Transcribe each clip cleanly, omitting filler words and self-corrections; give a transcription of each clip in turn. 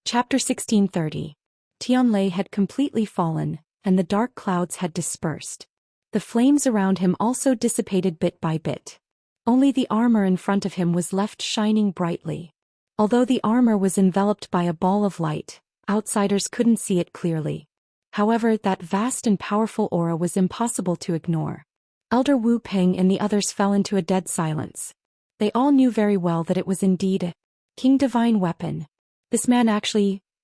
Chapter 1630. Tianlei had completely fallen, and the dark clouds had dispersed. The flames around him also dissipated bit by bit. Only the armor in front of him was left shining brightly. Although the armor was enveloped by a ball of light, outsiders couldn't see it clearly. However, that vast and powerful aura was impossible to ignore. Elder Wu Peng and the others fell into a dead silence. They all knew very well that it was indeed a king divine weapon. This man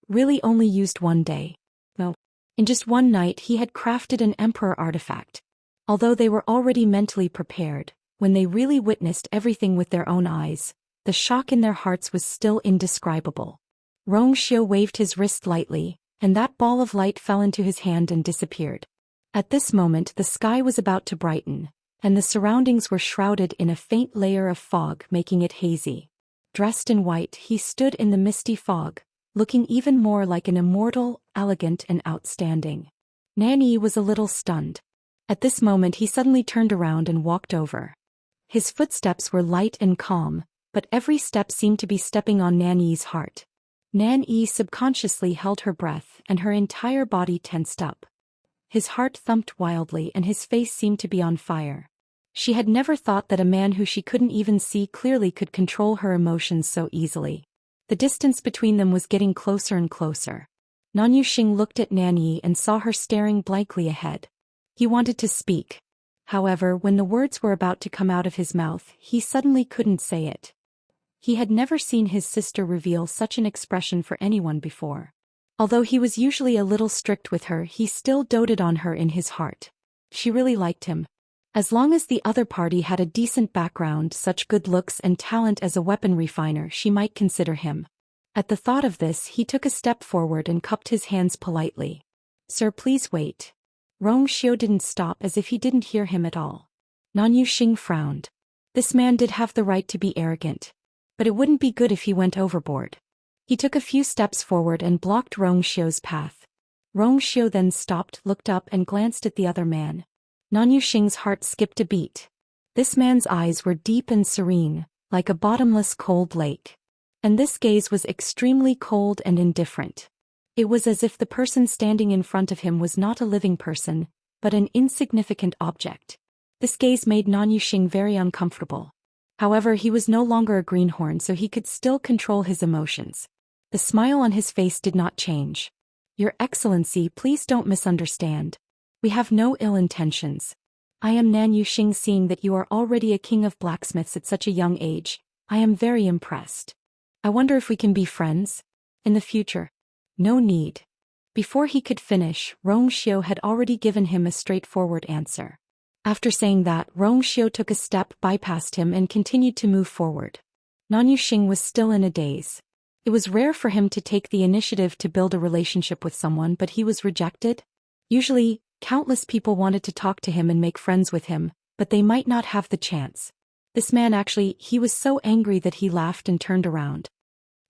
really only used one day. No. In just one night he had crafted an emperor artifact. Although they were already mentally prepared, when they really witnessed everything with their own eyes, the shock in their hearts was still indescribable. Xiao waved his wrist lightly, and that ball of light fell into his hand and disappeared. At this moment the sky was about to brighten, and the surroundings were shrouded in a faint layer of fog, making it hazy. Dressed in white, he stood in the misty fog, looking even more like an immortal, elegant and outstanding. Nanyi was a little stunned. At this moment he suddenly turned around and walked over. His footsteps were light and calm, but every step seemed to be stepping on Nanyi's heart. Nanyi subconsciously held her breath and her entire body tensed up. His heart thumped wildly and his face seemed to be on fire. She had never thought that a man who she couldn't even see clearly could control her emotions so easily. The distance between them was getting closer and closer. Nan Yuxing looked at Nanyi and saw her staring blankly ahead. He wanted to speak. However, when the words were about to come out of his mouth, he suddenly couldn't say it. He had never seen his sister reveal such an expression for anyone before. Although he was usually a little strict with her, he still doted on her in his heart. She really liked him. As long as the other party had a decent background, such good looks and talent as a weapon refiner, she might consider him. At the thought of this, he took a step forward and cupped his hands politely. "Sir, please wait." Xiao didn't stop, as if he didn't hear him at all. Nan Yuxing frowned. This man did have the right to be arrogant. But it wouldn't be good if he went overboard. He took a few steps forward and blocked Xiao's path. Xiao then stopped, looked up and glanced at the other man. Nan Yuxing's heart skipped a beat. This man's eyes were deep and serene, like a bottomless cold lake. And this gaze was extremely cold and indifferent. It was as if the person standing in front of him was not a living person, but an insignificant object. This gaze made Nan Yuxing very uncomfortable. However, he was no longer a greenhorn, so he could still control his emotions. The smile on his face did not change. "Your Excellency, please don't misunderstand. We have no ill intentions. I am Nan Yuxing. Seeing that you are already a king of blacksmiths at such a young age, I am very impressed. I wonder if we can be friends? In the future?" "No need." Before he could finish, Xiao had already given him a straightforward answer. After saying that, Xiao took a step, bypassed him and continued to move forward. Nan Yuxing was still in a daze. It was rare for him to take the initiative to build a relationship with someone, but he was rejected. Usually, countless people wanted to talk to him and make friends with him, but they might not have the chance. This man he was so angry that he laughed and turned around.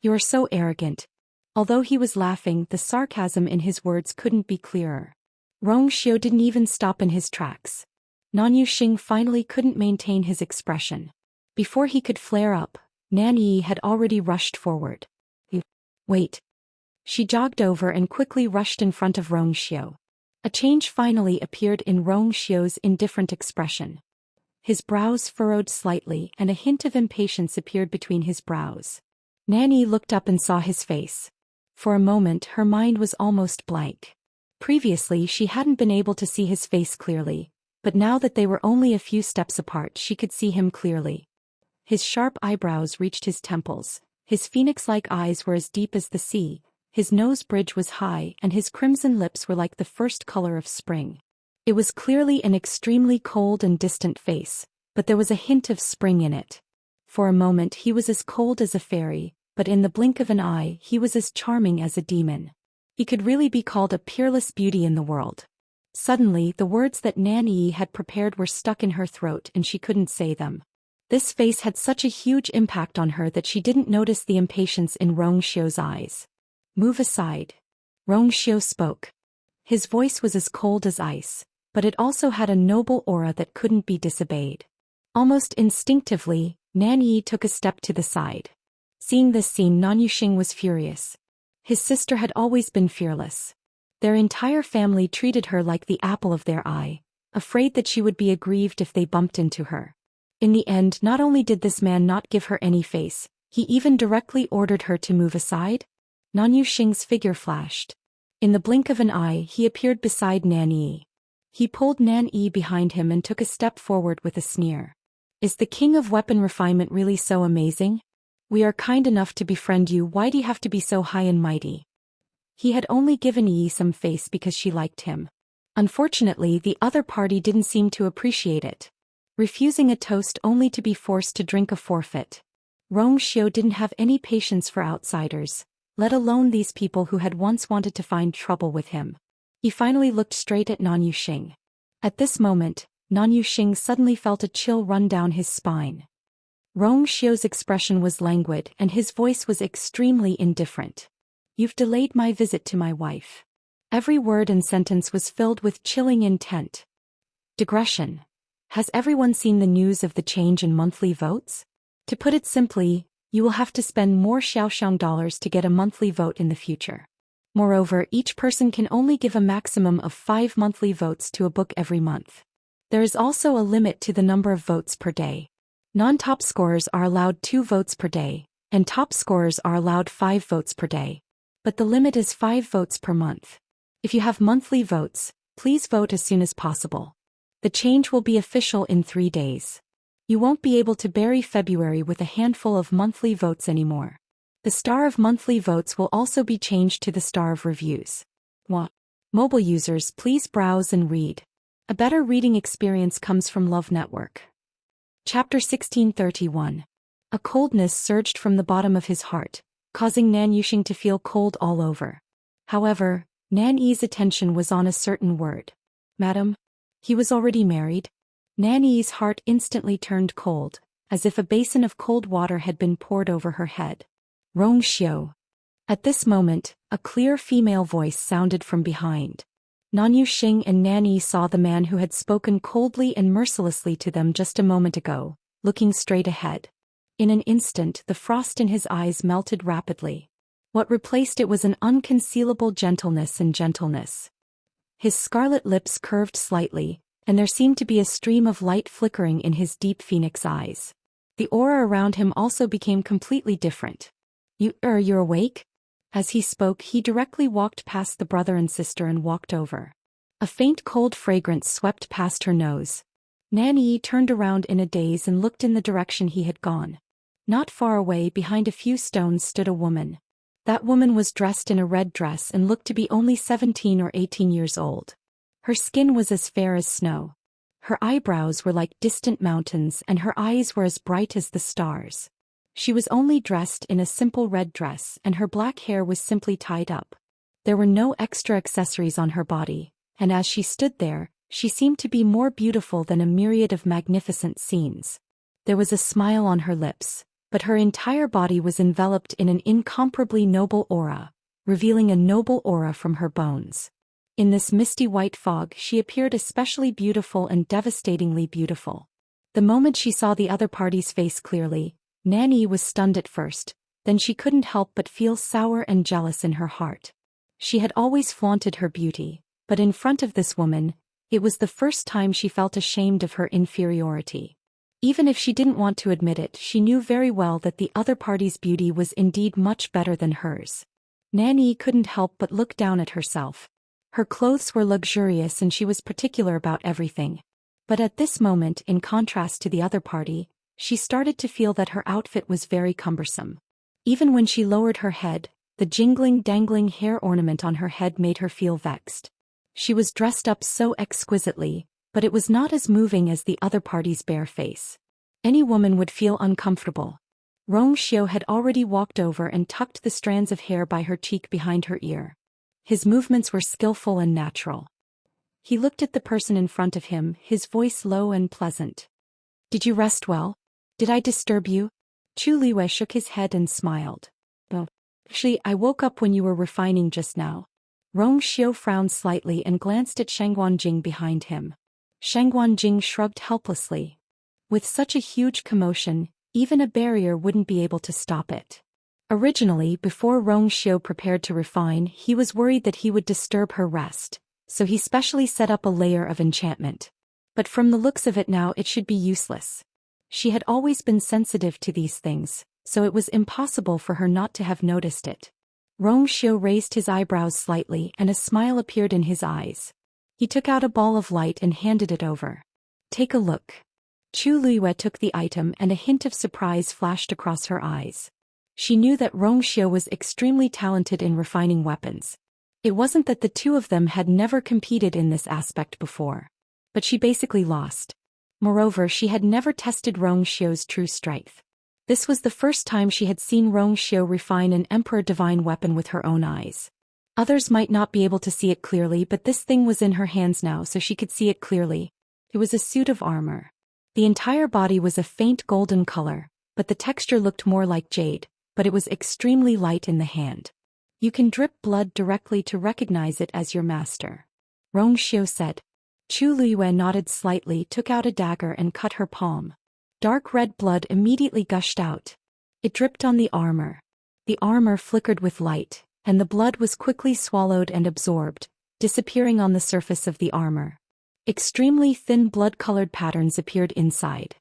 "You are so arrogant." Although he was laughing, the sarcasm in his words couldn't be clearer. Xiao didn't even stop in his tracks. Nan Yuxing finally couldn't maintain his expression. Before he could flare up, Nanyi had already rushed forward. "Wait." She jogged over and quickly rushed in front of Xiao. A change finally appeared in Xiao's indifferent expression. His brows furrowed slightly and a hint of impatience appeared between his brows. Nanyi looked up and saw his face. For a moment her mind was almost blank. Previously she hadn't been able to see his face clearly, but now that they were only a few steps apart she could see him clearly. His sharp eyebrows reached his temples, his phoenix-like eyes were as deep as the sea, his nose bridge was high and his crimson lips were like the first color of spring. It was clearly an extremely cold and distant face, but there was a hint of spring in it. For a moment he was as cold as a fairy, but in the blink of an eye he was as charming as a demon. He could really be called a peerless beauty in the world. Suddenly the words that Nanyi had prepared were stuck in her throat and she couldn't say them. This face had such a huge impact on her that she didn't notice the impatience in Xiao's eyes. "Move aside." Xiao spoke. His voice was as cold as ice, but it also had a noble aura that couldn't be disobeyed. Almost instinctively, Nanyi took a step to the side. Seeing this scene, Nan Yuxing was furious. His sister had always been fearless. Their entire family treated her like the apple of their eye, afraid that she would be aggrieved if they bumped into her. In the end, not only did this man not give her any face, he even directly ordered her to move aside. Nan Yuxing's figure flashed. In the blink of an eye, he appeared beside Nan Yi. He pulled Nan Yi behind him and took a step forward with a sneer. Is the king of weapon refinement really so amazing? We are kind enough to befriend you, why do you have to be so high and mighty? He had only given Yi some face because she liked him. Unfortunately, the other party didn't seem to appreciate it. Refusing a toast only to be forced to drink a forfeit. Rong Xiu didn't have any patience for outsiders, let alone these people who had once wanted to find trouble with him. He finally looked straight at Nan Yuxing. At this moment, Nan Yuxing suddenly felt a chill run down his spine. Rong Xiu's expression was languid and his voice was extremely indifferent. You've delayed my visit to my wife. Every word and sentence was filled with chilling intent. Digression. Has everyone seen the news of the change in monthly votes? To put it simply, you will have to spend more Xiaoxiang dollars to get a monthly vote in the future. Moreover, each person can only give a maximum of 5 monthly votes to a book every month. There is also a limit to the number of votes per day. Non-top scorers are allowed 2 votes per day, and top scorers are allowed 5 votes per day. But the limit is 5 votes per month. If you have monthly votes, please vote as soon as possible. The change will be official in 3 days. You won't be able to bury February with a handful of monthly votes anymore. The star of monthly votes will also be changed to the star of reviews. Mobile users, please browse and read. A better reading experience comes from Love Network. Chapter 1631. A coldness surged from the bottom of his heart, causing Nan Yuxing to feel cold all over. However, Nan Yi's attention was on a certain word. Madam? He was already married? Nan Yi's heart instantly turned cold, as if a basin of cold water had been poured over her head. Rong Xiu. At this moment, a clear female voice sounded from behind. Nan Yuxing and Nan Yi saw the man who had spoken coldly and mercilessly to them just a moment ago, looking straight ahead. In an instant, the frost in his eyes melted rapidly. What replaced it was an unconcealable gentleness and gentleness. His scarlet lips curved slightly, and there seemed to be a stream of light flickering in his deep phoenix eyes. The aura around him also became completely different. You're awake? As he spoke, he directly walked past the brother and sister and walked over. A faint cold fragrance swept past her nose. Nan Yi turned around in a daze and looked in the direction he had gone. Not far away, behind a few stones, stood a woman. That woman was dressed in a red dress and looked to be only 17 or 18 years old. Her skin was as fair as snow. Her eyebrows were like distant mountains and her eyes were as bright as the stars. She was only dressed in a simple red dress and her black hair was simply tied up. There were no extra accessories on her body, and as she stood there, she seemed to be more beautiful than a myriad of magnificent scenes. There was a smile on her lips, but her entire body was enveloped in an incomparably noble aura, revealing a noble aura from her bones. In this misty white fog, she appeared especially beautiful and devastatingly beautiful. The moment she saw the other party's face clearly, Nan Yi was stunned at first, then she couldn't help but feel sour and jealous in her heart. She had always flaunted her beauty, but in front of this woman, it was the first time she felt ashamed of her inferiority. Even if she didn't want to admit it, she knew very well that the other party's beauty was indeed much better than hers. Nan Yi couldn't help but look down at herself. Her clothes were luxurious and she was particular about everything. But at this moment, in contrast to the other party, she started to feel that her outfit was very cumbersome. Even when she lowered her head, the jingling, dangling hair ornament on her head made her feel vexed. She was dressed up so exquisitely, but it was not as moving as the other party's bare face. Any woman would feel uncomfortable. Rong Xiu had already walked over and tucked the strands of hair by her cheek behind her ear. His movements were skillful and natural. He looked at the person in front of him, his voice low and pleasant. Did you rest well? Did I disturb you? Chu Liwei shook his head and smiled. Oh, actually, I woke up when you were refining just now. Rong Xiu frowned slightly and glanced at Shang Guanjing behind him. Shang Guanjing shrugged helplessly. With such a huge commotion, even a barrier wouldn't be able to stop it. Originally, before Rong Xiu prepared to refine, he was worried that he would disturb her rest, so he specially set up a layer of enchantment. But from the looks of it now, it should be useless. She had always been sensitive to these things, so it was impossible for her not to have noticed it. Rong Xiu raised his eyebrows slightly and a smile appeared in his eyes. He took out a ball of light and handed it over. Take a look. Chu Luiyue took the item and a hint of surprise flashed across her eyes. She knew that Rong Xiu was extremely talented in refining weapons. It wasn't that the two of them had never competed in this aspect before. But she basically lost. Moreover, she had never tested Rong Xiu's true strength. This was the first time she had seen Rong Xiu refine an Emperor Divine weapon with her own eyes. Others might not be able to see it clearly, but this thing was in her hands now, so she could see it clearly. It was a suit of armor. The entire body was a faint golden color, but the texture looked more like jade, but it was extremely light in the hand. You can drip blood directly to recognize it as your master. Rong Xiu said. Chu Luiyue nodded slightly, took out a dagger and cut her palm. Dark red blood immediately gushed out. It dripped on the armor. The armor flickered with light, and the blood was quickly swallowed and absorbed, disappearing on the surface of the armor. Extremely thin blood-colored patterns appeared inside.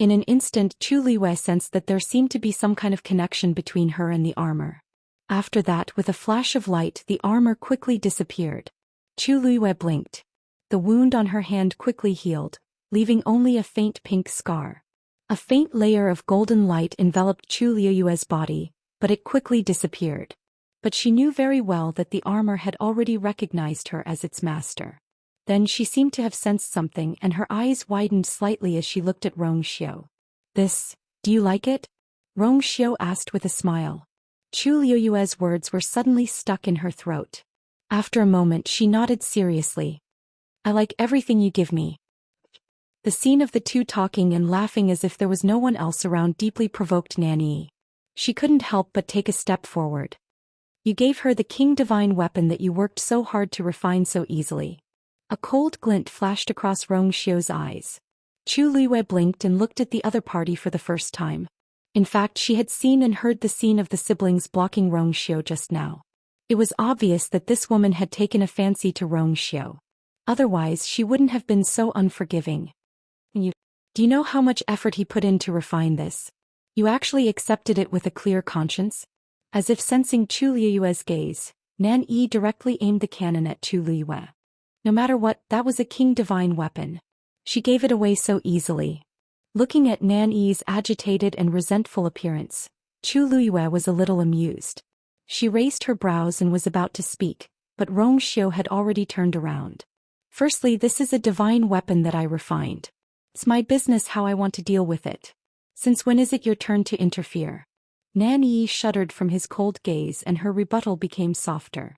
In an instant, Chu Luiyue sensed that there seemed to be some kind of connection between her and the armor. After that, with a flash of light, the armor quickly disappeared. Chu Luiyue blinked. The wound on her hand quickly healed, leaving only a faint pink scar. A faint layer of golden light enveloped Chu Luiyue's body, but it quickly disappeared. But she knew very well that the armor had already recognized her as its master. Then she seemed to have sensed something and her eyes widened slightly as she looked at Rong Xiu. Do you like it? Rong Xiu asked with a smile. Chu Luiyue's words were suddenly stuck in her throat. After a moment she nodded seriously. I like everything you give me. The scene of the two talking and laughing as if there was no one else around deeply provoked Nanyi. She couldn't help but take a step forward. You gave her the King Divine weapon that you worked so hard to refine so easily. A cold glint flashed across Rong Xiu's eyes. Chu Luiyue blinked and looked at the other party for the first time. In fact, she had seen and heard the scene of the siblings blocking Rong Xiu just now. It was obvious that this woman had taken a fancy to Rong Xiu. Otherwise, she wouldn't have been so unforgiving. Do you know how much effort he put in to refine this? You actually accepted it with a clear conscience? As if sensing Chu Luiyue's gaze, Nan Yi directly aimed the cannon at Chu Luiyue. No matter what, that was a King Divine weapon. She gave it away so easily. Looking at Nan Yi's agitated and resentful appearance, Chu Luiyue was a little amused. She raised her brows and was about to speak, but Rong Xiu had already turned around. Firstly, this is a divine weapon that I refined. It's my business how I want to deal with it. Since when is it your turn to interfere? Nan Yi shuddered from his cold gaze and her rebuttal became softer.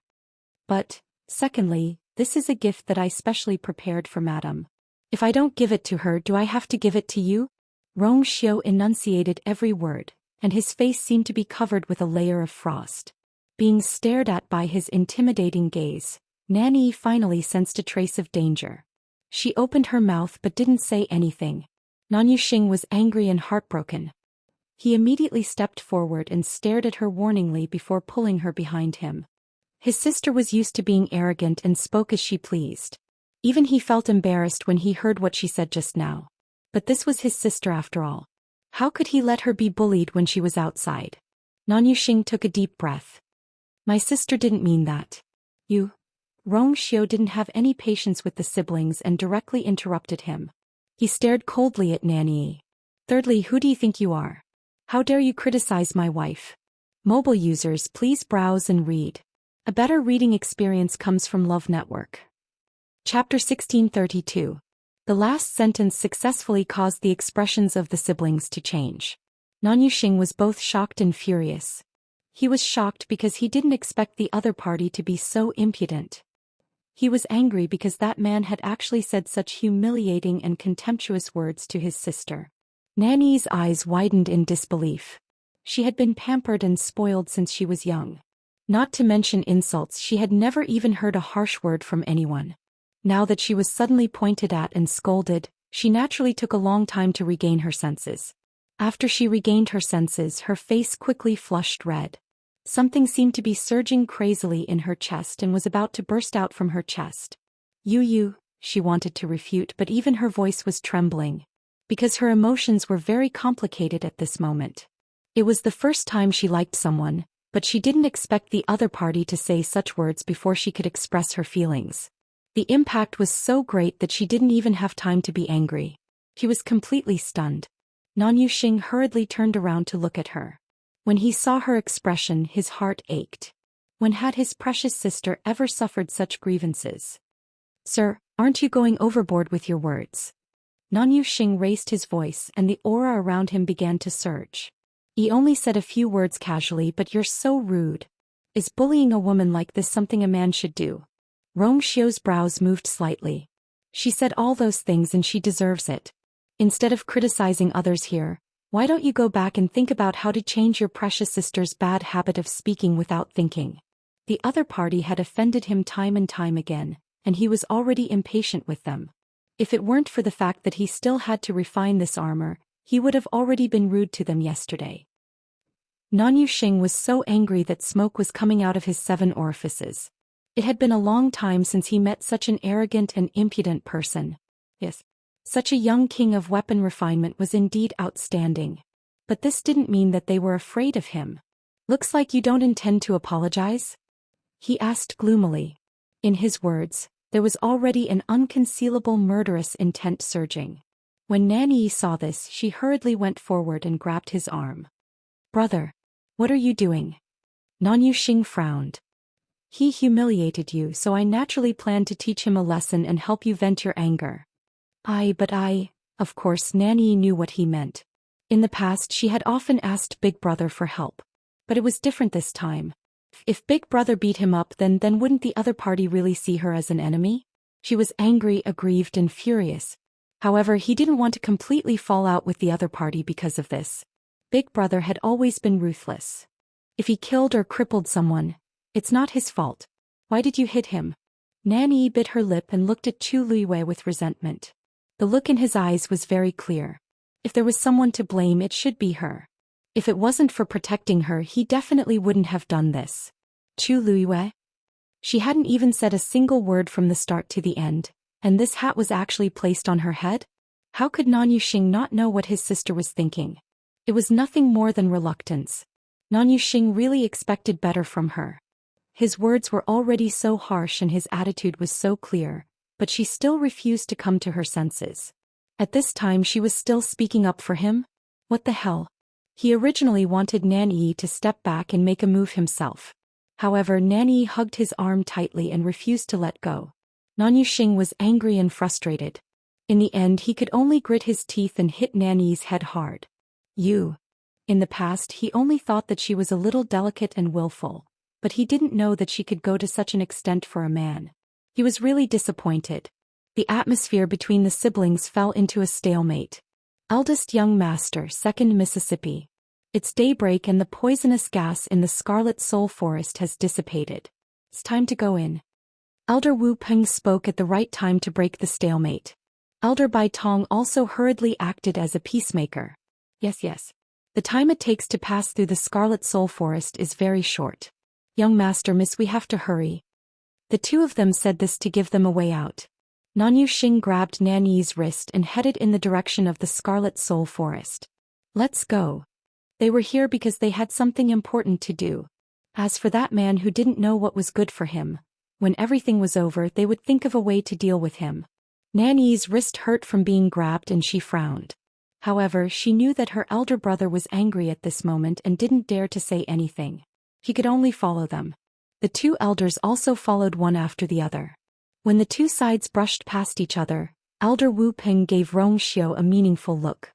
But, secondly, this is a gift that I specially prepared for Madame. If I don't give it to her, do I have to give it to you? Rong Xiu enunciated every word, and his face seemed to be covered with a layer of frost. Being stared at by his intimidating gaze, Nan Yi finally sensed a trace of danger. She opened her mouth but didn't say anything. Nan Yuxing was angry and heartbroken. He immediately stepped forward and stared at her warningly before pulling her behind him. His sister was used to being arrogant and spoke as she pleased. Even he felt embarrassed when he heard what she said just now. But this was his sister after all. How could he let her be bullied when she was outside? Nan Yuxing took a deep breath. My sister didn't mean that. You. Rong Xiu didn't have any patience with the siblings and directly interrupted him. He stared coldly at Nan Yi. Thirdly, who do you think you are? How dare you criticize my wife? Mobile users, please browse and read. A better reading experience comes from Love Network. Chapter 1632. The last sentence successfully caused the expressions of the siblings to change. Nan Yuxing was both shocked and furious. He was shocked because he didn't expect the other party to be so impudent. He was angry because that man had actually said such humiliating and contemptuous words to his sister. Nan Yi's eyes widened in disbelief. She had been pampered and spoiled since she was young. Not to mention insults, she had never even heard a harsh word from anyone. Now that she was suddenly pointed at and scolded, she naturally took a long time to regain her senses. After she regained her senses, her face quickly flushed red. Something seemed to be surging crazily in her chest and was about to burst out from her chest. You, she wanted to refute, but even her voice was trembling. Because her emotions were very complicated at this moment. It was the first time she liked someone, but she didn't expect the other party to say such words before she could express her feelings. The impact was so great that she didn't even have time to be angry. She was completely stunned. Nanyushing hurriedly turned around to look at her. When he saw her expression, his heart ached. When had his precious sister ever suffered such grievances? Sir, aren't you going overboard with your words? Nanyushing raised his voice and the aura around him began to surge. He only said a few words casually, but you're so rude. Is bullying a woman like this something a man should do? Rongxiao's brows moved slightly. She said all those things and she deserves it. Instead of criticizing others here, why don't you go back and think about how to change your precious sister's bad habit of speaking without thinking? The other party had offended him time and time again, and he was already impatient with them. If it weren't for the fact that he still had to refine this armor, he would have already been rude to them yesterday. Nanyushing was so angry that smoke was coming out of his 7 orifices. It had been a long time since he met such an arrogant and impudent person. Yes. Such a young king of weapon refinement was indeed outstanding. But this didn't mean that they were afraid of him. Looks like you don't intend to apologize? He asked gloomily. In his words, there was already an unconcealable murderous intent surging. When Nanyi saw this, she hurriedly went forward and grabbed his arm. Brother, what are you doing? Nanyushing frowned. He humiliated you, so I naturally planned to teach him a lesson and help you vent your anger. Of course Nanyi knew what he meant. In the past she had often asked Big Brother for help. But it was different this time. If Big Brother beat him up, then wouldn't the other party really see her as an enemy? She was angry, aggrieved, and furious. However, he didn't want to completely fall out with the other party because of this. Big Brother had always been ruthless. If he killed or crippled someone, it's not his fault. Why did you hit him? Nanyi bit her lip and looked at Chu Luiwei with resentment. The look in his eyes was very clear. If there was someone to blame, it should be her. If it wasn't for protecting her, he definitely wouldn't have done this. Chu Luiwei? She hadn't even said a single word from the start to the end, and this hat was actually placed on her head? How could Nanyushing not know what his sister was thinking? It was nothing more than reluctance. Nanyushing really expected better from her. His words were already so harsh and his attitude was so clear, but she still refused to come to her senses. At this time she was still speaking up for him? What the hell? He originally wanted Nanyi to step back and make a move himself. However, Nanyi hugged his arm tightly and refused to let go. Nanyushing was angry and frustrated. In the end, he could only grit his teeth and hit Nanyi's head hard. In the past, he only thought that she was a little delicate and willful, but he didn't know that she could go to such an extent for a man. He was really disappointed. The atmosphere between the siblings fell into a stalemate. Eldest young master, 2nd Mississippi. It's daybreak and the poisonous gas in the Scarlet Soul Forest has dissipated. It's time to go in. Elder Wu Peng spoke at the right time to break the stalemate. Elder Bai Tong also hurriedly acted as a peacemaker. Yes. The time it takes to pass through the Scarlet Soul Forest is very short. Young master, miss, we have to hurry. The two of them said this to give them a way out. Nanyushing grabbed Nanyi's wrist and headed in the direction of the Scarlet Soul Forest. Let's go. They were here because they had something important to do. As for that man who didn't know what was good for him, when everything was over they would think of a way to deal with him. Nanyi's wrist hurt from being grabbed and she frowned. However, she knew that her elder brother was angry at this moment and didn't dare to say anything. He could only follow them. The two elders also followed one after the other. When the two sides brushed past each other, Elder Wu Peng gave Rongxiao a meaningful look.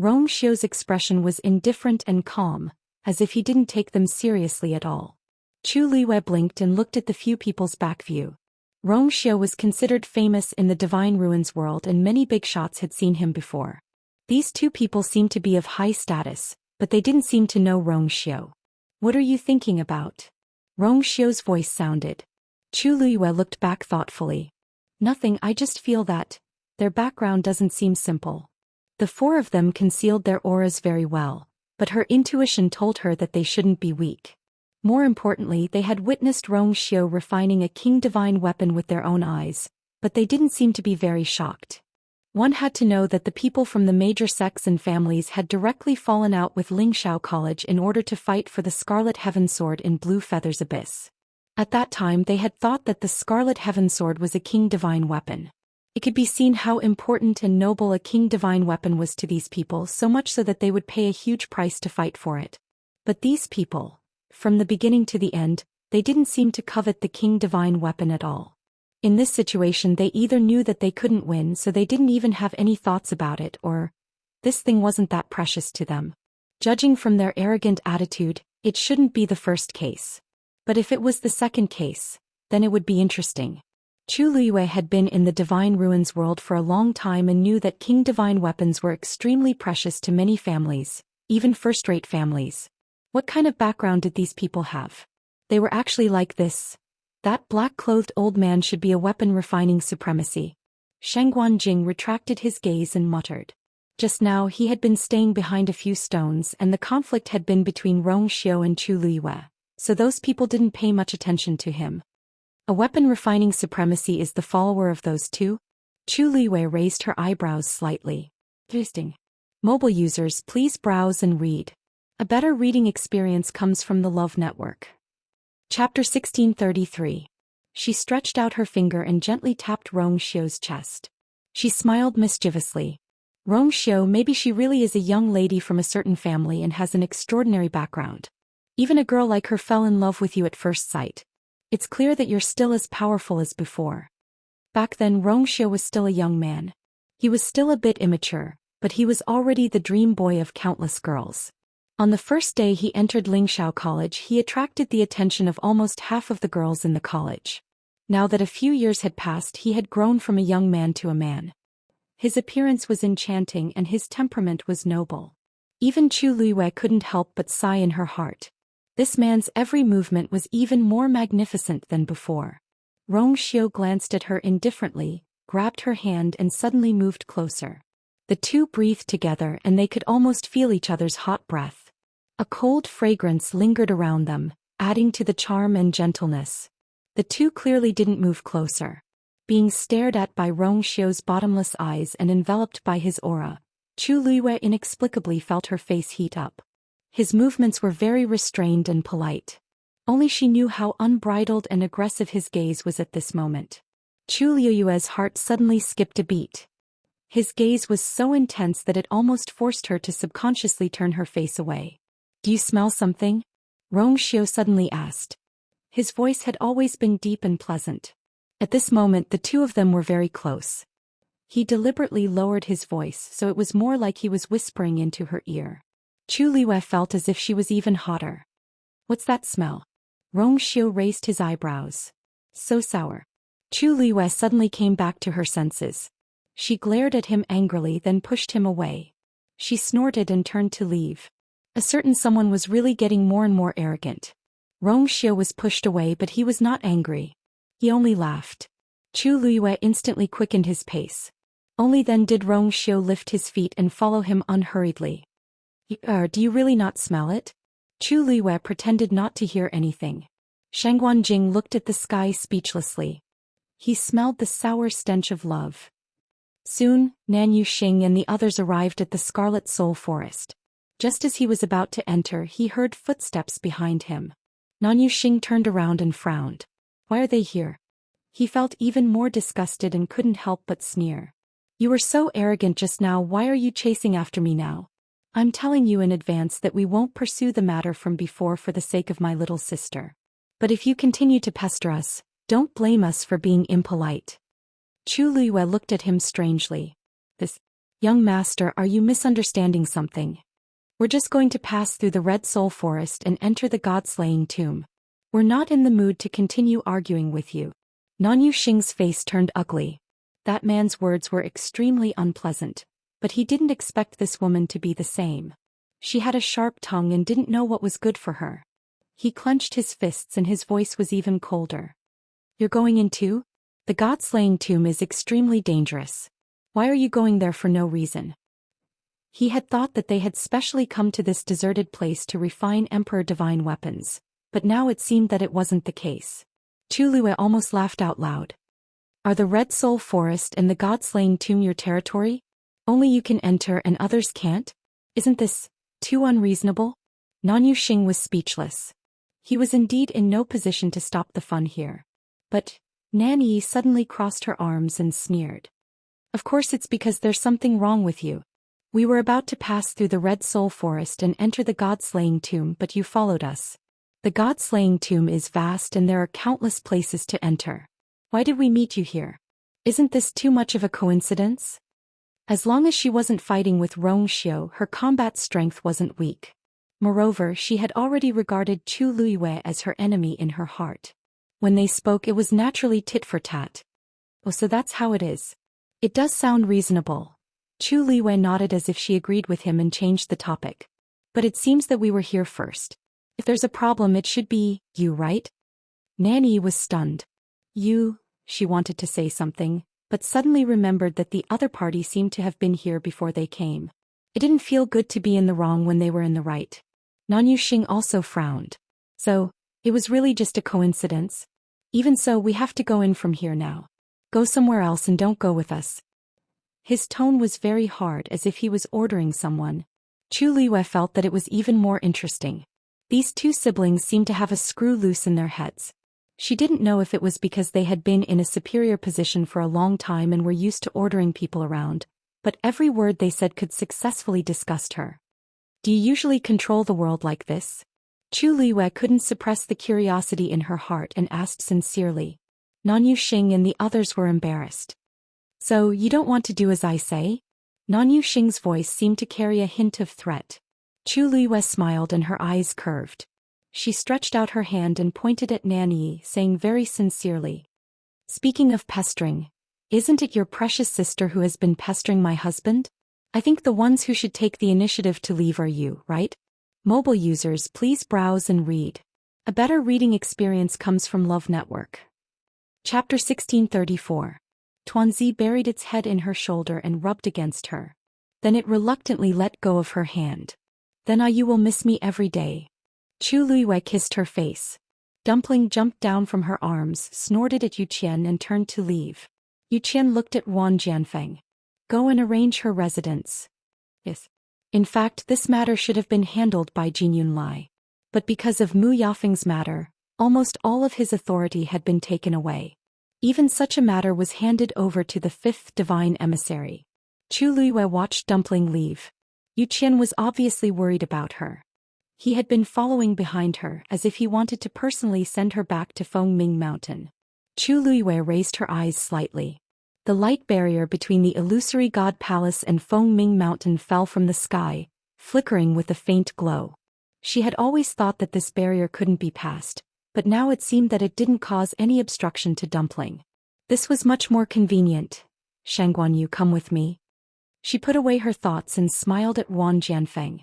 Rongxiao's expression was indifferent and calm, as if he didn't take them seriously at all. Chu Liwei blinked and looked at the few people's back view. Rongxiao was considered famous in the Divine Ruins world and many big shots had seen him before. These two people seemed to be of high status, but they didn't seem to know Rongxiao. What are you thinking about? Rongxiao's voice sounded. Chu Luiyue looked back thoughtfully. Nothing, I just feel that their background doesn't seem simple. The four of them concealed their auras very well, but her intuition told her that they shouldn't be weak. More importantly, they had witnessed Rong Xiu refining a king divine weapon with their own eyes, but they didn't seem to be very shocked. One had to know that the people from the major sects and families had directly fallen out with Lingshao College in order to fight for the Scarlet Heaven Sword in Blue Feather's Abyss. At that time they had thought that the Scarlet Heaven Sword was a king divine weapon. It could be seen how important and noble a king divine weapon was to these people, so much so that they would pay a huge price to fight for it. But these people, from the beginning to the end, they didn't seem to covet the king divine weapon at all. In this situation they either knew that they couldn't win, so they didn't even have any thoughts about it, or this thing wasn't that precious to them. Judging from their arrogant attitude, it shouldn't be the first case. But if it was the second case, then it would be interesting. Chu Luiyue had been in the Divine Ruins world for a long time and knew that king divine weapons were extremely precious to many families, even first-rate families. What kind of background did these people have? They were actually like this. That black-clothed old man should be a weapon refining supremacy. Sheng Guanjing retracted his gaze and muttered. Just now he had been staying behind a few stones and the conflict had been between Rong Xiu and Chu Luiyue, so those people didn't pay much attention to him. A weapon refining supremacy is the follower of those two? Chu Luiyue raised her eyebrows slightly. Interesting. Mobile users, please browse and read. A better reading experience comes from the Love Network. Chapter 1633. She stretched out her finger and gently tapped Rong Xiu's chest. She smiled mischievously. Rong Xiu, maybe she really is a young lady from a certain family and has an extraordinary background. Even a girl like her fell in love with you at first sight. It's clear that you're still as powerful as before. Back then Rong Xiu was still a young man. He was still a bit immature, but he was already the dream boy of countless girls. On the first day he entered Lingshao College, he attracted the attention of almost half of the girls in the college. Now that a few years had passed, he had grown from a young man to a man. His appearance was enchanting and his temperament was noble. Even Chu Luiyue couldn't help but sigh in her heart. This man's every movement was even more magnificent than before. Rong Xiu glanced at her indifferently, grabbed her hand and suddenly moved closer. The two breathed together and they could almost feel each other's hot breath. A cold fragrance lingered around them, adding to the charm and gentleness. The two clearly didn't move closer. Being stared at by Rong Xiu's bottomless eyes and enveloped by his aura, Chu Luiyue inexplicably felt her face heat up. His movements were very restrained and polite. Only she knew how unbridled and aggressive his gaze was at this moment. Chu Luiyue's heart suddenly skipped a beat. His gaze was so intense that it almost forced her to subconsciously turn her face away. "Do you smell something?" Rong Xiu suddenly asked. His voice had always been deep and pleasant. At this moment the two of them were very close. He deliberately lowered his voice so it was more like he was whispering into her ear. Chu Luiyue felt as if she was even hotter. "What's that smell?" Rong Xiu raised his eyebrows. "So sour." Chu Luiyue suddenly came back to her senses. She glared at him angrily, then pushed him away. She snorted and turned to leave. A certain someone was really getting more and more arrogant. Rong Xiu was pushed away, but he was not angry. He only laughed. Chu Luiyue instantly quickened his pace. Only then did Rong Xiu lift his feet and follow him unhurriedly. Do you really not smell it?" Chu Luiyue pretended not to hear anything. Sheng Guanjing looked at the sky speechlessly. He smelled the sour stench of love. Soon, Nan Yuxing and the others arrived at the Scarlet Soul Forest. Just as he was about to enter, he heard footsteps behind him. Nan Yuxing turned around and frowned. Why are they here? He felt even more disgusted and couldn't help but sneer. "You were so arrogant just now, why are you chasing after me now? I'm telling you in advance that we won't pursue the matter from before for the sake of my little sister. But if you continue to pester us, don't blame us for being impolite." Chu Luiyue looked at him strangely. Young master, are you misunderstanding something? We're just going to pass through the Red Soul Forest and enter the God-slaying tomb. We're not in the mood to continue arguing with you." Nan Yuxing's face turned ugly. That man's words were extremely unpleasant, but he didn't expect this woman to be the same. She had a sharp tongue and didn't know what was good for her. He clenched his fists and his voice was even colder. "You're going in too? The God-slaying tomb is extremely dangerous. Why are you going there for no reason?" He had thought that they had specially come to this deserted place to refine Emperor Divine weapons, but now it seemed that it wasn't the case. Chu Liyue almost laughed out loud. Are the Red Soul Forest and the God-slaying tomb your territory? Only you can enter and others can't? Isn't this too unreasonable? Nan Yuxing was speechless. He was indeed in no position to stop the fun here. But Nan Yi suddenly crossed her arms and sneered. Of course it's because there's something wrong with you. We were about to pass through the Red Soul Forest and enter the God-slaying tomb, but you followed us. The God-slaying tomb is vast and there are countless places to enter. Why did we meet you here? Isn't this too much of a coincidence? As long as she wasn't fighting with Rongxiu, her combat strength wasn't weak. Moreover, she had already regarded Chu Liyue as her enemy in her heart. When they spoke, it was naturally tit for tat. Oh, so that's how it is. It does sound reasonable. Chu Liyue nodded as if she agreed with him and changed the topic. But it seems that we were here first. If there's a problem, it should be you, right? Nanny was stunned. You, she wanted to say something, but suddenly remembered that the other party seemed to have been here before they came. It didn't feel good to be in the wrong when they were in the right. Nan Yuxing also frowned. So, it was really just a coincidence? Even so, we have to go in from here now. Go somewhere else and don't go with us. His tone was very hard, as if he was ordering someone. Chu Liyue felt that it was even more interesting. These two siblings seemed to have a screw loose in their heads. She didn't know if it was because they had been in a superior position for a long time and were used to ordering people around, but every word they said could successfully disgust her. Do you usually control the world like this? Chu Liyue couldn't suppress the curiosity in her heart and asked sincerely. Nan Yuxing and the others were embarrassed. So, you don't want to do as I say? Nan Yuxing's voice seemed to carry a hint of threat. Chu Liyue smiled and her eyes curved. She stretched out her hand and pointed at Nanyi, saying very sincerely. Speaking of pestering, isn't it your precious sister who has been pestering my husband? I think the ones who should take the initiative to leave are you, right? Mobile users, please browse and read. A better reading experience comes from Love Network. Chapter 1634. Tuanzi buried its head in her shoulder and rubbed against her. Then it reluctantly let go of her hand. Then you will miss me every day. Chu Liyue kissed her face. Dumpling jumped down from her arms, snorted at Yu Qian and turned to leave. Yu Qian looked at Wan Jianfeng. Go and arrange her residence. Yes. In fact, this matter should have been handled by Jin Yunlai. But because of Mu Yafeng's matter, almost all of his authority had been taken away. Even such a matter was handed over to the fifth divine emissary. Chu Liyue watched Dumpling leave. Yu Qian was obviously worried about her. He had been following behind her as if he wanted to personally send her back to Fengming Mountain. Chu Liyue raised her eyes slightly. The light barrier between the illusory god palace and Fengming Mountain fell from the sky, flickering with a faint glow. She had always thought that this barrier couldn't be passed, but now it seemed that it didn't cause any obstruction to Dumpling. This was much more convenient. Shangguanyu, come with me. She put away her thoughts and smiled at Wan Jianfeng.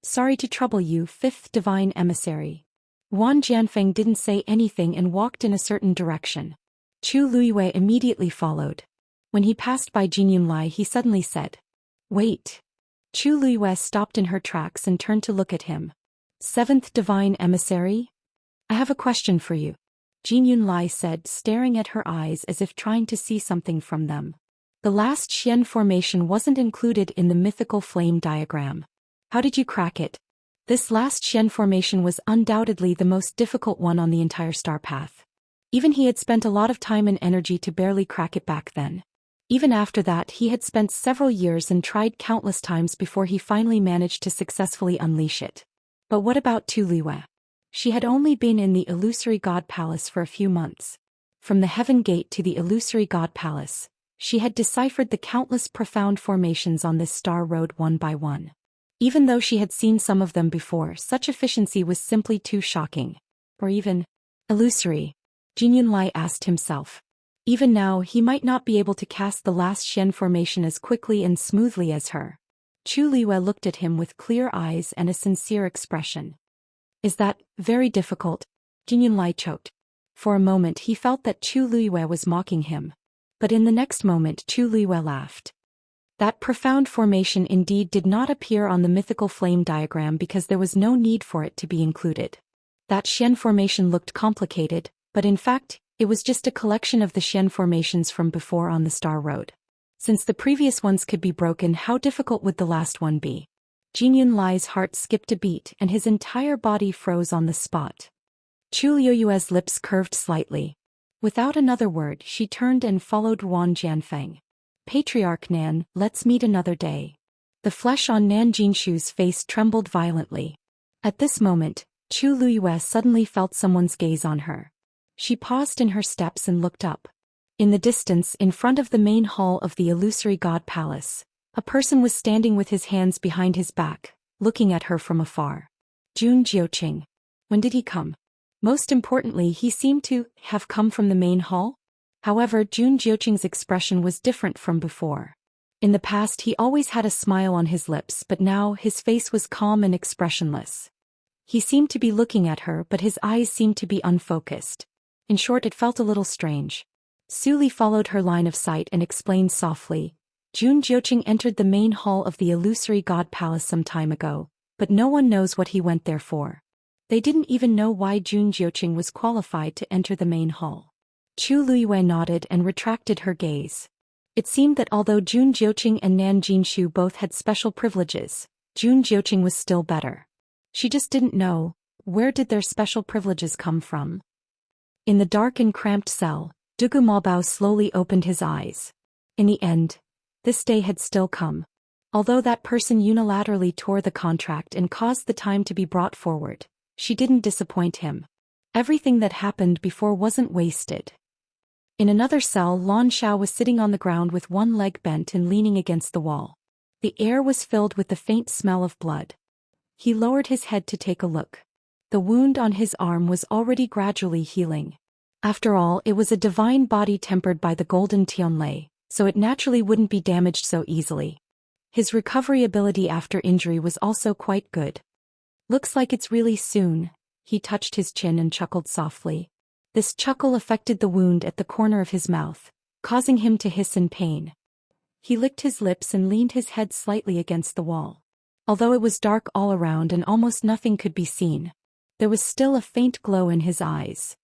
Sorry to trouble you, fifth divine emissary. Wan Jianfeng didn't say anything and walked in a certain direction. Chu Liyue immediately followed. When he passed by Jin Yunlai, he suddenly said, Wait. Chu Liyue stopped in her tracks and turned to look at him. Seventh divine emissary? I have a question for you. Jin Yunlai said, staring at her eyes as if trying to see something from them. The last Xian formation wasn't included in the mythical flame diagram. How did you crack it? This last Xian formation was undoubtedly the most difficult one on the entire star path. Even he had spent a lot of time and energy to barely crack it back then. Even after that, he had spent several years and tried countless times before he finally managed to successfully unleash it. But what about Chu Liyue? She had only been in the illusory god palace for a few months. From the heaven gate to the illusory god palace, she had deciphered the countless profound formations on this star road one by one. Even though she had seen some of them before, such efficiency was simply too shocking. Or even illusory. Jin Yunlai asked himself. Even now, he might not be able to cast the last Xian formation as quickly and smoothly as her. Chu Liyue looked at him with clear eyes and a sincere expression. Is that very difficult? Jin Yunlai choked. For a moment he felt that Chu Liyue was mocking him. But in the next moment Chu Liyue laughed. That profound formation indeed did not appear on the mythical flame diagram because there was no need for it to be included. That Xian formation looked complicated, but in fact, it was just a collection of the Xian formations from before on the Star Road. Since the previous ones could be broken, how difficult would the last one be? Jin Yunlai's heart skipped a beat and his entire body froze on the spot. Chu Liuyue's lips curved slightly. Without another word, she turned and followed Wan Jianfeng. Patriarch Nan, let's meet another day. The flesh on Nan Jinshu's face trembled violently. At this moment, Chu Liyue suddenly felt someone's gaze on her. She paused in her steps and looked up. In the distance, in front of the main hall of the illusory god palace, a person was standing with his hands behind his back, looking at her from afar. Jun Jiuqing. When did he come? Most importantly, he seemed to have come from the main hall. However, Jun Jiuqing's expression was different from before. In the past he always had a smile on his lips, but now his face was calm and expressionless. He seemed to be looking at her, but his eyes seemed to be unfocused. In short, it felt a little strange. Su Li followed her line of sight and explained softly, Jun Jiuqing entered the main hall of the illusory god palace some time ago, but no one knows what he went there for. They didn't even know why Jun Jiuqing was qualified to enter the main hall. Chu Liyue nodded and retracted her gaze. It seemed that although Jun Jiuqing and Nan Jinshu both had special privileges, Jun Jiuqing was still better. She just didn't know, where did their special privileges come from? In the dark and cramped cell, Dugu Maobao slowly opened his eyes. In the end, this day had still come. Although that person unilaterally tore the contract and caused the time to be brought forward, she didn't disappoint him. Everything that happened before wasn't wasted. In another cell, Lan Xiao was sitting on the ground with one leg bent and leaning against the wall. The air was filled with the faint smell of blood. He lowered his head to take a look. The wound on his arm was already gradually healing. After all, it was a divine body tempered by the golden Tianlei, so it naturally wouldn't be damaged so easily. His recovery ability after injury was also quite good. Looks like it's really soon. He touched his chin and chuckled softly. This chuckle affected the wound at the corner of his mouth, causing him to hiss in pain. He licked his lips and leaned his head slightly against the wall. Although it was dark all around and almost nothing could be seen, there was still a faint glow in his eyes.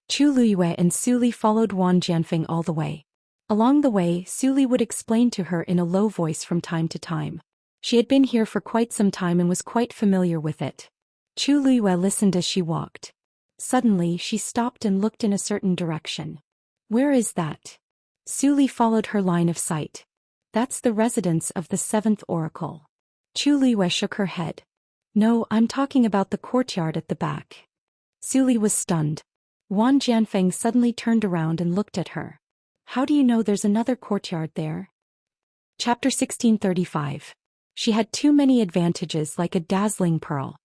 Chu Liyue and Su Li followed Wan Jianfeng all the way. Along the way, Su Li would explain to her in a low voice from time to time. She had been here for quite some time and was quite familiar with it. Chu Liyue listened as she walked. Suddenly, she stopped and looked in a certain direction. Where is that? Su Li followed her line of sight. That's the residence of the seventh oracle. Chu Liyue shook her head. No, I'm talking about the courtyard at the back. Su Li was stunned. Wan Jianfeng suddenly turned around and looked at her. How do you know there's another courtyard there? Chapter 1635. She had too many advantages, like a dazzling pearl.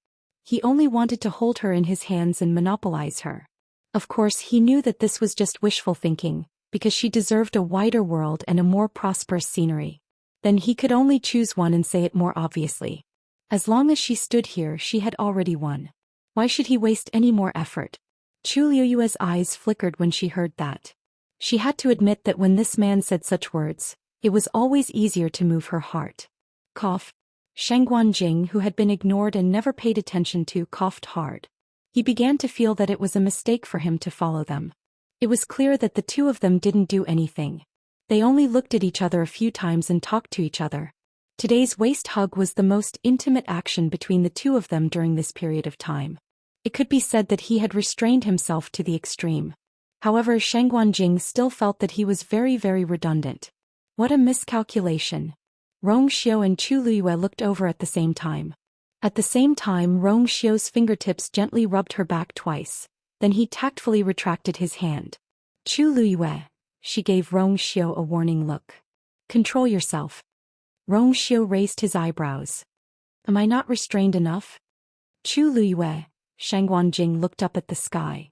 He only wanted to hold her in his hands and monopolize her. Of course, he knew that this was just wishful thinking, because she deserved a wider world and a more prosperous scenery. Then he could only choose one and say it more obviously. As long as she stood here, she had already won. Why should he waste any more effort? Chu Liuyue's eyes flickered when she heard that. She had to admit that when this man said such words, it was always easier to move her heart. Cough. Shangguan Jing, who had been ignored and never paid attention to, coughed hard. He began to feel that it was a mistake for him to follow them. It was clear that the two of them didn't do anything. They only looked at each other a few times and talked to each other. Today's waist hug was the most intimate action between the two of them during this period of time. It could be said that he had restrained himself to the extreme. However, Shangguan Jing still felt that he was very, very redundant. What a miscalculation. Rong Xiu and Chu Liyue looked over at the same time. At the same time, Rong Xiu's fingertips gently rubbed her back twice. Then he tactfully retracted his hand. Chu Liyue. She gave Rong Xiu a warning look. Control yourself. Rong Xiu raised his eyebrows. Am I not restrained enough? Chu Liyue. Shangguan Jing looked up at the sky.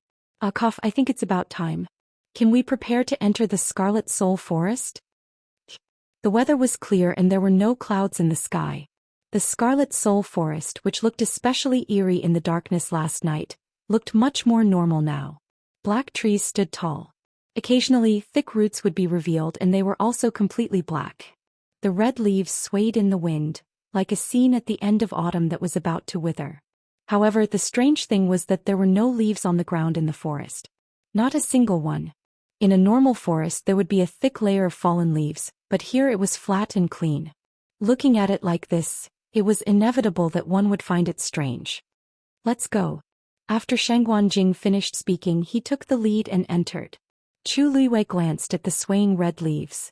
Cough, I think it's about time. Can we prepare to enter the Scarlet Soul Forest? The weather was clear and there were no clouds in the sky. The Scarlet Soul Forest, which looked especially eerie in the darkness last night, looked much more normal now. Black trees stood tall. Occasionally, thick roots would be revealed and they were also completely black. The red leaves swayed in the wind, like a scene at the end of autumn that was about to wither. However, the strange thing was that there were no leaves on the ground in the forest. Not a single one. In a normal forest there would be a thick layer of fallen leaves, but here it was flat and clean. Looking at it like this, it was inevitable that one would find it strange. Let's go. After Shangguanjing finished speaking, he took the lead and entered. Chu Luiwei glanced at the swaying red leaves.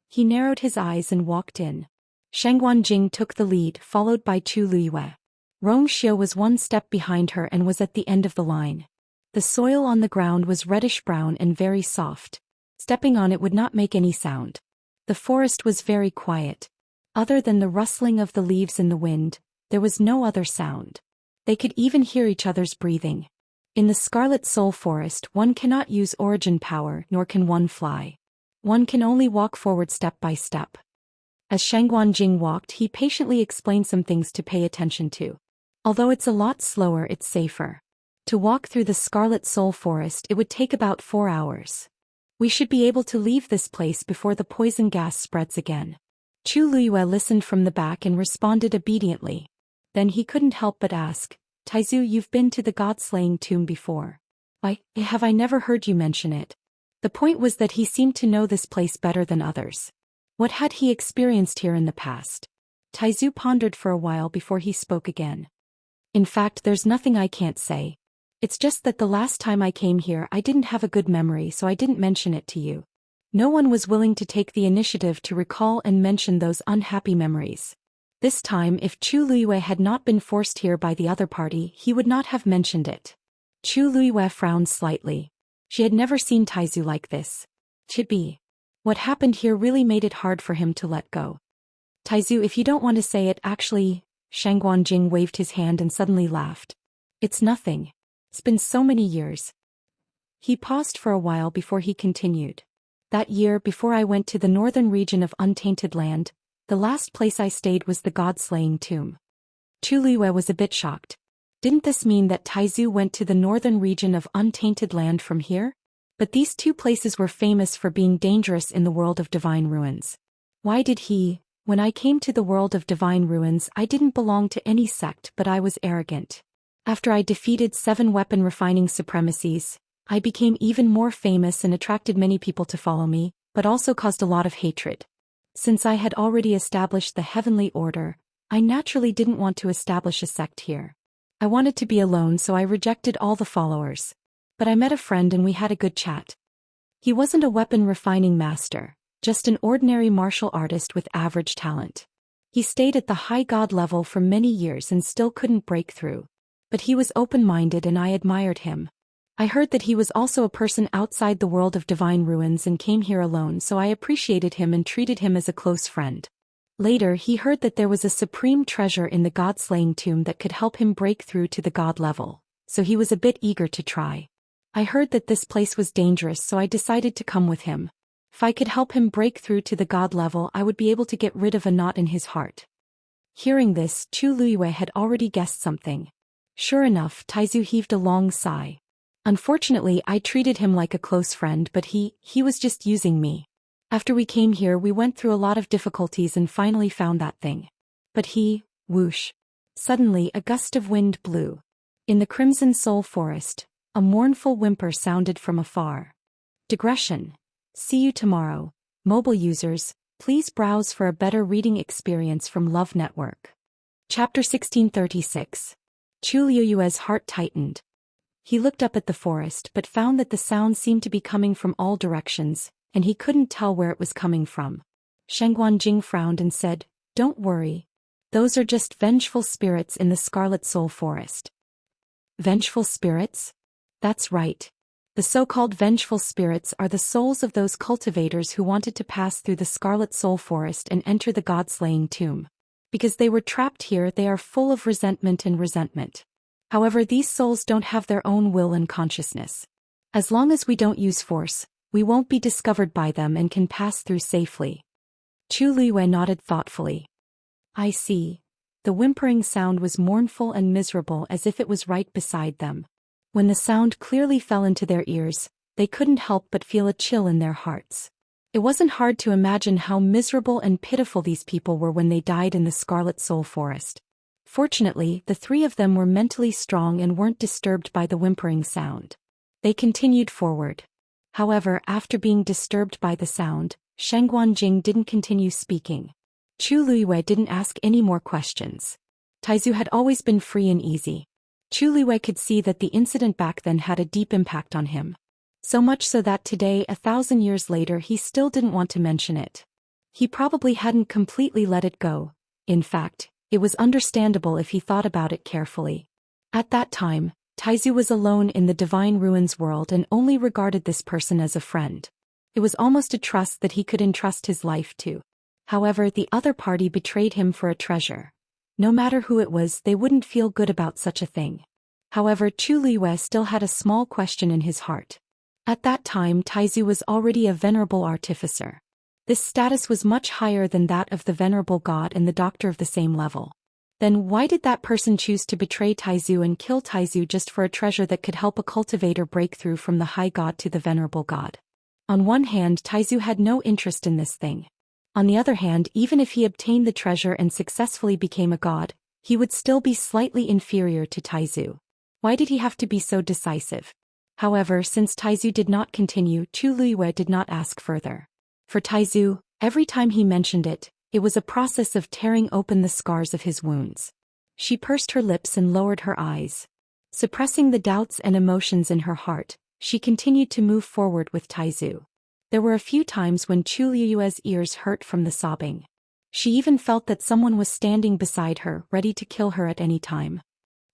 He narrowed his eyes and walked in. Shangguanjing took the lead, followed by Chu Luiwei. Rongxiu was one step behind her and was at the end of the line. The soil on the ground was reddish-brown and very soft. Stepping on it would not make any sound. The forest was very quiet. Other than the rustling of the leaves in the wind, there was no other sound. They could even hear each other's breathing. In the Scarlet Soul Forest, one cannot use origin power, nor can one fly. One can only walk forward step by step. As Shangguanjing walked, he patiently explained some things to pay attention to. Although it's a lot slower, it's safer. To walk through the Scarlet Soul Forest, it would take about 4 hours. We should be able to leave this place before the poison gas spreads again. Chu Luiwei listened from the back and responded obediently. Then he couldn't help but ask, Taizu, you've been to the god-slaying tomb before. Why, have I never heard you mention it? The point was that he seemed to know this place better than others. What had he experienced here in the past? Taizu pondered for a while before he spoke again. In fact, there's nothing I can't say. It's just that the last time I came here I didn't have a good memory, so I didn't mention it to you. No one was willing to take the initiative to recall and mention those unhappy memories. This time, if Chu Luiwei had not been forced here by the other party, he would not have mentioned it. Chu Luiwei frowned slightly. She had never seen Taizu like this. Chibi. What happened here really made it hard for him to let go. Taizu, if you don't want to say it, actually, Shangguanjing waved his hand and suddenly laughed. It's nothing. It's been so many years. He paused for a while before he continued. That year, before I went to the northern region of Untainted Land, the last place I stayed was the god-slaying tomb. Chu Luiwei was a bit shocked. Didn't this mean that Taizu went to the northern region of Untainted Land from here? But these two places were famous for being dangerous in the world of divine ruins. Why did he? When I came to the world of divine ruins, I didn't belong to any sect, but I was arrogant. After I defeated 7 weapon refining supremacies, I became even more famous and attracted many people to follow me, but also caused a lot of hatred. Since I had already established the heavenly order, I naturally didn't want to establish a sect here. I wanted to be alone, so I rejected all the followers. But I met a friend and we had a good chat. He wasn't a weapon refining master, just an ordinary martial artist with average talent. He stayed at the high god level for many years and still couldn't break through. But he was open-minded and I admired him. I heard that he was also a person outside the world of divine ruins and came here alone, so I appreciated him and treated him as a close friend. Later, he heard that there was a supreme treasure in the god-slaying tomb that could help him break through to the god level, so he was a bit eager to try. I heard that this place was dangerous, so I decided to come with him. If I could help him break through to the god level, I would be able to get rid of a knot in his heart. Hearing this, Chu Luiwei had already guessed something. Sure enough, Taizu heaved a long sigh. Unfortunately, I treated him like a close friend, but he was just using me. After we came here, we went through a lot of difficulties and finally found that thing. But whoosh. Suddenly, a gust of wind blew. In the Crimson Soul Forest, a mournful whimper sounded from afar. Digression. See you tomorrow. Mobile users, please browse for a better reading experience from Love Network. Chapter 1636. Chu Luiwei's heart tightened. He looked up at the forest but found that the sound seemed to be coming from all directions, and he couldn't tell where it was coming from. Shangguanjing frowned and said, "Don't worry. Those are just vengeful spirits in the Scarlet Soul Forest." Vengeful spirits? That's right. The so-called vengeful spirits are the souls of those cultivators who wanted to pass through the Scarlet Soul Forest and enter the god-slaying tomb. Because they were trapped here, they are full of resentment and resentment. However, these souls don't have their own will and consciousness. As long as we don't use force, we won't be discovered by them and can pass through safely. Chu Luiwei nodded thoughtfully. I see. The whimpering sound was mournful and miserable, as if it was right beside them. When the sound clearly fell into their ears, they couldn't help but feel a chill in their hearts. It wasn't hard to imagine how miserable and pitiful these people were when they died in the Scarlet Soul Forest. Fortunately, the three of them were mentally strong and weren't disturbed by the whimpering sound. They continued forward. However, after being disturbed by the sound, Sheng Guanjing didn't continue speaking. Chu Luiwei didn't ask any more questions. Taizu had always been free and easy. Chu Luiwei could see that the incident back then had a deep impact on him. So much so that today, 1,000 years later, he still didn't want to mention it. He probably hadn't completely let it go. In fact, it was understandable if he thought about it carefully. At that time, Taizu was alone in the Divine Ruins world and only regarded this person as a friend. It was almost a trust that he could entrust his life to. However, the other party betrayed him for a treasure. No matter who it was, they wouldn't feel good about such a thing. However, Chu Luiwei still had a small question in his heart. At that time, Taizu was already a venerable artificer. This status was much higher than that of the venerable god and the doctor of the same level. Then why did that person choose to betray Taizu and kill Taizu just for a treasure that could help a cultivator break through from the high god to the venerable god? On one hand, Taizu had no interest in this thing. On the other hand, even if he obtained the treasure and successfully became a god, he would still be slightly inferior to Taizu. Why did he have to be so decisive? However, since Taizu did not continue, Chu Luiwei did not ask further. For Taizu, every time he mentioned it, it was a process of tearing open the scars of his wounds. She pursed her lips and lowered her eyes. Suppressing the doubts and emotions in her heart, she continued to move forward with Taizu. There were a few times when Chu Luiwei's ears hurt from the sobbing. She even felt that someone was standing beside her, ready to kill her at any time.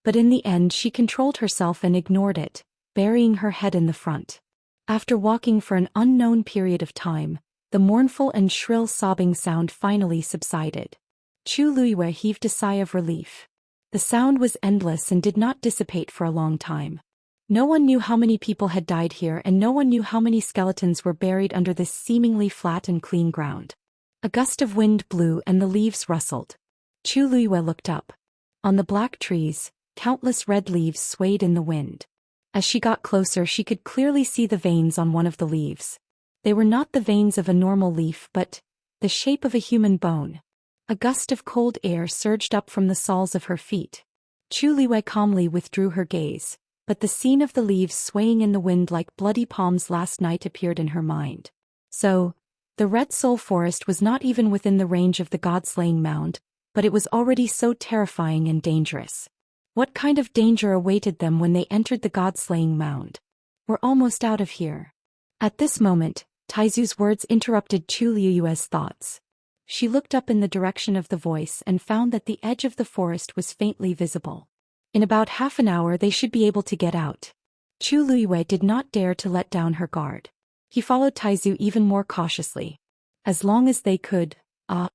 But in the end, she controlled herself and ignored it, burying her head in the front. After walking for an unknown period of time, the mournful and shrill sobbing sound finally subsided. Chu Luiwei heaved a sigh of relief. The sound was endless and did not dissipate for a long time. No one knew how many people had died here, and no one knew how many skeletons were buried under this seemingly flat and clean ground. A gust of wind blew and the leaves rustled. Chu Luiwei looked up. On the black trees, countless red leaves swayed in the wind. As she got closer, she could clearly see the veins on one of the leaves. They were not the veins of a normal leaf, but the shape of a human bone. A gust of cold air surged up from the soles of her feet. Chu Luiwei calmly withdrew her gaze, but the scene of the leaves swaying in the wind like bloody palms last night appeared in her mind. So, the Red Soul Forest was not even within the range of the god-slaying mound, but it was already so terrifying and dangerous. What kind of danger awaited them when they entered the god-slaying mound? We're almost out of here. At this moment, Taizu's words interrupted Chu Luiwei's thoughts. She looked up in the direction of the voice and found that the edge of the forest was faintly visible. In about half an hour they should be able to get out. Chu Luiwei did not dare to let down her guard. He followed Taizu even more cautiously. As long as they could, a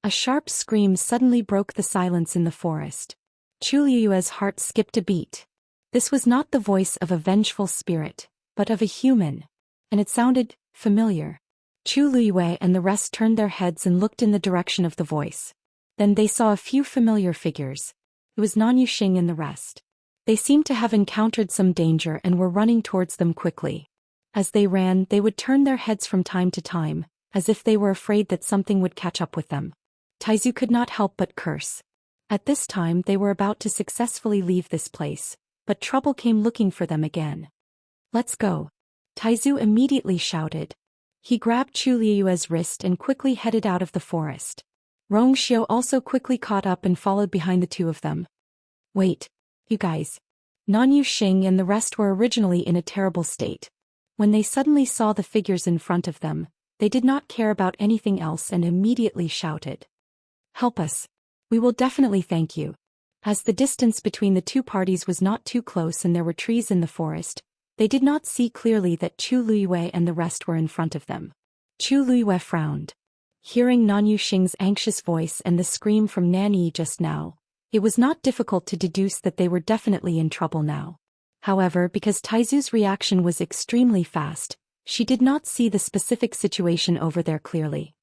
sharp scream suddenly broke the silence in the forest. Chu Luiwei's heart skipped a beat. This was not the voice of a vengeful spirit, but of a human. And it sounded familiar. Chu Luiwei and the rest turned their heads and looked in the direction of the voice. Then they saw a few familiar figures. It was Nan Yuxing and the rest. They seemed to have encountered some danger and were running towards them quickly. As they ran, they would turn their heads from time to time, as if they were afraid that something would catch up with them. Taizu could not help but curse. At this time they were about to successfully leave this place, but trouble came looking for them again. "Let's go," Taizu immediately shouted. He grabbed Chu Luiwei's wrist and quickly headed out of the forest. Rongxiu also quickly caught up and followed behind the two of them. "Wait, you guys." Nan Yuxing and the rest were originally in a terrible state. When they suddenly saw the figures in front of them, they did not care about anything else and immediately shouted, "Help us. We will definitely thank you." As the distance between the two parties was not too close and there were trees in the forest, they did not see clearly that Chu Luiwei and the rest were in front of them. Chu Luiwei frowned. Hearing Nan Yuxing's anxious voice and the scream from Nan Yi just now, it was not difficult to deduce that they were definitely in trouble now. However, because Taizu's reaction was extremely fast, she did not see the specific situation over there clearly.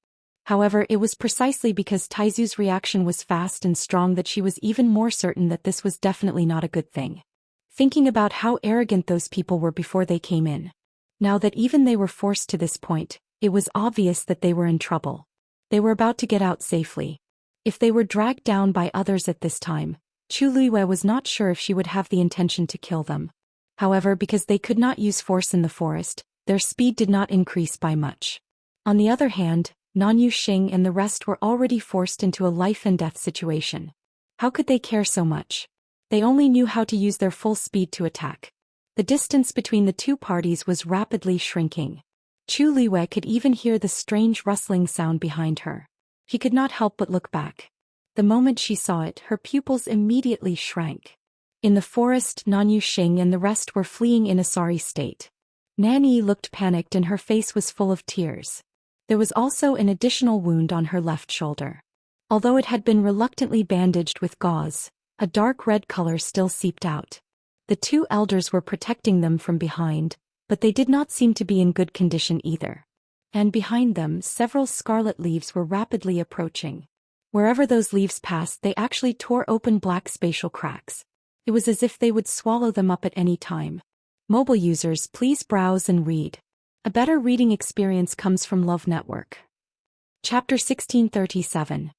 However, it was precisely because Taizu's reaction was fast and strong that she was even more certain that this was definitely not a good thing. Thinking about how arrogant those people were before they came in. Now that even they were forced to this point, It was obvious that they were in trouble. They were about to get out safely. If they were dragged down by others at this time, Chu Luiwei was not sure if she would have the intention to kill them. However, because they could not use force in the forest, their speed did not increase by much. On the other hand, Nanyu Xing and the rest were already forced into a life-and-death situation. How could they care so much? They only knew how to use their full speed to attack. The distance between the two parties was rapidly shrinking. Chu Luiwei could even hear the strange rustling sound behind her. She could not help but look back. The moment she saw it, her pupils immediately shrank. In the forest, Nanyu Xing and the rest were fleeing in a sorry state. Nanyi looked panicked and her face was full of tears. There was also an additional wound on her left shoulder. Although it had been reluctantly bandaged with gauze, a dark red color still seeped out. The two elders were protecting them from behind, but they did not seem to be in good condition either. And behind them, several scarlet leaves were rapidly approaching. Wherever those leaves passed, they actually tore open black spatial cracks. It was as if they would swallow them up at any time. Mobile users, please browse and read. A better reading experience comes from Love Network. Chapter 1637.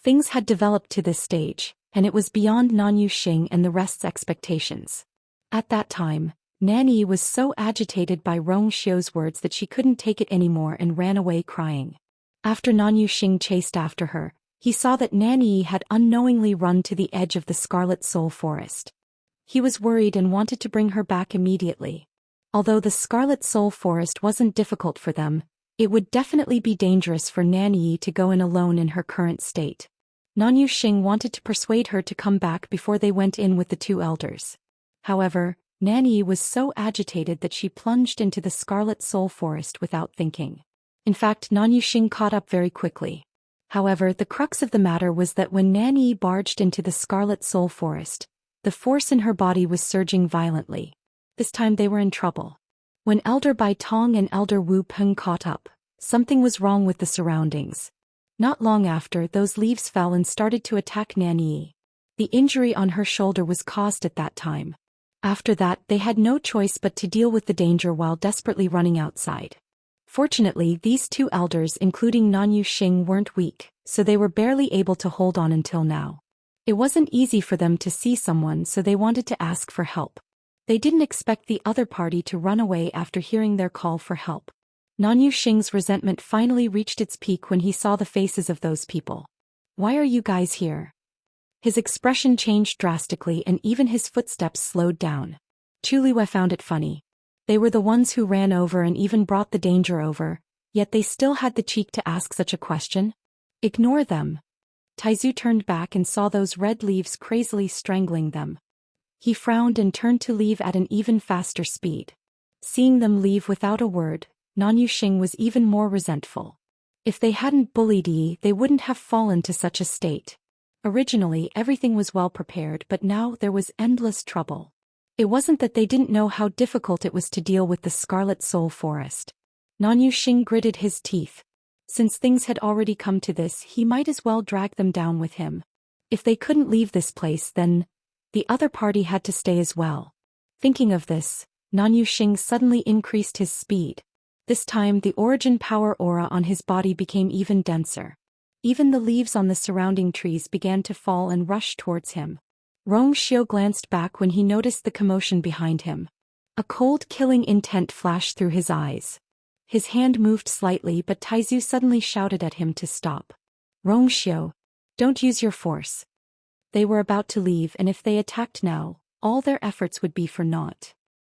Things had developed to this stage, and it was beyond Nanyu Xing and the rest's expectations. At that time, Nanyi was so agitated by Rong Xiu's words that she couldn't take it anymore and ran away crying. After Nanyu Xing chased after her, he saw that Nanyi had unknowingly run to the edge of the Scarlet Soul Forest. He was worried and wanted to bring her back immediately. Although the Scarlet Soul Forest wasn't difficult for them, it would definitely be dangerous for Nanyi to go in alone in her current state. Nanyu Xing wanted to persuade her to come back before they went in with the two elders. However, Nanyi was so agitated that she plunged into the Scarlet Soul Forest without thinking. In fact, Nanyu Xing caught up very quickly. However, the crux of the matter was that when Nanyi barged into the Scarlet Soul Forest, the force in her body was surging violently. This time they were in trouble. When Elder Bai Tong and Elder Wu Peng caught up, something was wrong with the surroundings. Not long after, those leaves fell and started to attack Nanyi. The injury on her shoulder was caused at that time. After that, they had no choice but to deal with the danger while desperately running outside. Fortunately, these two elders, including Nanyu Xing, weren't weak, so they were barely able to hold on until now. It wasn't easy for them to see someone, so they wanted to ask for help. They didn't expect the other party to run away after hearing their call for help. Nanyu Xing's resentment finally reached its peak when he saw the faces of those people. "Why are you guys here?" His expression changed drastically and even his footsteps slowed down. Chu Luiwei found it funny. They were the ones who ran over and even brought the danger over, yet they still had the cheek to ask such a question. "Ignore them." Taizu turned back and saw those red leaves crazily strangling them. He frowned and turned to leave at an even faster speed. Seeing them leave without a word, Nanyu Xing was even more resentful. If they hadn't bullied Yi, they wouldn't have fallen to such a state. Originally, everything was well prepared, but now there was endless trouble. It wasn't that they didn't know how difficult it was to deal with the Scarlet Soul Forest. Nanyu Xing gritted his teeth. Since things had already come to this, he might as well drag them down with him. If they couldn't leave this place, then the other party had to stay as well. Thinking of this, Nanyu Xing suddenly increased his speed. This time, the origin power aura on his body became even denser. Even the leaves on the surrounding trees began to fall and rush towards him. Rong Xiu glanced back when he noticed the commotion behind him. A cold, killing intent flashed through his eyes. His hand moved slightly, but Taizu suddenly shouted at him to stop. "Rong Xiu, don't use your force." They were about to leave, and if they attacked now, all their efforts would be for naught.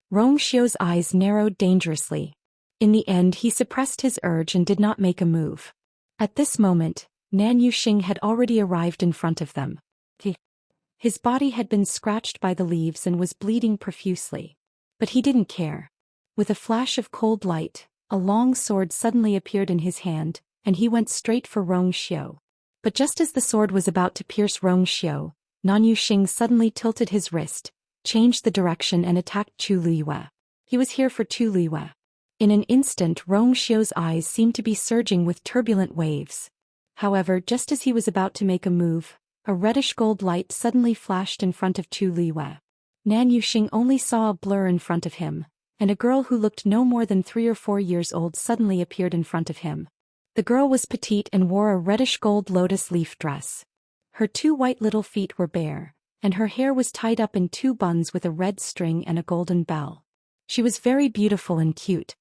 Rong Xiu's eyes narrowed dangerously. In the end, he suppressed his urge and did not make a move. At this moment, Nanyu Xing had already arrived in front of them. His body had been scratched by the leaves and was bleeding profusely. But he didn't care. With a flash of cold light, a long sword suddenly appeared in his hand, and he went straight for Rong Xiu. But just as the sword was about to pierce Rong Xiu, Nanyu Xing suddenly tilted his wrist, changed the direction and attacked Chu Luiwei. He was here for Chu Luiwei. In an instant, Rong Xiu's eyes seemed to be surging with turbulent waves. However, just as he was about to make a move, a reddish-gold light suddenly flashed in front of Chu Luiwei. Nanyu Xing only saw a blur in front of him, and a girl who looked no more than 3 or 4 years old suddenly appeared in front of him. The girl was petite and wore a reddish-gold lotus leaf dress. Her 2 white little feet were bare, and her hair was tied up in 2 buns with a red string and a golden bell. She was very beautiful and cute.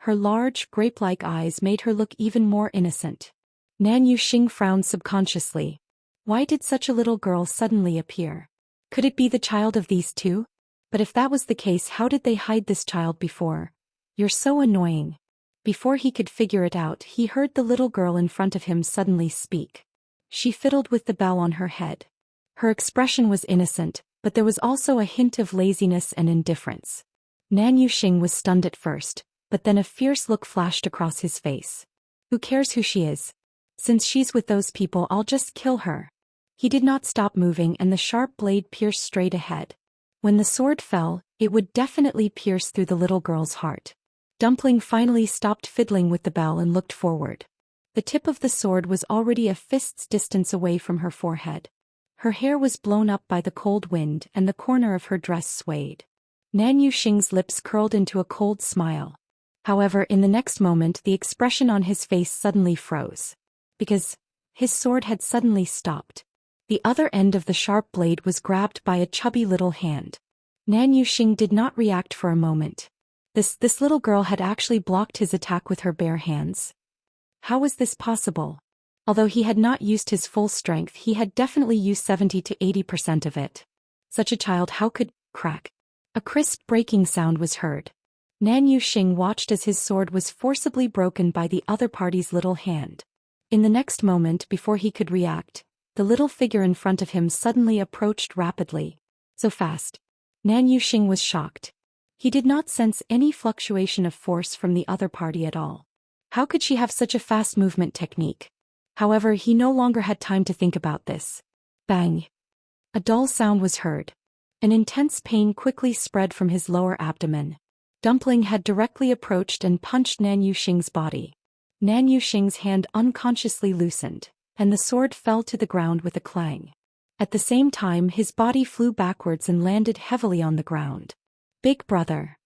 Her large, grape-like eyes made her look even more innocent. Nan Yuxing frowned subconsciously. Why did such a little girl suddenly appear? Could it be the child of these 2? But if that was the case, how did they hide this child before? You're so annoying. Before he could figure it out, he heard the little girl in front of him suddenly speak. She fiddled with the bell on her head. Her expression was innocent, but there was also a hint of laziness and indifference. Nan Yuxing was stunned at first, but then a fierce look flashed across his face. Who cares who she is? Since she's with those people, I'll just kill her. He did not stop moving, and the sharp blade pierced straight ahead. When the sword fell, it would definitely pierce through the little girl's heart. Dumpling finally stopped fiddling with the bell and looked forward. The tip of the sword was already a fist's distance away from her forehead. Her hair was blown up by the cold wind, and the corner of her dress swayed. Nan Yuxing's lips curled into a cold smile. However, in the next moment the expression on his face suddenly froze. Because his sword had suddenly stopped. The other end of the sharp blade was grabbed by a chubby little hand. Nan Yuxing did not react for a moment. This little girl had actually blocked his attack with her bare hands. How was this possible? Although he had not used his full strength, he had definitely used 70 to 80% of it. Such a child, how could... Crack. A crisp breaking sound was heard. Nan Yuxing watched as his sword was forcibly broken by the other party's little hand. In the next moment, before he could react, the little figure in front of him suddenly approached rapidly. So fast. Nan Yuxing was shocked. He did not sense any fluctuation of force from the other party at all. How could she have such a fast movement technique? However, he no longer had time to think about this. Bang! A dull sound was heard. An intense pain quickly spread from his lower abdomen. Dumpling had directly approached and punched Nan Yuxing's body. Nan Yuxing's hand unconsciously loosened, and the sword fell to the ground with a clang. At the same time, his body flew backwards and landed heavily on the ground. Big brother.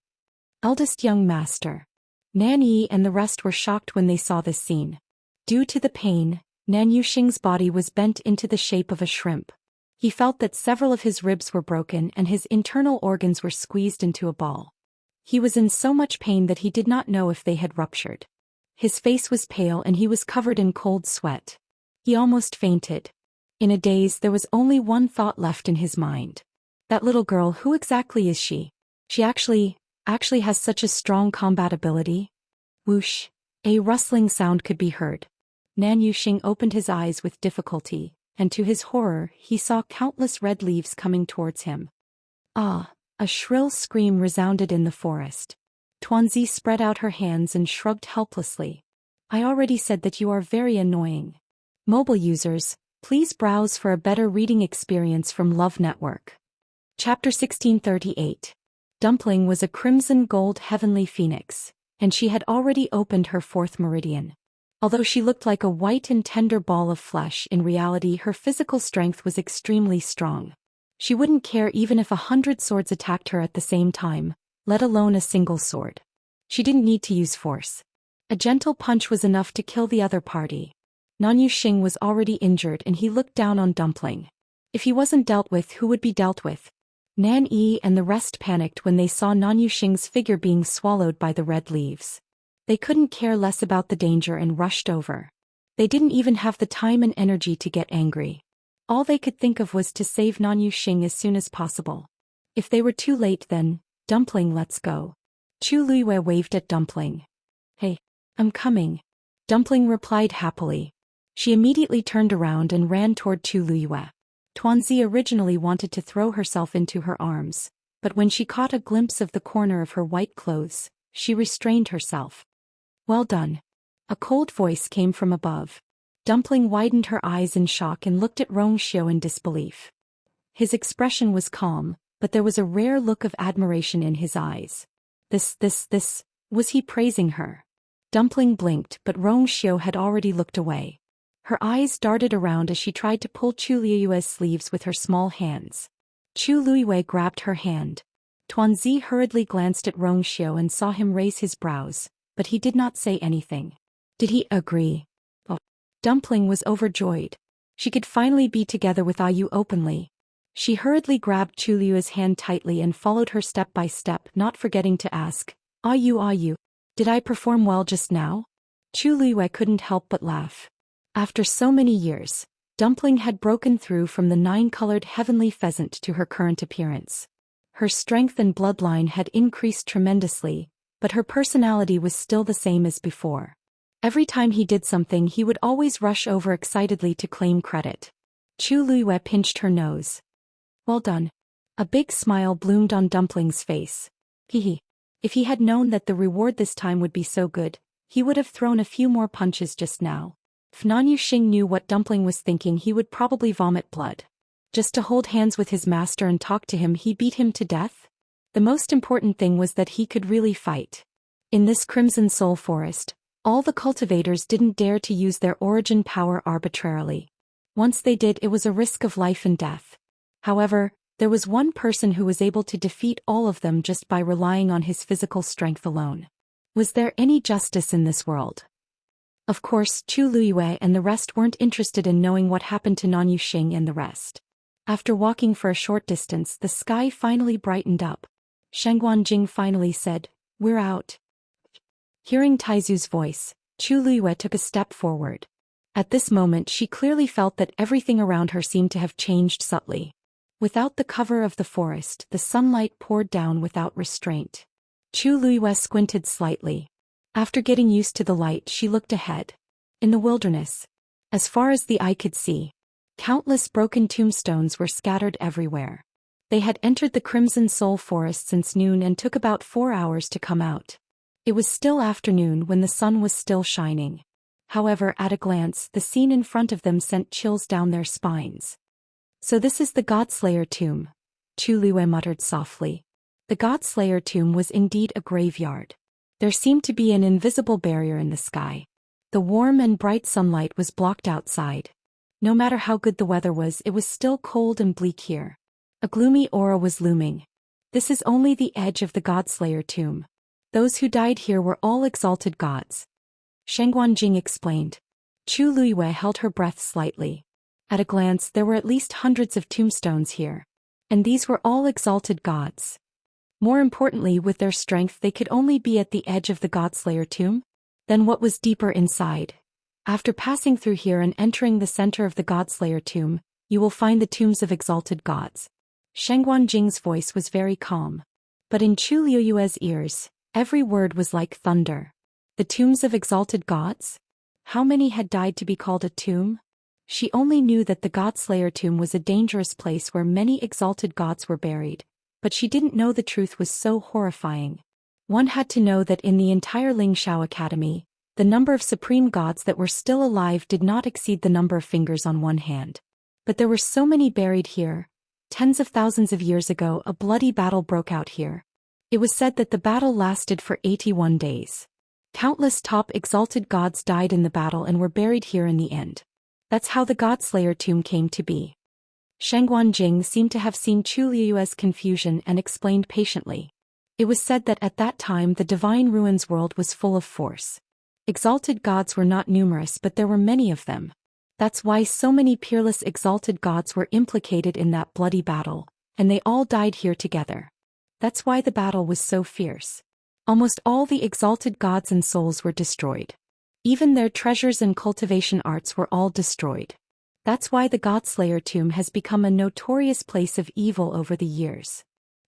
Eldest young master. Nan Yi and the rest were shocked when they saw this scene. Due to the pain, Nan Yuxing's body was bent into the shape of a shrimp. He felt that several of his ribs were broken and his internal organs were squeezed into a ball. He was in so much pain that he did not know if they had ruptured. His face was pale and he was covered in cold sweat. He almost fainted. In a daze, there was only one thought left in his mind. That little girl, who exactly is she? She actually has such a strong combat ability? Whoosh! A rustling sound could be heard. Nan Yuxing opened his eyes with difficulty, and to his horror, he saw countless red leaves coming towards him. Ah! A shrill scream resounded in the forest. Tuanzi spread out her hands and shrugged helplessly. I already said that you are very annoying. Mobile users, please browse for a better reading experience from Love Network. Chapter 1638. Dumpling was a crimson gold heavenly phoenix, and she had already opened her 4th meridian. Although she looked like a white and tender ball of flesh, in reality her physical strength was extremely strong. She wouldn't care even if 100 swords attacked her at the same time, let alone a single sword. She didn't need to use force. A gentle punch was enough to kill the other party. Nan Yuxing was already injured and he looked down on Dumpling. If he wasn't dealt with, who would be dealt with? Nan Yi and the rest panicked when they saw Nan Yuxing's figure being swallowed by the red leaves. They couldn't care less about the danger and rushed over. They didn't even have the time and energy to get angry. All they could think of was to save Nan Yuxing as soon as possible. If they were too late then, Dumpling, let's go. Chu Luiyue waved at Dumpling. Hey, I'm coming. Dumpling replied happily. She immediately turned around and ran toward Chu Luiyue. Tuanzi originally wanted to throw herself into her arms, but when she caught a glimpse of the corner of her white clothes, she restrained herself. Well done. A cold voice came from above. Dumpling widened her eyes in shock and looked at Xiao in disbelief. His expression was calm, but there was a rare look of admiration in his eyes. Was he praising her? Dumpling blinked, but Xiao had already looked away. Her eyes darted around as she tried to pull Chu Luiyue's sleeves with her small hands. Chu Luiyue grabbed her hand. Tuanzi hurriedly glanced at Rongxiu and saw him raise his brows, but he did not say anything. Did he agree? Oh. Dumpling was overjoyed. She could finally be together with Ayu openly. She hurriedly grabbed Chuliu's hand tightly and followed her step by step, not forgetting to ask, Ayu, did I perform well just now? Chuliu couldn't help but laugh. After so many years, Dumpling had broken through from the 9-colored heavenly pheasant to her current appearance. Her strength and bloodline had increased tremendously, but her personality was still the same as before. Every time he did something, he would always rush over excitedly to claim credit. Chu Luiyue pinched her nose. Well done. A big smile bloomed on Dumpling's face. Hehe. If he had known that the reward this time would be so good, he would have thrown a few more punches just now. If Nan Yuxing knew what Dumpling was thinking, he would probably vomit blood. Just to hold hands with his master and talk to him, he beat him to death? The most important thing was that he could really fight. In this Crimson Soul Forest, all the cultivators didn't dare to use their origin power arbitrarily. Once they did, it was a risk of life and death. However, there was one person who was able to defeat all of them just by relying on his physical strength alone. Was there any justice in this world? Of course, Chu Luiyue and the rest weren't interested in knowing what happened to Nan Yuxing and the rest. After walking for a short distance, the sky finally brightened up. Shangguanjing finally said, "We're out." Hearing Taizu's voice, Chu Luiyue took a step forward. At this moment, she clearly felt that everything around her seemed to have changed subtly. Without the cover of the forest, the sunlight poured down without restraint. Chu Luiyue squinted slightly. After getting used to the light, she looked ahead. In the wilderness, as far as the eye could see, countless broken tombstones were scattered everywhere. They had entered the Crimson Soul Forest since noon and took about 4 hours to come out. It was still afternoon when the sun was still shining. However, at a glance, the scene in front of them sent chills down their spines. So this is the Godslayer tomb, Chu Luiyue muttered softly. The Godslayer tomb was indeed a graveyard. There seemed to be an invisible barrier in the sky. The warm and bright sunlight was blocked outside. No matter how good the weather was, it was still cold and bleak here. A gloomy aura was looming. This is only the edge of the Godslayer tomb. Those who died here were all exalted gods. Shangguanjing explained. Chu Luiyue held her breath slightly. At a glance, there were at least hundreds of tombstones here. And these were all exalted gods. More importantly, with their strength, they could only be at the edge of the Godslayer tomb. Then what was deeper inside? After passing through here and entering the center of the Godslayer tomb, you will find the tombs of exalted gods. Shangguanjing's voice was very calm. But in Chu Luiyue's ears, every word was like thunder. The tombs of exalted gods? How many had died to be called a tomb? She only knew that the Godslayer tomb was a dangerous place where many exalted gods were buried, but she didn't know the truth was so horrifying. One had to know that in the entire Lingxiao Academy, the number of supreme gods that were still alive did not exceed the number of fingers on one hand. But there were so many buried here. Tens of thousands of years ago, a bloody battle broke out here. It was said that the battle lasted for 81 days. Countless top exalted gods died in the battle and were buried here in the end. That's how the Godslayer tomb came to be. Shangguanjing seemed to have seen Chu Luiyue's confusion and explained patiently. It was said that at that time the Divine Ruins world was full of force. Exalted gods were not numerous, but there were many of them. That's why so many peerless exalted gods were implicated in that bloody battle, and they all died here together. That's why the battle was so fierce. Almost all the exalted gods and souls were destroyed. Even their treasures and cultivation arts were all destroyed. That's why the Godslayer tomb has become a notorious place of evil over the years.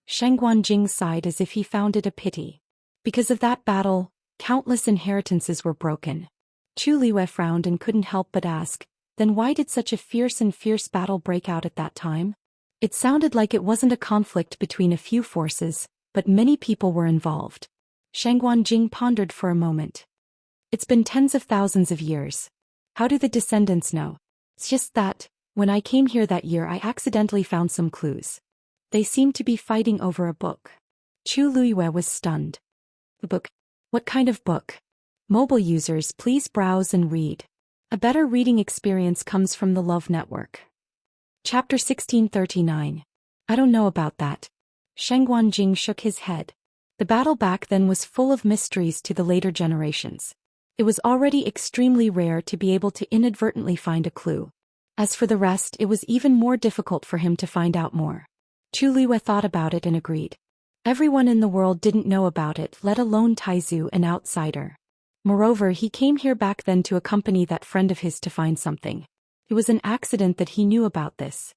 Shangguanjing sighed as if he found it a pity. Because of that battle, countless inheritances were broken. Chu Luiyue frowned and couldn't help but ask, then why did such a fierce battle break out at that time? It sounded like it wasn't a conflict between a few forces, but many people were involved. Shangguanjing pondered for a moment. It's been tens of thousands of years. How do the descendants know? It's just that, when I came here that year, I accidentally found some clues. They seemed to be fighting over a book. Chu Luiyue was stunned. The book? What kind of book? Mobile users, please browse and read. A better reading experience comes from the Love Network. Chapter 1639. I don't know about that. Sheng Guanjing shook his head. The battle back then was full of mysteries to the later generations. It was already extremely rare to be able to inadvertently find a clue. As for the rest, it was even more difficult for him to find out more. Chu Liwei thought about it and agreed. Everyone in the world didn't know about it, let alone Taizu, an outsider. Moreover, he came here back then to accompany that friend of his to find something. It was an accident that he knew about this.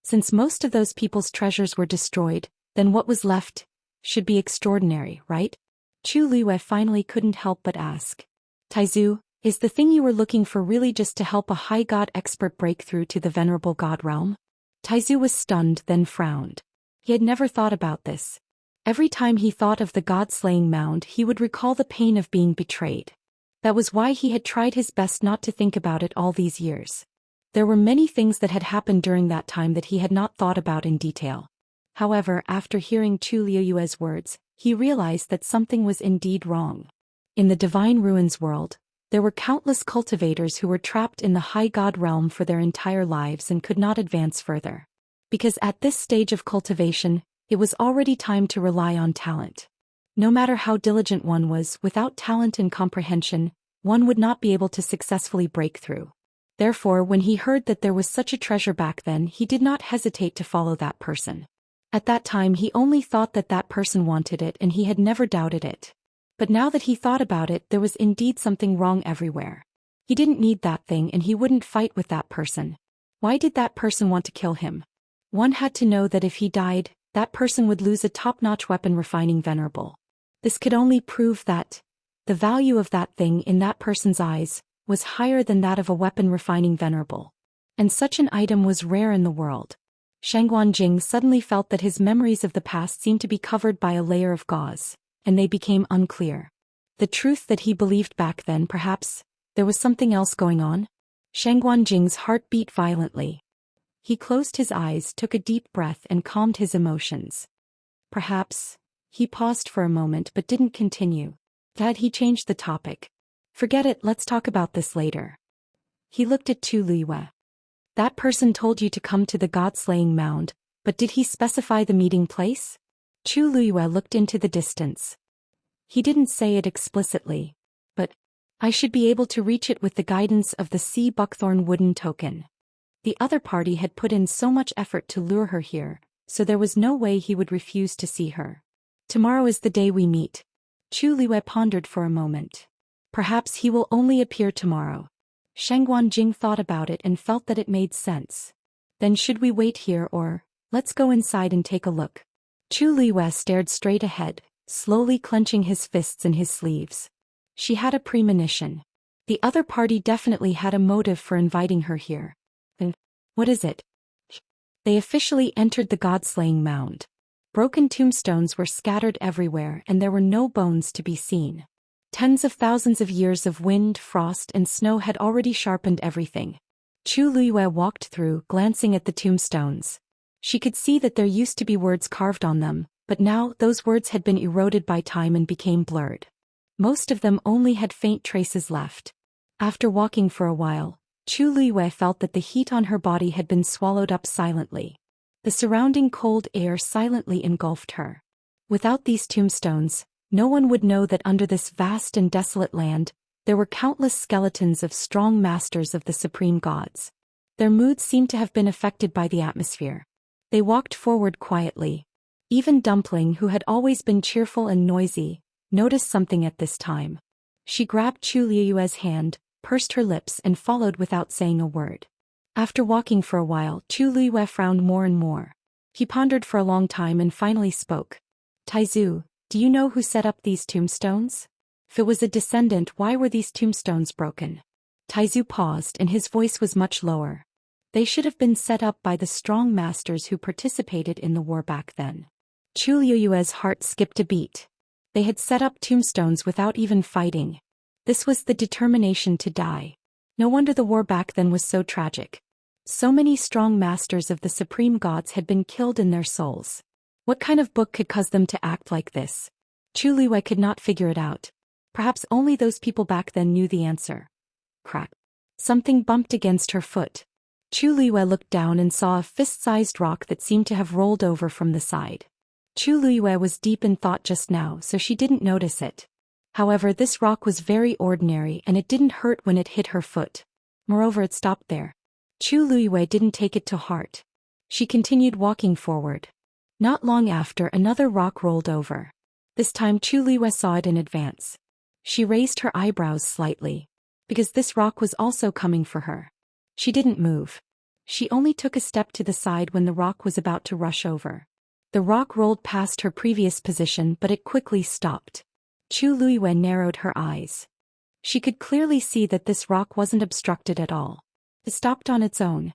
Since most of those people's treasures were destroyed, then what was left should be extraordinary, right? Chu Liwei finally couldn't help but ask. Taizu, is the thing you were looking for really just to help a high god expert break through to the venerable god realm? Taizu was stunned, then frowned. He had never thought about this. Every time he thought of the god-slaying mound, he would recall the pain of being betrayed. That was why he had tried his best not to think about it all these years. There were many things that had happened during that time that he had not thought about in detail. However, after hearing Chu Liuyue's words, he realized that something was indeed wrong. In the Divine Ruins world, there were countless cultivators who were trapped in the high god realm for their entire lives and could not advance further. Because at this stage of cultivation, it was already time to rely on talent. No matter how diligent one was, without talent and comprehension, one would not be able to successfully break through. Therefore, when he heard that there was such a treasure back then, he did not hesitate to follow that person. At that time, he only thought that that person wanted it, and he had never doubted it. But now that he thought about it, there was indeed something wrong everywhere. He didn't need that thing, and he wouldn't fight with that person. Why did that person want to kill him? One had to know that if he died, that person would lose a top-notch weapon refining venerable. This could only prove that the value of that thing in that person's eyes was higher than that of a weapon refining venerable. And such an item was rare in the world. Sheng Guanjing suddenly felt that his memories of the past seemed to be covered by a layer of gauze, and they became unclear. The truth that he believed back then, perhaps there was something else going on? Sheng Guanjing's heart beat violently. He closed his eyes, took a deep breath, and calmed his emotions. Perhaps. He paused for a moment but didn't continue. Instead, he changed the topic. Forget it, let's talk about this later. He looked at Chu Liwei. That person told you to come to the god-slaying mound, but did he specify the meeting place? Chu Liwei looked into the distance. He didn't say it explicitly, but I should be able to reach it with the guidance of the sea buckthorn wooden token. The other party had put in so much effort to lure her here, so there was no way he would refuse to see her. Tomorrow is the day we meet. Chu Liwei pondered for a moment. Perhaps he will only appear tomorrow. Sheng Guanjing thought about it and felt that it made sense. Then should we wait here or, let's go inside and take a look? Chu Liwei stared straight ahead, slowly clenching his fists in his sleeves. She had a premonition. The other party definitely had a motive for inviting her here. And what is it? They officially entered the god-slaying mound. Broken tombstones were scattered everywhere and there were no bones to be seen. Tens of thousands of years of wind, frost, and snow had already sharpened everything. Chu Liwei walked through, glancing at the tombstones. She could see that there used to be words carved on them, but now those words had been eroded by time and became blurred. Most of them only had faint traces left. After walking for a while, Chu Liwei felt that the heat on her body had been swallowed up silently. The surrounding cold air silently engulfed her. Without these tombstones, no one would know that under this vast and desolate land, there were countless skeletons of strong masters of the supreme gods. Their moods seemed to have been affected by the atmosphere. They walked forward quietly. Even Dumpling, who had always been cheerful and noisy, noticed something at this time. She grabbed Chu Liuyue's hand, pursed her lips, and followed without saying a word. After walking for a while, Chu Liuyue frowned more and more. He pondered for a long time and finally spoke. Taizu, do you know who set up these tombstones? If it was a descendant, why were these tombstones broken? Taizu paused and his voice was much lower. They should have been set up by the strong masters who participated in the war back then. Chu Liuyue's heart skipped a beat. They had set up tombstones without even fighting. This was the determination to die. No wonder the war back then was so tragic. So many strong masters of the supreme gods had been killed in their souls. What kind of book could cause them to act like this? Chu Liuyue could not figure it out. Perhaps only those people back then knew the answer. Crack. Something bumped against her foot. Chu Liuyue looked down and saw a fist-sized rock that seemed to have rolled over from the side. Chu Liyue was deep in thought just now, so she didn't notice it. However, this rock was very ordinary and it didn't hurt when it hit her foot. Moreover, it stopped there. Chu Liyue didn't take it to heart. She continued walking forward. Not long after, another rock rolled over. This time Chu Liyue saw it in advance. She raised her eyebrows slightly, because this rock was also coming for her. She didn't move. She only took a step to the side when the rock was about to rush over. The rock rolled past her previous position, but it quickly stopped. Chu Liyue narrowed her eyes. She could clearly see that this rock wasn't obstructed at all. It stopped on its own.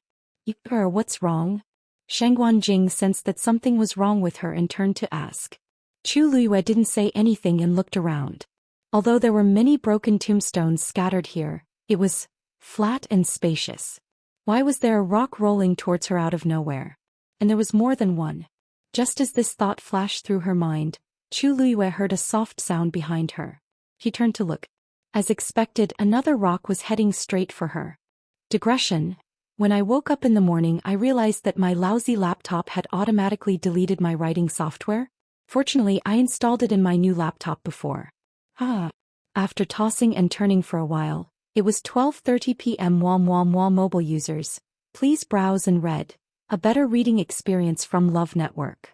What's wrong? Shangguan Jing sensed that something was wrong with her and turned to ask. Chu Liyue didn't say anything and looked around. Although there were many broken tombstones scattered here, it was flat and spacious. Why was there a rock rolling towards her out of nowhere? And there was more than one. Just as this thought flashed through her mind, Chu Liyue heard a soft sound behind her. He turned to look. As expected, another rock was heading straight for her. Digression. When I woke up in the morning, I realized that my lousy laptop had automatically deleted my writing software. Fortunately, I installed it in my new laptop before. After tossing and turning for a while, it was 12:30 p.m. Mobile users, please browse and read. A better reading experience from Love Network.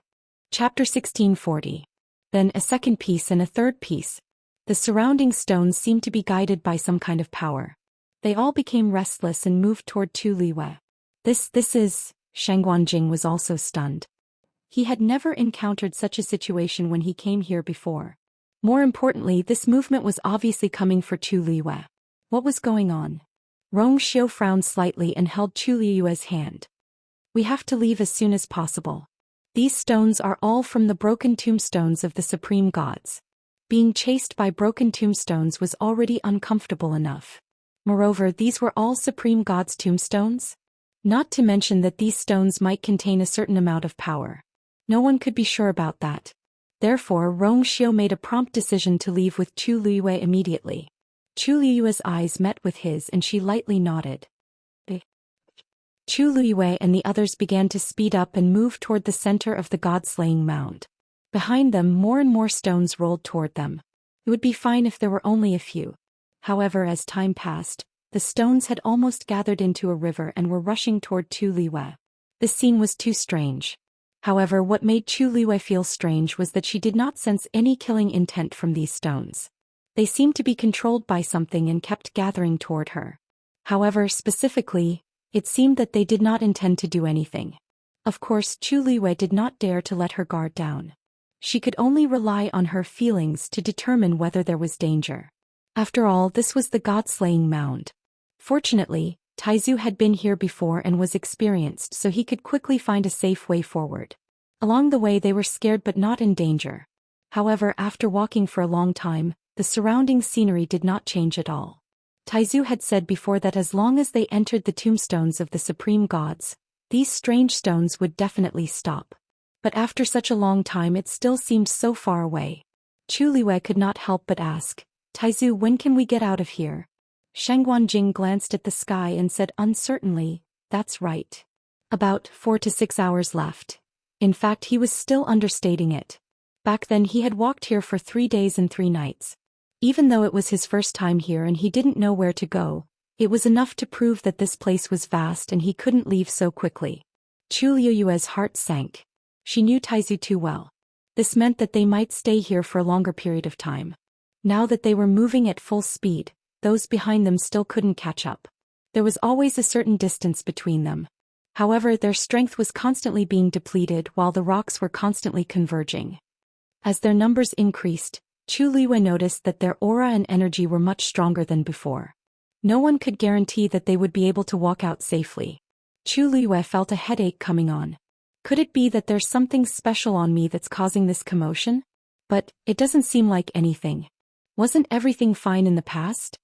Chapter 1640. Then a second piece and a third piece. The surrounding stones seemed to be guided by some kind of power. They all became restless and moved toward Tu Liyue. This is... Shangguan Jing was also stunned. He had never encountered such a situation when he came here before. More importantly, this movement was obviously coming for Tu Liyue. What was going on? Rongxiu frowned slightly and held Chu Liyue's hand. We have to leave as soon as possible. These stones are all from the broken tombstones of the supreme gods. Being chased by broken tombstones was already uncomfortable enough. Moreover, these were all supreme gods' tombstones? Not to mention that these stones might contain a certain amount of power. No one could be sure about that. Therefore, Rongxiu made a prompt decision to leave with Chu Liyue immediately. Chu Liyue's eyes met with his and she lightly nodded. Chu Liyue and the others began to speed up and move toward the center of the god-slaying mound. Behind them, more and more stones rolled toward them. It would be fine if there were only a few. However, as time passed, the stones had almost gathered into a river and were rushing toward Tu Liyue. This scene was too strange. However, what made Chu Liyue feel strange was that she did not sense any killing intent from these stones. They seemed to be controlled by something and kept gathering toward her. However, specifically, it seemed that they did not intend to do anything. Of course, Chu Liyue did not dare to let her guard down. She could only rely on her feelings to determine whether there was danger. After all, this was the god-slaying mound. Fortunately, Taizu had been here before and was experienced, so he could quickly find a safe way forward. Along the way they were scared but not in danger. However, after walking for a long time, the surrounding scenery did not change at all. Taizu had said before that as long as they entered the tombstones of the supreme gods, these strange stones would definitely stop. But after such a long time it still seemed so far away. Chu Liyue could not help but ask, Taizu, when can we get out of here? Shangguan Jing glanced at the sky and said uncertainly, that's right. About 4 to 6 hours left. In fact, he was still understating it. Back then he had walked here for 3 days and 3 nights. Even though it was his first time here and he didn't know where to go, it was enough to prove that this place was vast and he couldn't leave so quickly. Chu Liyue's heart sank. She knew Taizu too well. This meant that they might stay here for a longer period of time. Now that they were moving at full speed, those behind them still couldn't catch up. There was always a certain distance between them. However, their strength was constantly being depleted while the rocks were constantly converging. As their numbers increased, Chu Liyue noticed that their aura and energy were much stronger than before. No one could guarantee that they would be able to walk out safely. Chu Liyue felt a headache coming on. Could it be that there's something special on me that's causing this commotion? But it doesn't seem like anything. Wasn't everything fine in the past?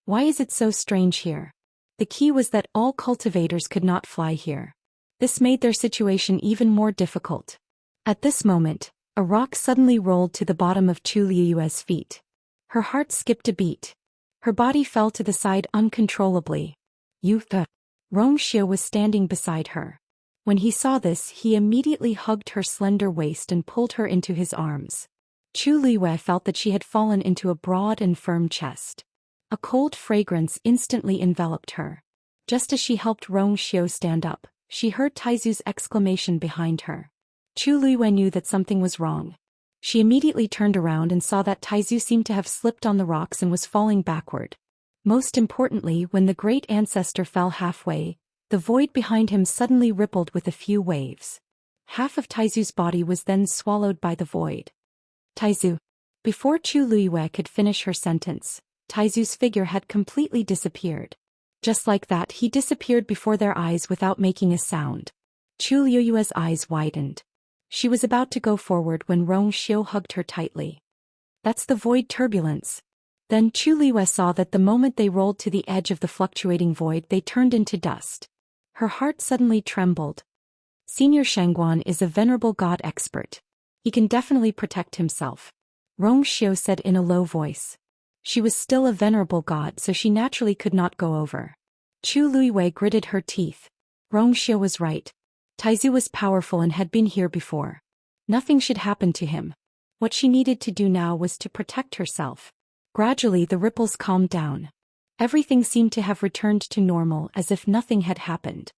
Why is it so strange here? The key was that all cultivators could not fly here. This made their situation even more difficult. At this moment, a rock suddenly rolled to the bottom of Chu Liyue's feet. Her heart skipped a beat. Her body fell to the side uncontrollably. Rongxiu was standing beside her. When he saw this, he immediately hugged her slender waist and pulled her into his arms. Chu Luiwei felt that she had fallen into a broad and firm chest. A cold fragrance instantly enveloped her. Just as she helped Rong Xiu stand up, she heard Taizu's exclamation behind her. Chu Luiwei knew that something was wrong. She immediately turned around and saw that Taizu seemed to have slipped on the rocks and was falling backward. Most importantly, when the great ancestor fell halfway, the void behind him suddenly rippled with a few waves. Half of Taizu's body was then swallowed by the void. Taizu. Before Chu Luiwei could finish her sentence, Taizu's figure had completely disappeared. Just like that, he disappeared before their eyes without making a sound. Chu Luiwei's eyes widened. She was about to go forward when Rong Xiu hugged her tightly. That's the void turbulence. Then Chu Luiwei saw that the moment they rolled to the edge of the fluctuating void, they turned into dust. Her heart suddenly trembled. Senior Shangguan is a venerable god expert. He can definitely protect himself, Rong Xiu said in a low voice. She was still a venerable god, so she naturally could not go over. Chu Luiwei gritted her teeth. Rong Xiu was right. Taizu was powerful and had been here before. Nothing should happen to him. What she needed to do now was to protect herself. Gradually the ripples calmed down. Everything seemed to have returned to normal, as if nothing had happened.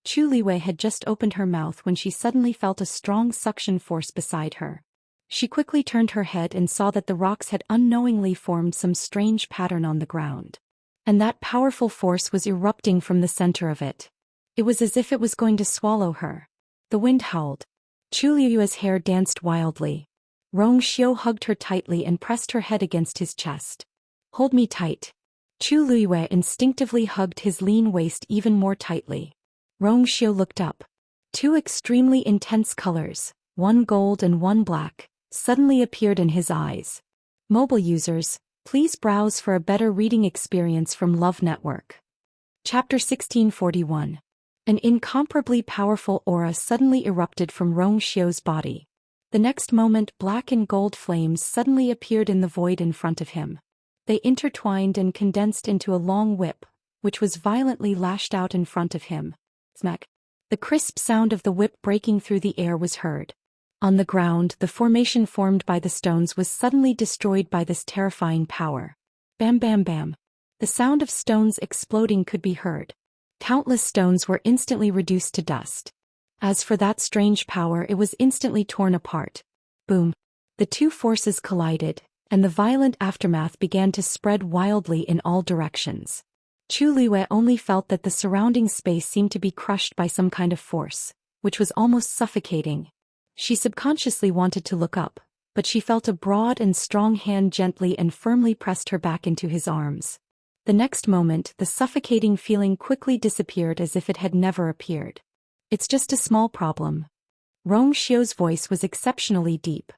Chu Luiwei had just opened her mouth when she suddenly felt a strong suction force beside her. She quickly turned her head and saw that the rocks had unknowingly formed some strange pattern on the ground. And that powerful force was erupting from the center of it. It was as if it was going to swallow her. The wind howled. Chu Luiwei's hair danced wildly. Rong Xiu hugged her tightly and pressed her head against his chest. Hold me tight. Chu Luiwei instinctively hugged his lean waist even more tightly. Rong Xiu looked up. Two extremely intense colors, one gold and one black, suddenly appeared in his eyes. Mobile users, please browse for a better reading experience from Love Network. Chapter 1641. An incomparably powerful aura suddenly erupted from Rong Xiu's body. The next moment, black and gold flames suddenly appeared in the void in front of him. They intertwined and condensed into a long whip, which was violently lashed out in front of him. Smack. The crisp sound of the whip breaking through the air was heard. On the ground, the formation formed by the stones was suddenly destroyed by this terrifying power. Bam bam bam. The sound of stones exploding could be heard. Countless stones were instantly reduced to dust. As for that strange power, it was instantly torn apart. Boom. The two forces collided, and the violent aftermath began to spread wildly in all directions. Chu Luiwei only felt that the surrounding space seemed to be crushed by some kind of force, which was almost suffocating. She subconsciously wanted to look up, but she felt a broad and strong hand gently and firmly pressed her back into his arms. The next moment, the suffocating feeling quickly disappeared as if it had never appeared. It's just a small problem. Rong Xiu's voice was exceptionally deep.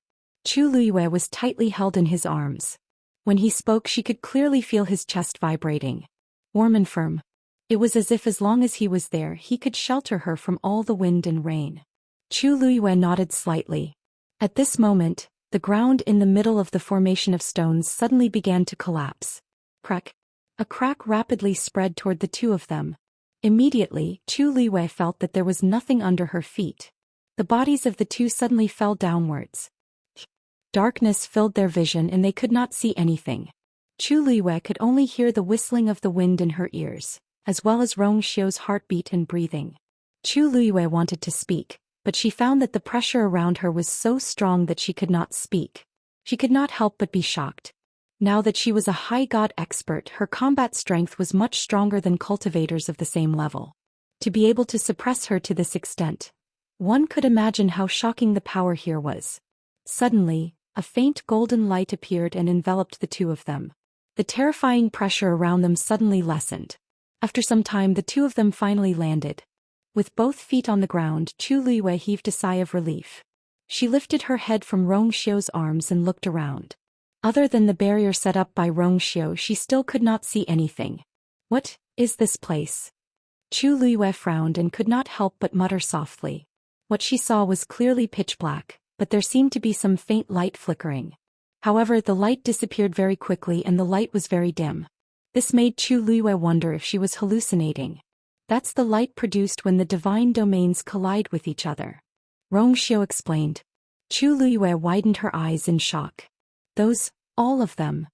Chu Luiwei was tightly held in his arms. When he spoke, she could clearly feel his chest vibrating. Warm and firm. It was as if as long as he was there, he could shelter her from all the wind and rain. Chu Luiwei nodded slightly. At this moment, the ground in the middle of the formation of stones suddenly began to collapse. Crack. A crack rapidly spread toward the two of them. Immediately, Chu Luiwei felt that there was nothing under her feet. The bodies of the two suddenly fell downwards. Darkness filled their vision and they could not see anything. Chu Luiwei could only hear the whistling of the wind in her ears, as well as Rong Xiu's heartbeat and breathing. Chu Luiwei wanted to speak, but she found that the pressure around her was so strong that she could not speak. She could not help but be shocked. Now that she was a high god expert, her combat strength was much stronger than cultivators of the same level. To be able to suppress her to this extent, one could imagine how shocking the power here was. Suddenly, a faint golden light appeared and enveloped the two of them. The terrifying pressure around them suddenly lessened. After some time, the two of them finally landed. With both feet on the ground, Chu Luiwei heaved a sigh of relief. She lifted her head from Rong Xiu's arms and looked around. Other than the barrier set up by Rong Xiu, she still could not see anything. What is this place? Chu Luiwei frowned and could not help but mutter softly. What she saw was clearly pitch black, but there seemed to be some faint light flickering. However, the light disappeared very quickly and the light was very dim. This made Chu Luiwei wonder if she was hallucinating. That's the light produced when the divine domains collide with each other. Rongxiu explained. Chu Liyue widened her eyes in shock. Those, all of them.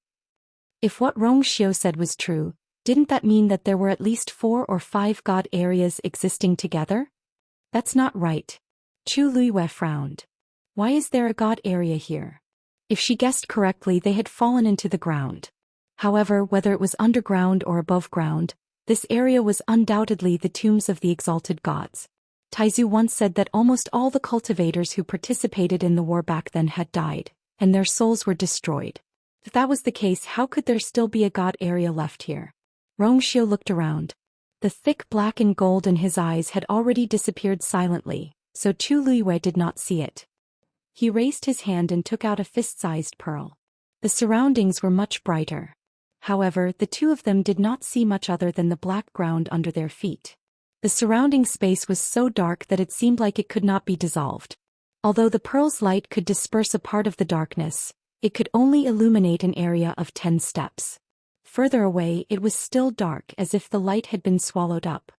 If what Rongxiu said was true, didn't that mean that there were at least 4 or 5 god areas existing together? That's not right. Chu Liyue frowned. Why is there a god area here? If she guessed correctly, they had fallen into the ground. However, whether it was underground or above ground, this area was undoubtedly the tombs of the exalted gods. Taizu once said that almost all the cultivators who participated in the war back then had died, and their souls were destroyed. If that was the case, how could there still be a god area left here? Rongxiu looked around. The thick black and gold in his eyes had already disappeared silently, so Chu Liyue did not see it. He raised his hand and took out a fist-sized pearl. The surroundings were much brighter. However, the two of them did not see much other than the black ground under their feet. The surrounding space was so dark that it seemed like it could not be dissolved. Although the pearl's light could disperse a part of the darkness, it could only illuminate an area of 10 steps. Further away, it was still dark, as if the light had been swallowed up.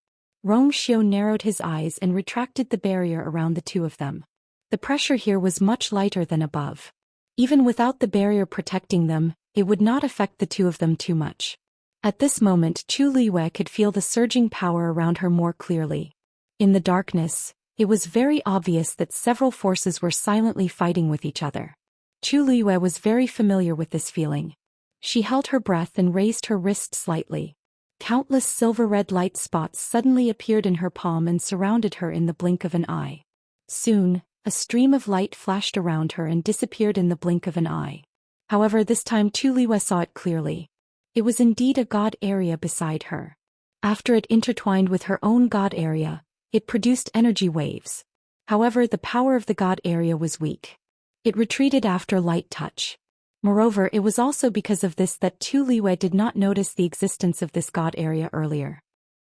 Rongxiu narrowed his eyes and retracted the barrier around the two of them. The pressure here was much lighter than above. Even without the barrier protecting them, it would not affect the two of them too much. At this moment, Chu Liyue could feel the surging power around her more clearly. In the darkness, it was very obvious that several forces were silently fighting with each other. Chu Liyue was very familiar with this feeling. She held her breath and raised her wrist slightly. Countless silver-red light spots suddenly appeared in her palm and surrounded her in the blink of an eye. Soon, a stream of light flashed around her and disappeared in the blink of an eye. However, this time Chu Liyue saw it clearly. It was indeed a god area beside her. After it intertwined with her own god area, it produced energy waves. However, the power of the god area was weak. It retreated after light touch. Moreover, it was also because of this that Chu Liyue did not notice the existence of this god area earlier.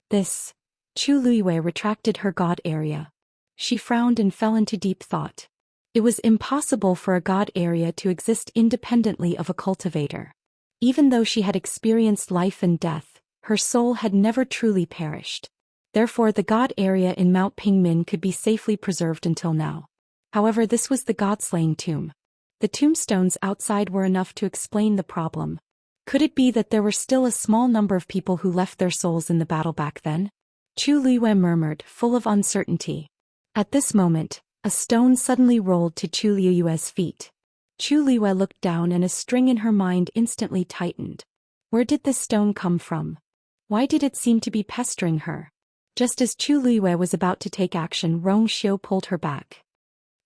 Chu Liyue retracted her god area. She frowned and fell into deep thought. It was impossible for a god area to exist independently of a cultivator. Even though she had experienced life and death, her soul had never truly perished. Therefore, the god area in Mount Pingmin could be safely preserved until now. However, this was the god-slaying tomb. The tombstones outside were enough to explain the problem. Could it be that there were still a small number of people who left their souls in the battle back then? Chu Liyue murmured, full of uncertainty. At this moment, a stone suddenly rolled to Chu Liyue's feet. Chu Liyue looked down and a string in her mind instantly tightened. Where did this stone come from? Why did it seem to be pestering her? Just as Chu Liyue was about to take action, Rongxiu pulled her back.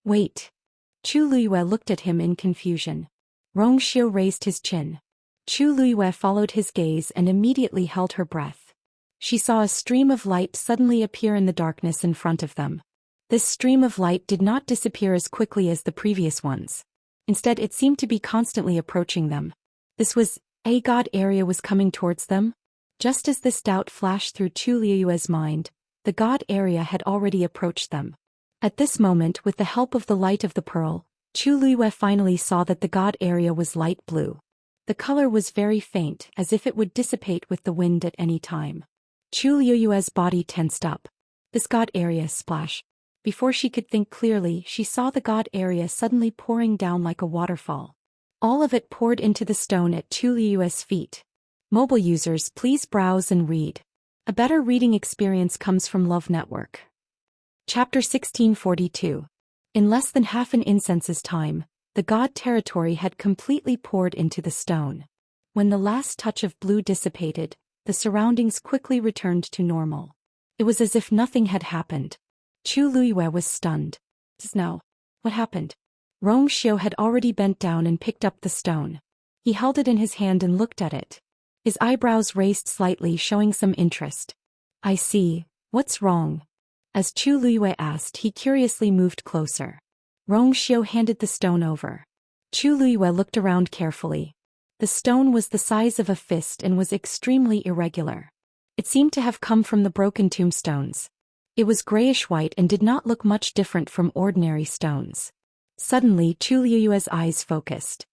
Wait. Chu Liyue looked at him in confusion. Rongxiu raised his chin. Chu Liyue followed his gaze and immediately held her breath. She saw a stream of light suddenly appear in the darkness in front of them. This stream of light did not disappear as quickly as the previous ones. Instead, it seemed to be constantly approaching them. This was, a god area was coming towards them? Just as this doubt flashed through Chu Liyue's mind, the god area had already approached them. At this moment, with the help of the light of the pearl, Chu Liyue finally saw that the god area was light blue. The color was very faint, as if it would dissipate with the wind at any time. Chu Liyue's body tensed up. This god area splash. Before she could think clearly, she saw the god area suddenly pouring down like a waterfall. All of it poured into the stone at Chu Liyue's feet. Mobile users, please browse and read. A better reading experience comes from Love Network. Chapter 1642. In less than half an incense's time, the god territory had completely poured into the stone. When the last touch of blue dissipated, the surroundings quickly returned to normal. It was as if nothing had happened. Chu Liyue was stunned. No. What happened? Rongxiu had already bent down and picked up the stone. He held it in his hand and looked at it. His eyebrows raised slightly, showing some interest. I see. What's wrong? As Chu Liyue asked, he curiously moved closer. Rongxiu handed the stone over. Chu Liyue looked around carefully. The stone was the size of a fist and was extremely irregular. It seemed to have come from the broken tombstones. It was grayish-white and did not look much different from ordinary stones. Suddenly, Chu Liyue's eyes focused.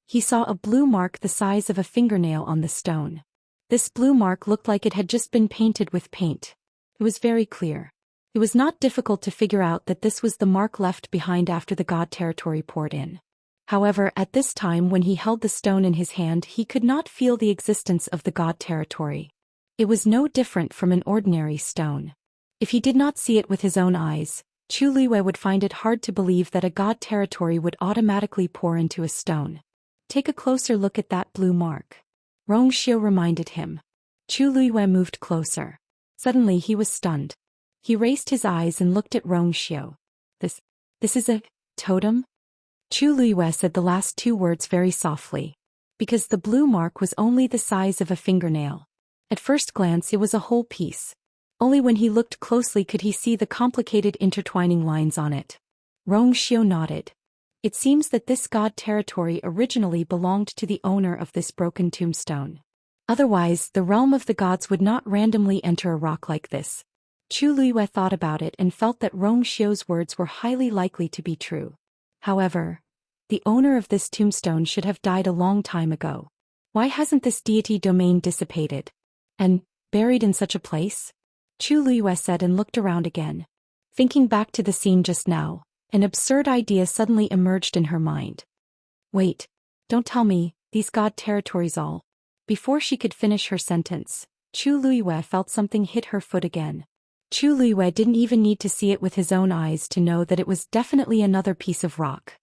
He saw a blue mark the size of a fingernail on the stone. This blue mark looked like it had just been painted with paint. It was very clear. It was not difficult to figure out that this was the mark left behind after the god territory poured in. However, at this time when he held the stone in his hand, he could not feel the existence of the god territory. It was no different from an ordinary stone. If he did not see it with his own eyes, Chu Liwei would find it hard to believe that a god territory would automatically pour into a stone. Take a closer look at that blue mark. Rongxiu reminded him. Chu Liwei moved closer. Suddenly he was stunned. He raised his eyes and looked at Rongxiu. This is a totem? Chu Liwei said the last two words very softly. Because the blue mark was only the size of a fingernail. At first glance it was a whole piece. Only when he looked closely could he see the complicated intertwining lines on it. Rongxiu nodded. It seems that this god territory originally belonged to the owner of this broken tombstone. Otherwise, the realm of the gods would not randomly enter a rock like this. Chu Liwei thought about it and felt that Rongxiu's words were highly likely to be true. However, the owner of this tombstone should have died a long time ago. Why hasn't this deity domain dissipated? And buried in such a place? Chu Liwei said and looked around again. Thinking back to the scene just now, an absurd idea suddenly emerged in her mind. Wait, don't tell me, these god territories all. Before she could finish her sentence, Chu Liwei felt something hit her foot again. Chu Liwei didn't even need to see it with his own eyes to know that it was definitely another piece of rock.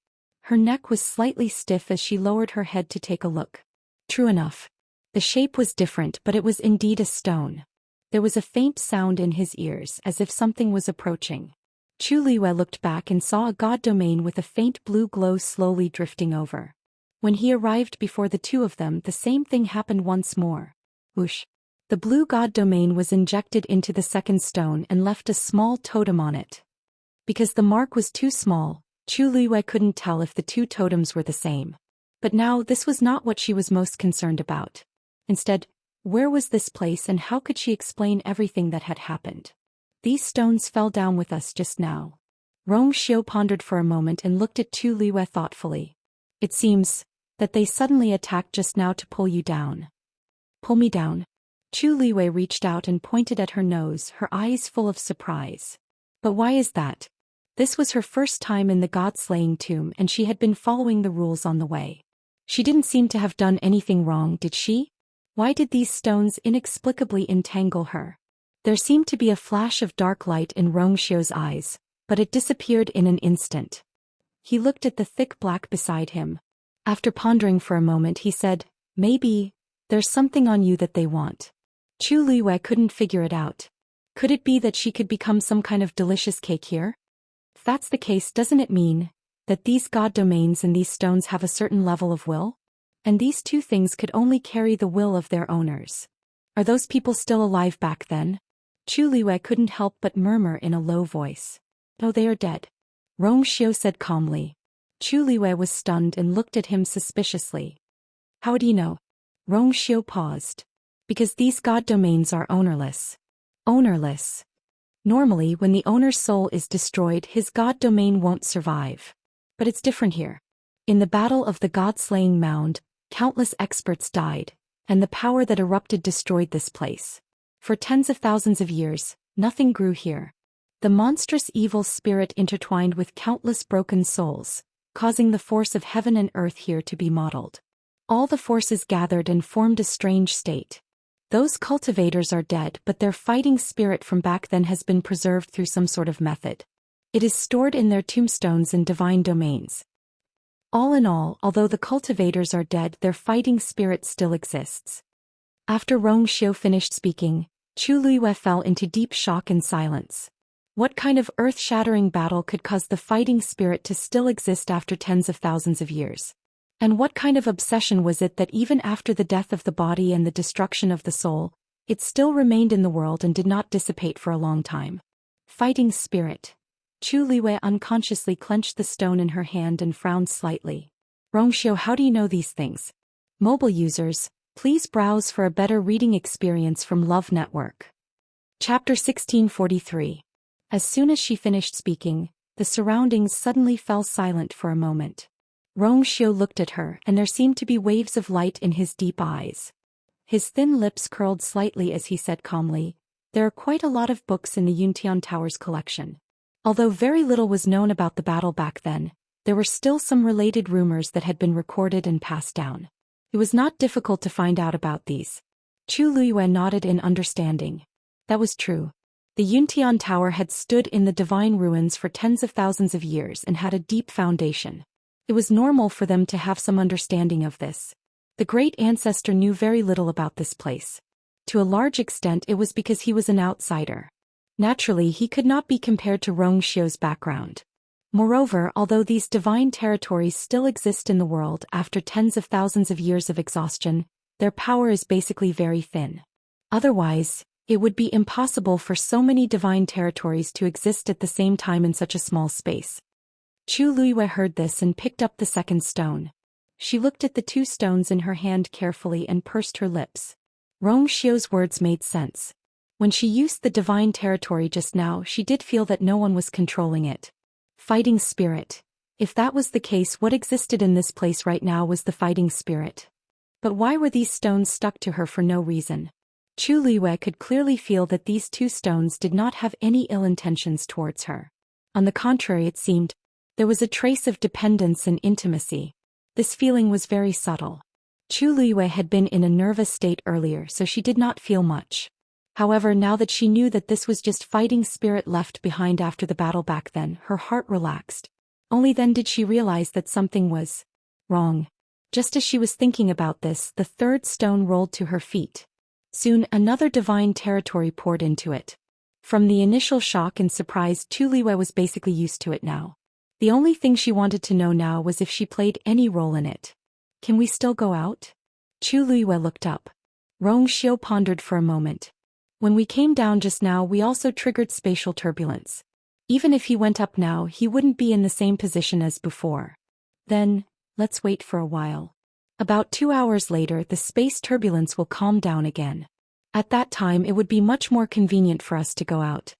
Her neck was slightly stiff as she lowered her head to take a look. True enough. The shape was different, but it was indeed a stone. There was a faint sound in his ears as if something was approaching. Chu Liwei looked back and saw a god domain with a faint blue glow slowly drifting over. When he arrived before the two of them, the same thing happened once more. Whoosh! The blue god domain was injected into the second stone and left a small totem on it. Because the mark was too small, Chu Liwei couldn't tell if the two totems were the same. But now this was not what she was most concerned about. Instead, where was this place and how could she explain everything that had happened? These stones fell down with us just now. Rongxiu pondered for a moment and looked at Chu Liwei thoughtfully. It seems that they suddenly attacked just now to pull you down. Pull me down? Chu Liwei reached out and pointed at her nose, her eyes full of surprise. But why is that? This was her first time in the god-slaying tomb and she had been following the rules on the way. She didn't seem to have done anything wrong, did she? Why did these stones inexplicably entangle her? There seemed to be a flash of dark light in Rongxiu's eyes, but it disappeared in an instant. He looked at the thick black beside him. After pondering for a moment he said, maybe, there's something on you that they want. Chu Liwei couldn't figure it out. Could it be that she could become some kind of delicious cake here? If that's the case, doesn't it mean that these god domains and these stones have a certain level of will? And these two things could only carry the will of their owners. Are those people still alive back then? Chu Liwei couldn't help but murmur in a low voice. Oh, they are dead. Rongxiu said calmly. Chu Liwei was stunned and looked at him suspiciously. How do you know? Rongxiu paused. Because these god domains are ownerless. Ownerless. Normally, when the owner's soul is destroyed, his god domain won't survive. But it's different here. In the battle of the god-slaying mound, countless experts died, and the power that erupted destroyed this place. For tens of thousands of years, nothing grew here. The monstrous evil spirit intertwined with countless broken souls, causing the force of heaven and earth here to be modeled. All the forces gathered and formed a strange state. Those cultivators are dead, but their fighting spirit from back then has been preserved through some sort of method. It is stored in their tombstones and divine domains. All in all, although the cultivators are dead, their fighting spirit still exists. After Rongxiu finished speaking, Chu Liwei fell into deep shock and silence. What kind of earth-shattering battle could cause the fighting spirit to still exist after tens of thousands of years? And what kind of obsession was it that even after the death of the body and the destruction of the soul, it still remained in the world and did not dissipate for a long time? Fighting spirit. Chu Liwei unconsciously clenched the stone in her hand and frowned slightly. Rongxiu, how do you know these things? Mobile users, please browse for a better reading experience from Love Network. Chapter 1643. As soon as she finished speaking, the surroundings suddenly fell silent for a moment. Rongxiu looked at her and there seemed to be waves of light in his deep eyes. His thin lips curled slightly as he said calmly, There are quite a lot of books in the Yuntian Tower's collection. Although very little was known about the battle back then, there were still some related rumors that had been recorded and passed down. It was not difficult to find out about these. Chu Luiyue nodded in understanding. That was true. The Yuntian Tower had stood in the divine ruins for tens of thousands of years and had a deep foundation. It was normal for them to have some understanding of this. The great ancestor knew very little about this place. To a large extent it was because he was an outsider. Naturally, he could not be compared to Rong Xiu's background. Moreover, although these divine territories still exist in the world after tens of thousands of years of exhaustion, their power is basically very thin. Otherwise, it would be impossible for so many divine territories to exist at the same time in such a small space. Chu Luiyue heard this and picked up the second stone. She looked at the two stones in her hand carefully and pursed her lips. Rong Xiu's words made sense. When she used the divine territory just now, she did feel that no one was controlling it. Fighting spirit. If that was the case, what existed in this place right now was the fighting spirit. But why were these stones stuck to her for no reason? Chu Luiyue could clearly feel that these two stones did not have any ill intentions towards her. On the contrary, it seemed, there was a trace of dependence and intimacy. This feeling was very subtle. Chu Luiyue had been in a nervous state earlier, so she did not feel much. However, now that she knew that this was just fighting spirit left behind after the battle back then, her heart relaxed. Only then did she realize that something was wrong. Just as she was thinking about this, the third stone rolled to her feet. Soon, another divine territory poured into it. From the initial shock and surprise, Chu Luiyue was basically used to it now. The only thing she wanted to know now was if she played any role in it. Can we still go out? Chu Luiyue looked up. Rong Xiu pondered for a moment. When we came down just now, we also triggered spatial turbulence. Even if he went up now, he wouldn't be in the same position as before. Then, let's wait for a while. About 2 hours later, the space turbulence will calm down again. At that time, it would be much more convenient for us to go out.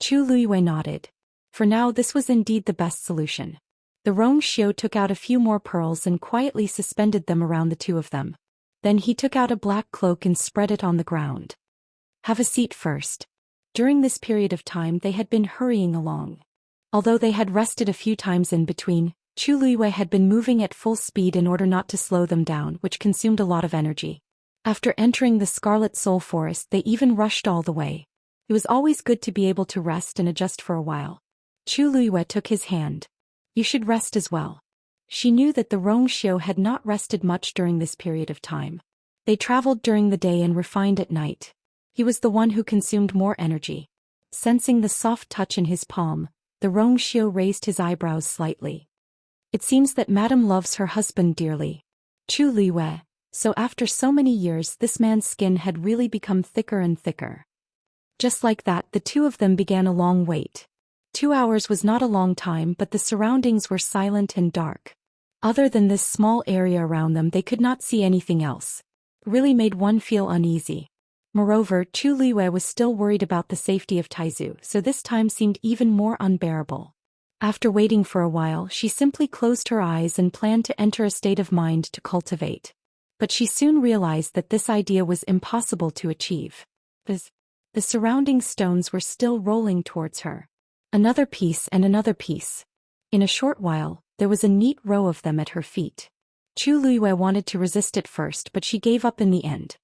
Chu Luiyue nodded. For now, this was indeed the best solution. The Rong Xiu took out a few more pearls and quietly suspended them around the two of them. Then he took out a black cloak and spread it on the ground. Have a seat first. During this period of time, they had been hurrying along. Although they had rested a few times in between, Chu Luiyue had been moving at full speed in order not to slow them down, which consumed a lot of energy. After entering the Scarlet Soul Forest, they even rushed all the way. It was always good to be able to rest and adjust for a while. Chu Luiyue took his hand. You should rest as well. She knew that the Rong Xiu had not rested much during this period of time. They traveled during the day and refined at night. He was the one who consumed more energy. Sensing the soft touch in his palm, the Rong Xiu raised his eyebrows slightly. It seems that Madame loves her husband dearly. Chu Luiyue. So after so many years, this man's skin had really become thicker and thicker. Just like that, the two of them began a long wait. 2 hours was not a long time, but the surroundings were silent and dark. Other than this small area around them, they could not see anything else. It really made one feel uneasy. Moreover, Chu Luiyue was still worried about the safety of Taizu, so this time seemed even more unbearable. After waiting for a while, she simply closed her eyes and planned to enter a state of mind to cultivate. But she soon realized that this idea was impossible to achieve. The surrounding stones were still rolling towards her. Another piece and another piece. In a short while, there was a neat row of them at her feet. Chu Luiyue wanted to resist at first, but she gave up in the end.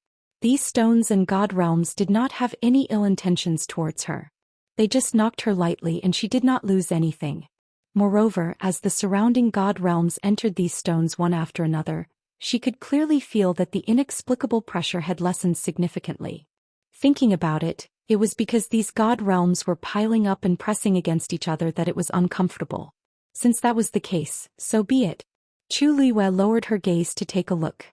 These stones and god realms did not have any ill intentions towards her. They just knocked her lightly and she did not lose anything. Moreover, as the surrounding god realms entered these stones one after another, she could clearly feel that the inexplicable pressure had lessened significantly. Thinking about it, it was because these god realms were piling up and pressing against each other that it was uncomfortable. Since that was the case, so be it. Chu Luiyue lowered her gaze to take a look.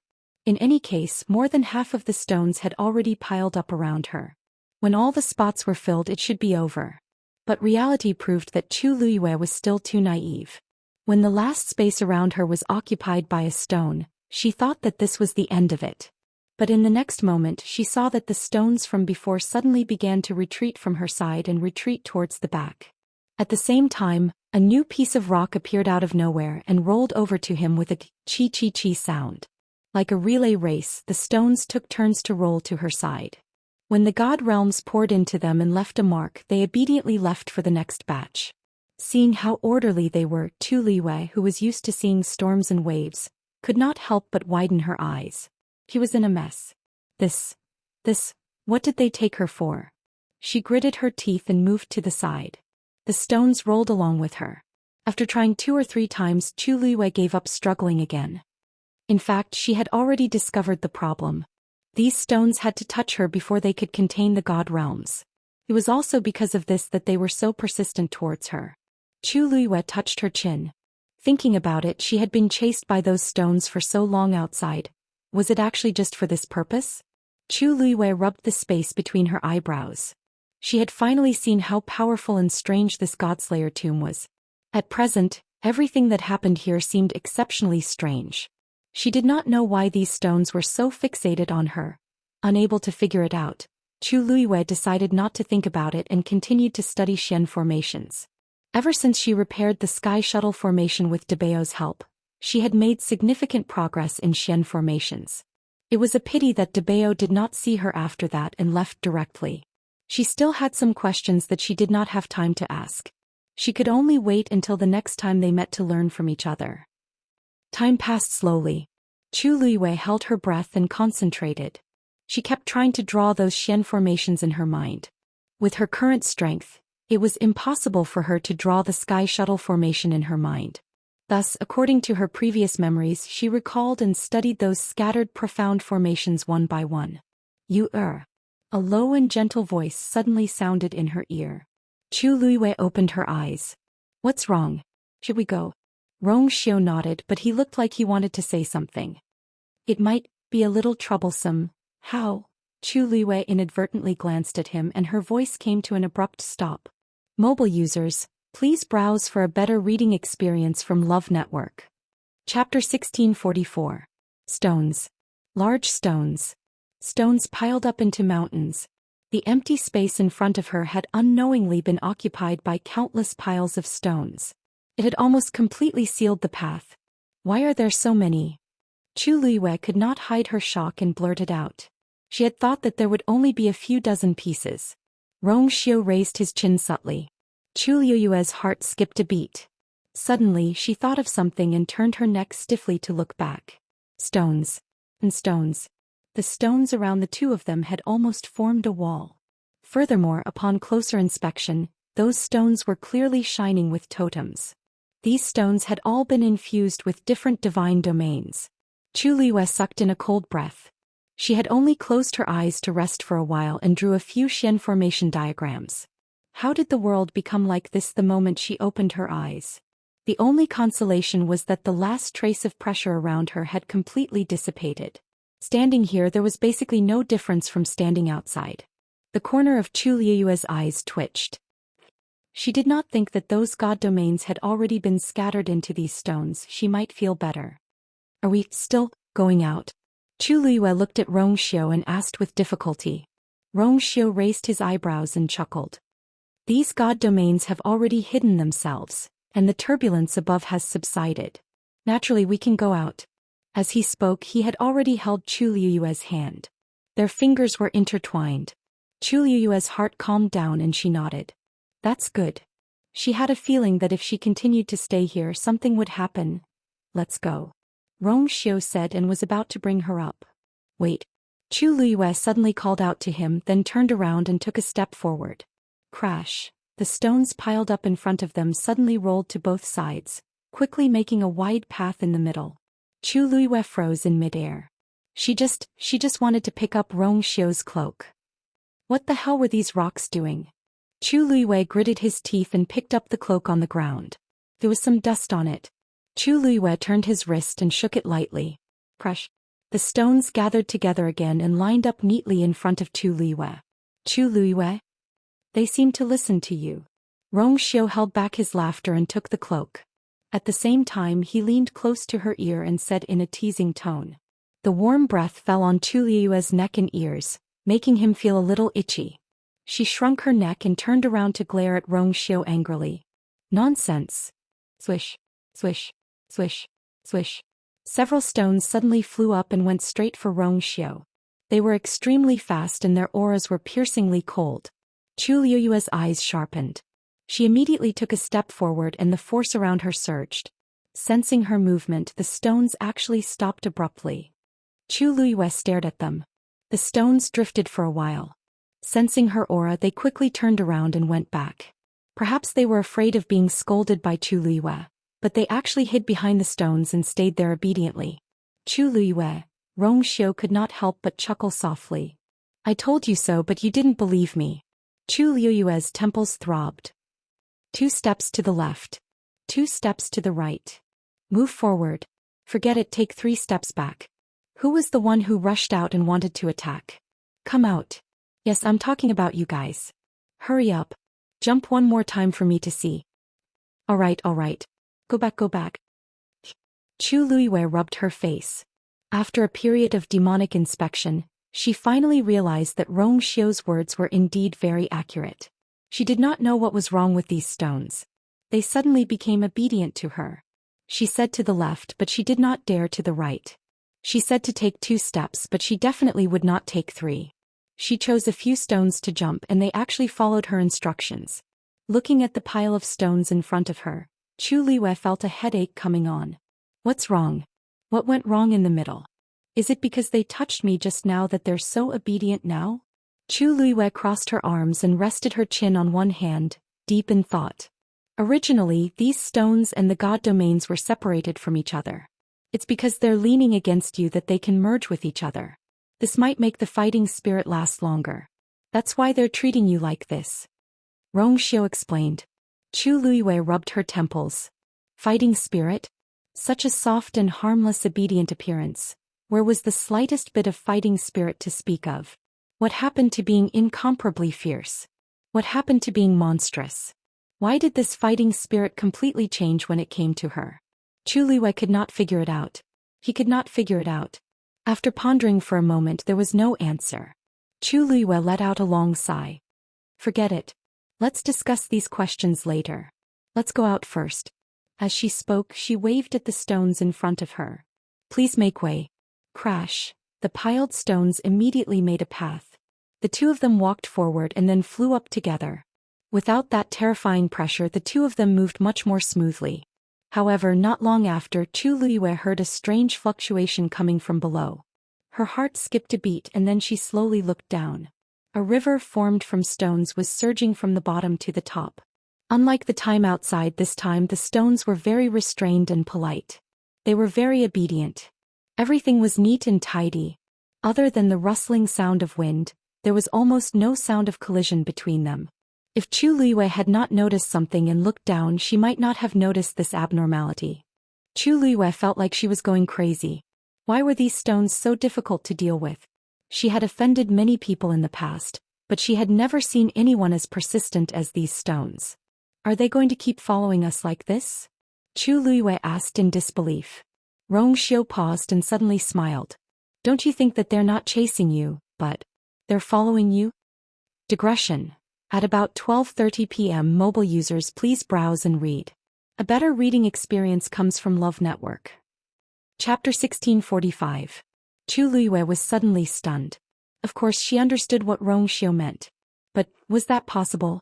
In any case, more than half of the stones had already piled up around her. When all the spots were filled, it should be over. But reality proved that Chu Luiyue was still too naive. When the last space around her was occupied by a stone, she thought that this was the end of it. But in the next moment, she saw that the stones from before suddenly began to retreat from her side and retreat towards the back. At the same time, a new piece of rock appeared out of nowhere and rolled over to him with a chi-chi-chi sound. Like a relay race, the stones took turns to roll to her side. When the god realms poured into them and left a mark, they obediently left for the next batch. Seeing how orderly they were, Tu Liwei, who was used to seeing storms and waves, could not help but widen her eyes. She was in a mess. This, what did they take her for? She gritted her teeth and moved to the side. The stones rolled along with her. After trying 2 or 3 times, Tu Liwei gave up struggling again. In fact, she had already discovered the problem. These stones had to touch her before they could contain the god realms. It was also because of this that they were so persistent towards her. Tu Liwei touched her chin. Thinking about it, she had been chased by those stones for so long outside. Was it actually just for this purpose? Tu Liwei rubbed the space between her eyebrows. She had finally seen how powerful and strange this Godslayer tomb was. At present, everything that happened here seemed exceptionally strange. She did not know why these stones were so fixated on her. Unable to figure it out, Tu Liwei decided not to think about it and continued to study Xian formations. Ever since she repaired the sky shuttle formation with Daoist's help, she had made significant progress in Xian formations. It was a pity that Daoist did not see her after that and left directly. She still had some questions that she did not have time to ask. She could only wait until the next time they met to learn from each other. Time passed slowly. Tu Liwei held her breath and concentrated. She kept trying to draw those Xian formations in her mind. With her current strength, it was impossible for her to draw the sky shuttle formation in her mind. Thus, according to her previous memories, she recalled and studied those scattered profound formations one by one. A low and gentle voice suddenly sounded in her ear. Tu Liwei opened her eyes. What's wrong? Should we go? Xiao nodded, but he looked like he wanted to say something. It might be a little troublesome. How? Tu Liwei inadvertently glanced at him and her voice came to an abrupt stop. Mobile users, please browse for a better reading experience from Love Network. Chapter 1644. Stones. Large stones. Stones piled up into mountains. The empty space in front of her had unknowingly been occupied by countless piles of stones. It had almost completely sealed the path. Why are there so many? Tu Liwei could not hide her shock and blurted out. She had thought that there would only be a few dozen pieces. Xiao raised his chin subtly. Tu Liwei's heart skipped a beat. Suddenly, she thought of something and turned her neck stiffly to look back. Stones. And stones. The stones around the two of them had almost formed a wall. Furthermore, upon closer inspection, those stones were clearly shining with totems. These stones had all been infused with different divine domains. Tu Liwei sucked in a cold breath. She had only closed her eyes to rest for a while and drew a few Xian formation diagrams. How did the world become like this the moment she opened her eyes? The only consolation was that the last trace of pressure around her had completely dissipated. Standing here, there was basically no difference from standing outside. The corner of Tu Liwei's eyes twitched. She did not think that those god domains had already been scattered into these stones. She might feel better. Are we still going out? Tu Liwei looked at Xiao and asked with difficulty. Xiao raised his eyebrows and chuckled. These god domains have already hidden themselves, and the turbulence above has subsided. Naturally, we can go out. As he spoke, he had already held Tu Liwei's hand. Their fingers were intertwined. Tu Liwei's heart calmed down and she nodded. That's good. She had a feeling that if she continued to stay here, something would happen. Let's go. Xiao said and was about to bring her up. Wait. Tu Liwei suddenly called out to him, then turned around and took a step forward. Crash. The stones piled up in front of them suddenly rolled to both sides, quickly making a wide path in the middle. Tu Liwei froze in midair. She just wanted to pick up Xiao's cloak. What the hell were these rocks doing? Tu Liwei gritted his teeth and picked up the cloak on the ground. There was some dust on it. Tu Liwei turned his wrist and shook it lightly. Crush. The stones gathered together again and lined up neatly in front of Tu Liwei. Tu Liwei? They seem to listen to you. Xiao held back his laughter and took the cloak. At the same time, he leaned close to her ear and said in a teasing tone. The warm breath fell on Tu Liwei's neck and ears, making him feel a little itchy. She shrunk her neck and turned around to glare at Xiao angrily. Nonsense. Swish, swish, swish, swish. Several stones suddenly flew up and went straight for Xiao. They were extremely fast and their auras were piercingly cold. Chu Liyue's eyes sharpened. She immediately took a step forward and the force around her surged. Sensing her movement, the stones actually stopped abruptly. Chu Liyue stared at them. The stones drifted for a while. Sensing her aura, they quickly turned around and went back. Perhaps they were afraid of being scolded by Chu Liyue, but they actually hid behind the stones and stayed there obediently. Chu Liyue, Rongxiu could not help but chuckle softly. I told you so, but you didn't believe me. Chu Liyue's temples throbbed. 2 steps to the left. 2 steps to the right. Move forward. Forget it, take 3 steps back. Who was the one who rushed out and wanted to attack? Come out. Yes, I'm talking about you guys. Hurry up. Jump one more time for me to see. Alright. Go back. Chu Liyue rubbed her face. After a period of demonic inspection, she finally realized that Rongxiu's words were indeed very accurate. She did not know what was wrong with these stones. They suddenly became obedient to her. She said to the left, but she did not dare to the right. She said to take 2 steps, but she definitely would not take 3. She chose a few stones to jump and they actually followed her instructions. Looking at the pile of stones in front of her, Chu Liyue felt a headache coming on. What's wrong? What went wrong in the middle? Is it because they touched me just now that they're so obedient now? Chu Liyue crossed her arms and rested her chin on one hand, deep in thought. Originally, these stones and the god domains were separated from each other. It's because they're leaning against you that they can merge with each other. This might make the fighting spirit last longer. That's why they're treating you like this. Rongxiu explained. Chu Liyue rubbed her temples. Fighting spirit? Such a soft and harmless obedient appearance. Where was the slightest bit of fighting spirit to speak of? What happened to being incomparably fierce? What happened to being monstrous? Why did this fighting spirit completely change when it came to her? Chu Liyue could not figure it out. He could not figure it out. After pondering for a moment, there was no answer. Chu Liyue let out a long sigh. Forget it. Let's discuss these questions later. Let's go out first. As she spoke, she waved at the stones in front of her. Please make way. Crash. The piled stones immediately made a path. The 2 of them walked forward and then flew up together. Without that terrifying pressure, the 2 of them moved much more smoothly. However, not long after, Chu Liyue heard a strange fluctuation coming from below. Her heart skipped a beat and then she slowly looked down. A river formed from stones was surging from the bottom to the top. Unlike the time outside, this time the stones were very restrained and polite. They were very obedient. Everything was neat and tidy. Other than the rustling sound of wind, there was almost no sound of collision between them. If Chu Liyue had not noticed something and looked down, she might not have noticed this abnormality. Chu Liyue felt like she was going crazy. Why were these stones so difficult to deal with? She had offended many people in the past, but she had never seen anyone as persistent as these stones. Are they going to keep following us like this? Chu Liyue asked in disbelief. Rongxiu paused and suddenly smiled. Don't you think that they're not chasing you, but they're following you? Digression. At about 12:30 p.m. mobile users please browse and read. A better reading experience comes from Love Network. Chapter 1645. Chu Liyue was suddenly stunned. Of course she understood what Rongxiu meant. But, was that possible?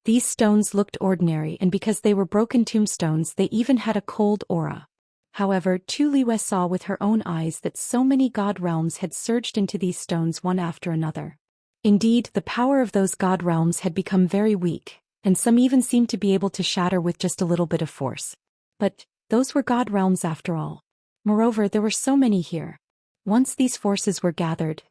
These stones looked ordinary and because they were broken tombstones they even had a cold aura. However, Chu Liyue saw with her own eyes that so many god realms had surged into these stones one after another. Indeed, the power of those god realms had become very weak, and some even seemed to be able to shatter with just a little bit of force. But, those were god realms after all. Moreover, there were so many here. Once these forces were gathered,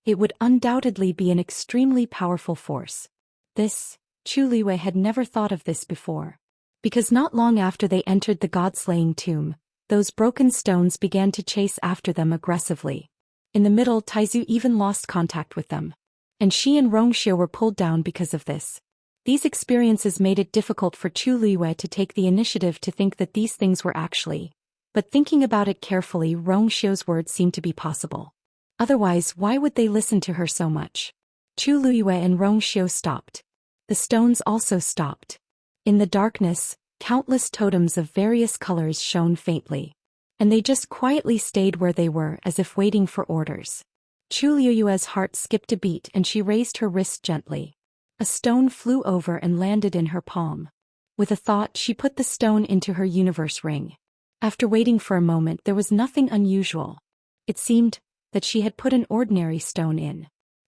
it would undoubtedly be an extremely powerful force. This, Chu Liyue had never thought of this before. Because not long after they entered the god-slaying tomb, those broken stones began to chase after them aggressively. In the middle, Taizu even lost contact with them. And she and Rongxiu were pulled down because of this. These experiences made it difficult for Chu Liyue to take the initiative to think that these things were actually. But thinking about it carefully, Rongxiu's words seemed to be possible. Otherwise, why would they listen to her so much? Chu Liyue and Rongxiu stopped. The stones also stopped. In the darkness, countless totems of various colors shone faintly. And they just quietly stayed where they were as if waiting for orders. Chu Liyue's heart skipped a beat and she raised her wrist gently. A stone flew over and landed in her palm. With a thought, she put the stone into her universe ring. After waiting for a moment, there was nothing unusual. It seemed that she had put an ordinary stone in.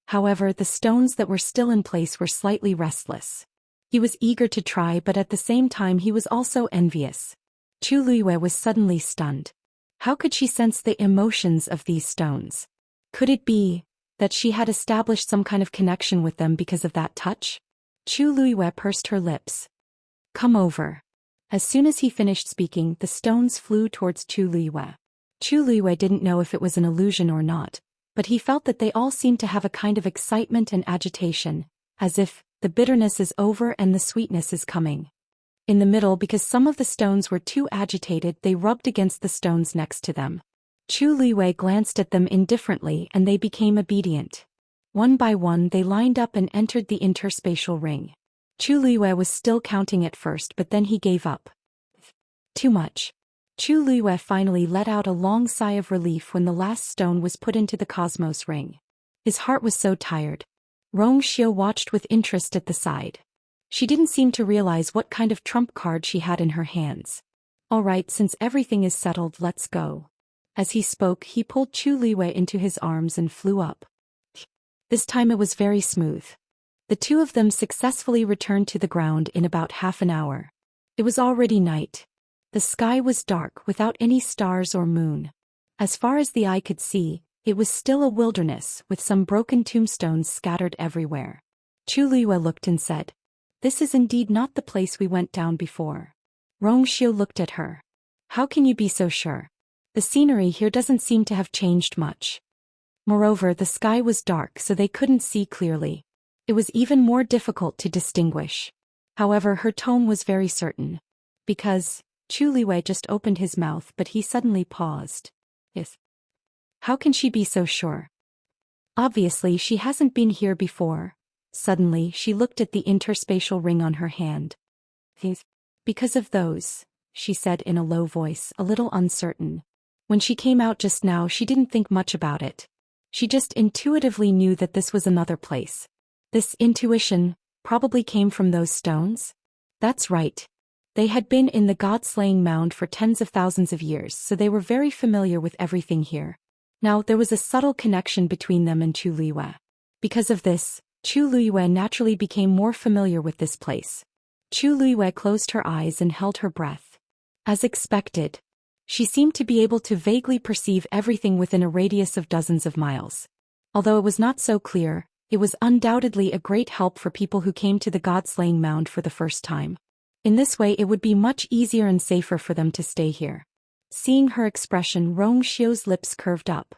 However, the stones that were still in place were slightly restless. He was eager to try, but at the same time he was also envious. Chu Liyue was suddenly stunned. How could she sense the emotions of these stones? Could it be that she had established some kind of connection with them because of that touch? Chu Liyue pursed her lips. Come over. As soon as he finished speaking, the stones flew towards Chu Liyue. Chu Liyue didn't know if it was an illusion or not, but he felt that they all seemed to have a kind of excitement and agitation, as if the bitterness is over and the sweetness is coming. In the middle, because some of the stones were too agitated, they rubbed against the stones next to them. Chu Liyue glanced at them indifferently and they became obedient. One by one they lined up and entered the interspatial ring. Chu Liyue was still counting at first, but then he gave up. Too much. Chu Liyue finally let out a long sigh of relief when the last stone was put into the cosmos ring. His heart was so tired. Wuxia watched with interest at the side. She didn't seem to realize what kind of trump card she had in her hands. All right, since everything is settled, let's go. As he spoke, he pulled Chu Liyue into his arms and flew up. This time it was very smooth. The two of them successfully returned to the ground in about half an hour. It was already night. The sky was dark without any stars or moon. As far as the eye could see, it was still a wilderness with some broken tombstones scattered everywhere. Chu Liyue looked and said, "This is indeed not the place we went down before." Wuxia looked at her. "How can you be so sure? The scenery here doesn't seem to have changed much." Moreover, the sky was dark so they couldn't see clearly. It was even more difficult to distinguish. However, her tone was very certain. Because Chu Liyue just opened his mouth, but he suddenly paused. Yes. How can she be so sure? Obviously she hasn't been here before. Suddenly she looked at the interspatial ring on her hand. Because of those, she said in a low voice, a little uncertain. When she came out just now, she didn't think much about it. She just intuitively knew that this was another place. This intuition probably came from those stones? That's right. They had been in the god-slaying mound for tens of thousands of years, so they were very familiar with everything here. Now, there was a subtle connection between them and Chu Liyue. Because of this, Chu Liyue naturally became more familiar with this place. Chu Liyue closed her eyes and held her breath. As expected, she seemed to be able to vaguely perceive everything within a radius of dozens of miles. Although it was not so clear, it was undoubtedly a great help for people who came to the god-slaying mound for the first time. In this way, it would be much easier and safer for them to stay here. Seeing her expression, Wuxia's lips curved up.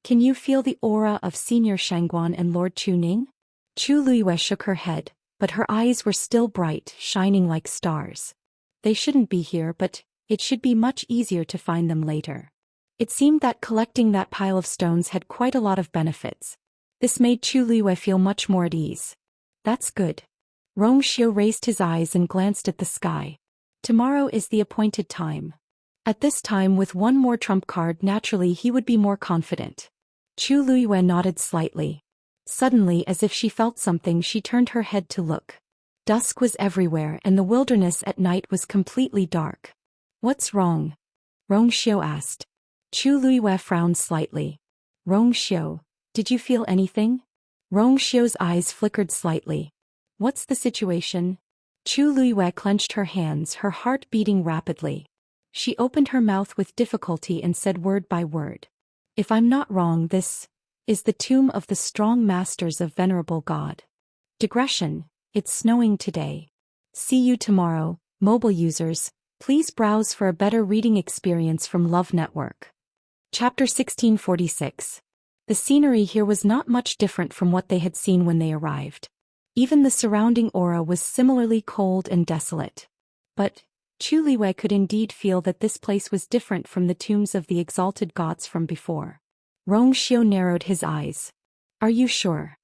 Can you feel the aura of Senior Shangguan and Lord Chuning? Chu Liyue shook her head, but her eyes were still bright, shining like stars. They shouldn't be here, but it should be much easier to find them later. It seemed that collecting that pile of stones had quite a lot of benefits. This made Chu Liyue feel much more at ease. That's good. Wuxia raised his eyes and glanced at the sky. Tomorrow is the appointed time. At this time, with one more trump card, naturally he would be more confident. Chu Liyue nodded slightly. Suddenly, as if she felt something, she turned her head to look. Dusk was everywhere and the wilderness at night was completely dark. What's wrong? Wuxia asked. Chu Liyue frowned slightly. Wuxia, did you feel anything? Wuxia's eyes flickered slightly. What's the situation? Chu Liyue clenched her hands, her heart beating rapidly. She opened her mouth with difficulty and said word by word. If I'm not wrong, this is the tomb of the strong masters of Venerable God. Digression, it's snowing today. See you tomorrow, mobile users. Please browse for a better reading experience from Love Network. Chapter 1646. The scenery here was not much different from what they had seen when they arrived. Even the surrounding aura was similarly cold and desolate. But Chu Liyue could indeed feel that this place was different from the tombs of the exalted gods from before. Wuxia narrowed his eyes. Are you sure?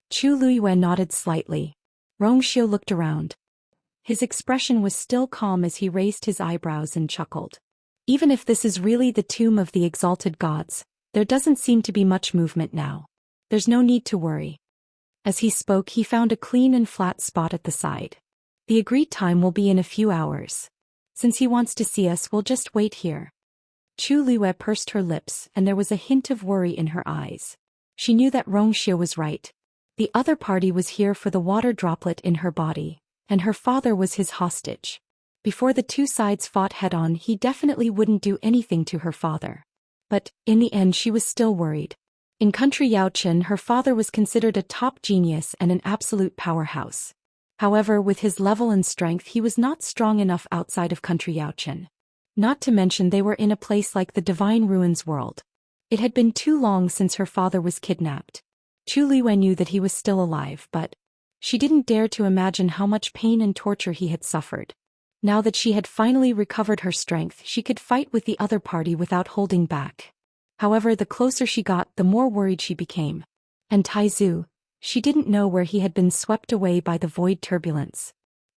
Chu Liyue nodded slightly. Wuxia looked around. His expression was still calm as he raised his eyebrows and chuckled. Even if this is really the tomb of the exalted gods, there doesn't seem to be much movement now. There's no need to worry. As he spoke, he found a clean and flat spot at the side. The agreed time will be in a few hours. Since he wants to see us, we'll just wait here. Chu Liyue pursed her lips, and there was a hint of worry in her eyes. She knew that Xianxia was right. The other party was here for the water droplet in her body, and her father was his hostage. Before the two sides fought head-on, he definitely wouldn't do anything to her father. But, in the end, she was still worried. In country Yaochen, her father was considered a top genius and an absolute powerhouse. However, with his level and strength, he was not strong enough outside of country Yaochen. Not to mention they were in a place like the Divine Ruins world. It had been too long since her father was kidnapped. Chu Liyue knew that he was still alive, but she didn't dare to imagine how much pain and torture he had suffered. Now that she had finally recovered her strength, she could fight with the other party without holding back. However, the closer she got, the more worried she became. And Taizu, she didn't know where he had been swept away by the void turbulence.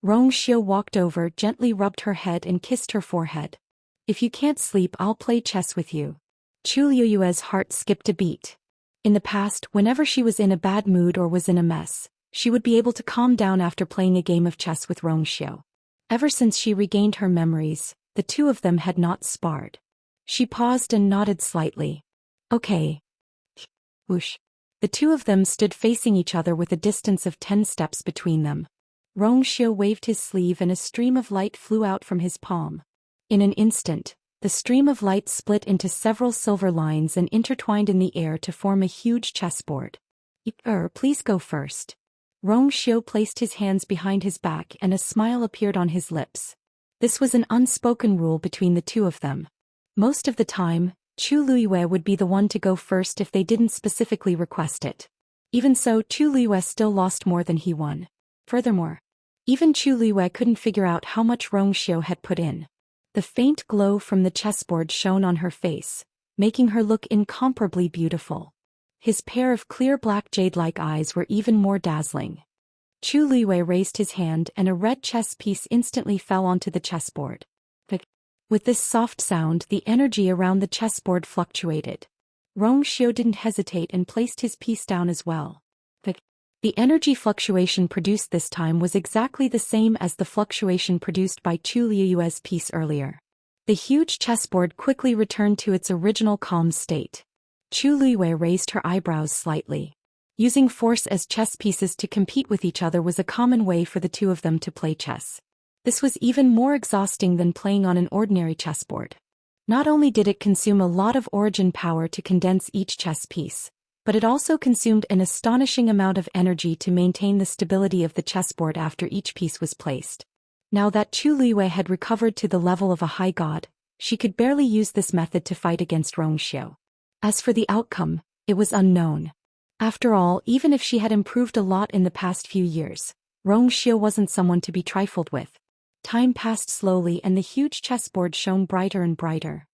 Xianxia walked over, gently rubbed her head and kissed her forehead. If you can't sleep, I'll play chess with you. Chu Liyue's heart skipped a beat. In the past, whenever she was in a bad mood or was in a mess, she would be able to calm down after playing a game of chess with Xianxia. Ever since she regained her memories, the two of them had not sparred. She paused and nodded slightly. Okay. Whoosh. The two of them stood facing each other with a distance of 10 steps between them. Xianxia waved his sleeve and a stream of light flew out from his palm. In an instant, the stream of light split into several silver lines and intertwined in the air to form a huge chessboard. Please go first. Xianxia placed his hands behind his back and a smile appeared on his lips. This was an unspoken rule between the two of them. Most of the time, Chu Liyue would be the one to go first if they didn't specifically request it. Even so, Chu Liyue still lost more than he won. Furthermore, even Chu Liyue couldn't figure out how much Xianxia had put in. The faint glow from the chessboard shone on her face, making her look incomparably beautiful. His pair of clear black jade-like eyes were even more dazzling. Chu Liyue raised his hand and a red chess piece instantly fell onto the chessboard. With this soft sound, the energy around the chessboard fluctuated. Xianxia didn't hesitate and placed his piece down as well. The energy fluctuation produced this time was exactly the same as the fluctuation produced by Chu Liyue's piece earlier. The huge chessboard quickly returned to its original calm state. Chu Liyue raised her eyebrows slightly. Using force as chess pieces to compete with each other was a common way for the two of them to play chess. This was even more exhausting than playing on an ordinary chessboard. Not only did it consume a lot of origin power to condense each chess piece, but it also consumed an astonishing amount of energy to maintain the stability of the chessboard after each piece was placed. Now that Chu Liyue had recovered to the level of a high god, she could barely use this method to fight against Xianxia. As for the outcome, it was unknown. After all, even if she had improved a lot in the past few years, Xianxia wasn't someone to be trifled with. Time passed slowly and the huge chessboard shone brighter and brighter.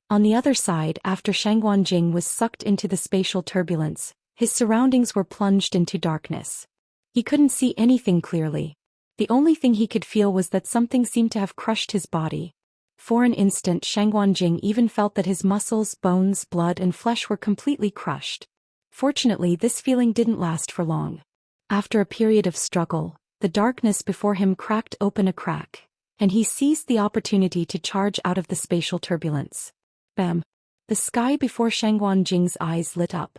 On the other side, after Xianxia was sucked into the spatial turbulence, his surroundings were plunged into darkness. He couldn't see anything clearly. The only thing he could feel was that something seemed to have crushed his body. For an instant, Xianxia even felt that his muscles, bones, blood, and flesh were completely crushed. Fortunately, this feeling didn't last for long. After a period of struggle, the darkness before him cracked open a crack, and he seized the opportunity to charge out of the spatial turbulence. Bam! The sky before Xianxia's eyes lit up.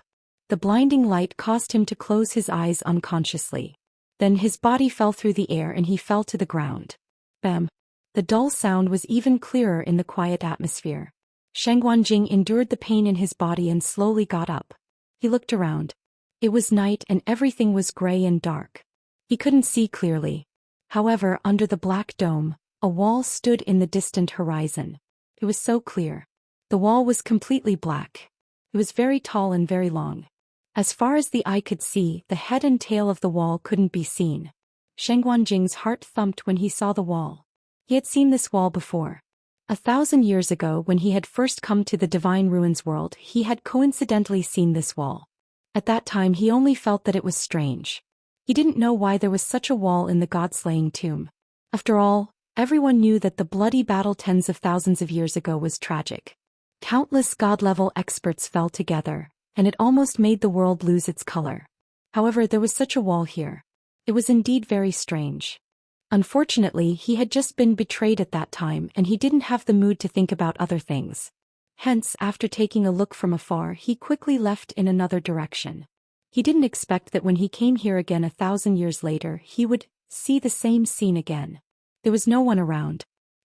The blinding light caused him to close his eyes unconsciously. Then his body fell through the air and he fell to the ground. Bam! The dull sound was even clearer in the quiet atmosphere. Xianxia endured the pain in his body and slowly got up. He looked around. It was night and everything was gray and dark. He couldn't see clearly. However, under the black dome, a wall stood in the distant horizon. It was so clear. The wall was completely black. It was very tall and very long. As far as the eye could see, the head and tail of the wall couldn't be seen. Xianxia's heart thumped when he saw the wall. He had seen this wall before. 1,000 years ago, when he had first come to the Divine Ruins world, he had coincidentally seen this wall. At that time he only felt that it was strange. He didn't know why there was such a wall in the god-slaying tomb. After all, everyone knew that the bloody battle tens of thousands of years ago was tragic. Countless god-level experts fell together, and it almost made the world lose its color. However, there was such a wall here. It was indeed very strange. Unfortunately, he had just been betrayed at that time and he didn't have the mood to think about other things. Hence, after taking a look from afar, he quickly left in another direction. He didn't expect that when he came here again 1,000 years later, he would see the same scene again. There was no one around.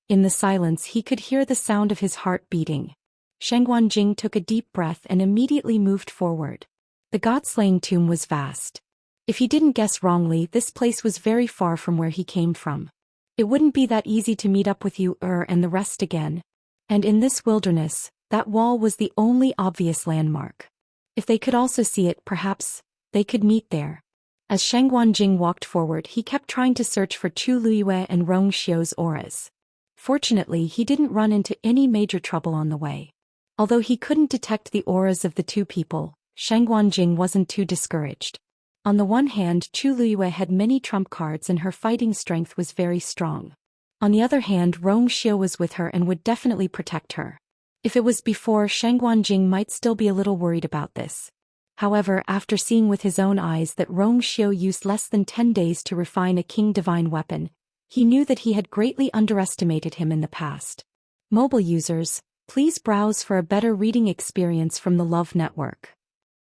In the silence, he could hear the sound of his heart beating. Shangguanjing took a deep breath and immediately moved forward. The god-slaying tomb was vast. If he didn't guess wrongly, this place was very far from where he came from. It wouldn't be that easy to meet up with you and the rest again. And in this wilderness, that wall was the only obvious landmark. If they could also see it, perhaps they could meet there. As Shangguanjing walked forward, he kept trying to search for Chu Liyue and Rong Xiu's auras. Fortunately, he didn't run into any major trouble on the way. Although he couldn't detect the auras of the two people, Shangguanjing wasn't too discouraged. On the one hand, Chu Liyue had many trump cards and her fighting strength was very strong. On the other hand, Rong Xiu was with her and would definitely protect her. If it was before, Shangguanjing might still be a little worried about this. However, after seeing with his own eyes that Rong Xiu used less than 10 days to refine a king divine weapon, he knew that he had greatly underestimated him in the past. Mobile users, please browse for a better reading experience from the Love Network.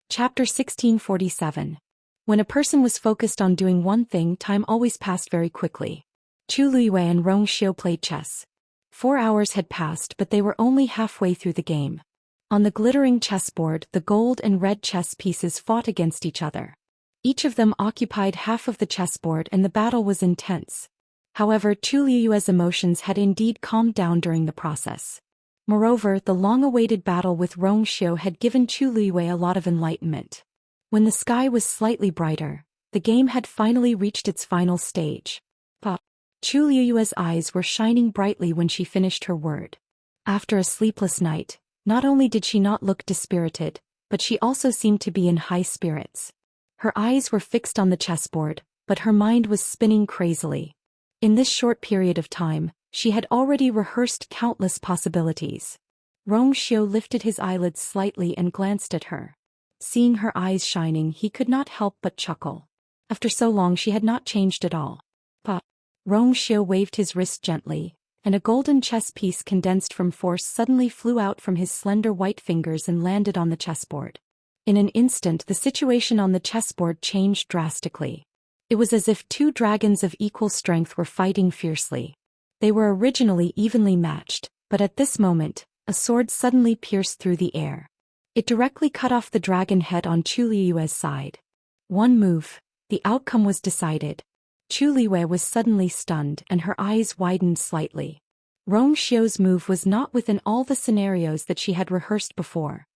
Chapter 1647. When a person was focused on doing one thing, time always passed very quickly. Chu Liyue and Rong Xiu played chess. 4 hours had passed, but they were only halfway through the game. On the glittering chessboard, the gold and red chess pieces fought against each other. Each of them occupied half of the chessboard and the battle was intense. However, Chu Liyue's emotions had indeed calmed down during the process. Moreover, the long-awaited battle with Rong Xiu had given Chu Liyue a lot of enlightenment. When the sky was slightly brighter, the game had finally reached its final stage. Chu Liyue's eyes were shining brightly when she finished her word. After a sleepless night, not only did she not look dispirited, but she also seemed to be in high spirits. Her eyes were fixed on the chessboard, but her mind was spinning crazily. In this short period of time, she had already rehearsed countless possibilities. Rong Xiu lifted his eyelids slightly and glanced at her. Seeing her eyes shining, he could not help but chuckle. After so long, she had not changed at all. Rong Xiu waved his wrist gently, and a golden chess piece condensed from force suddenly flew out from his slender white fingers and landed on the chessboard. In an instant, the situation on the chessboard changed drastically. It was as if two dragons of equal strength were fighting fiercely. They were originally evenly matched, but at this moment, a sword suddenly pierced through the air. It directly cut off the dragon head on Chu Liyue's side. One move, the outcome was decided. Chu Liyue was suddenly stunned and her eyes widened slightly. Rong Xiu's move was not within all the scenarios that she had rehearsed before.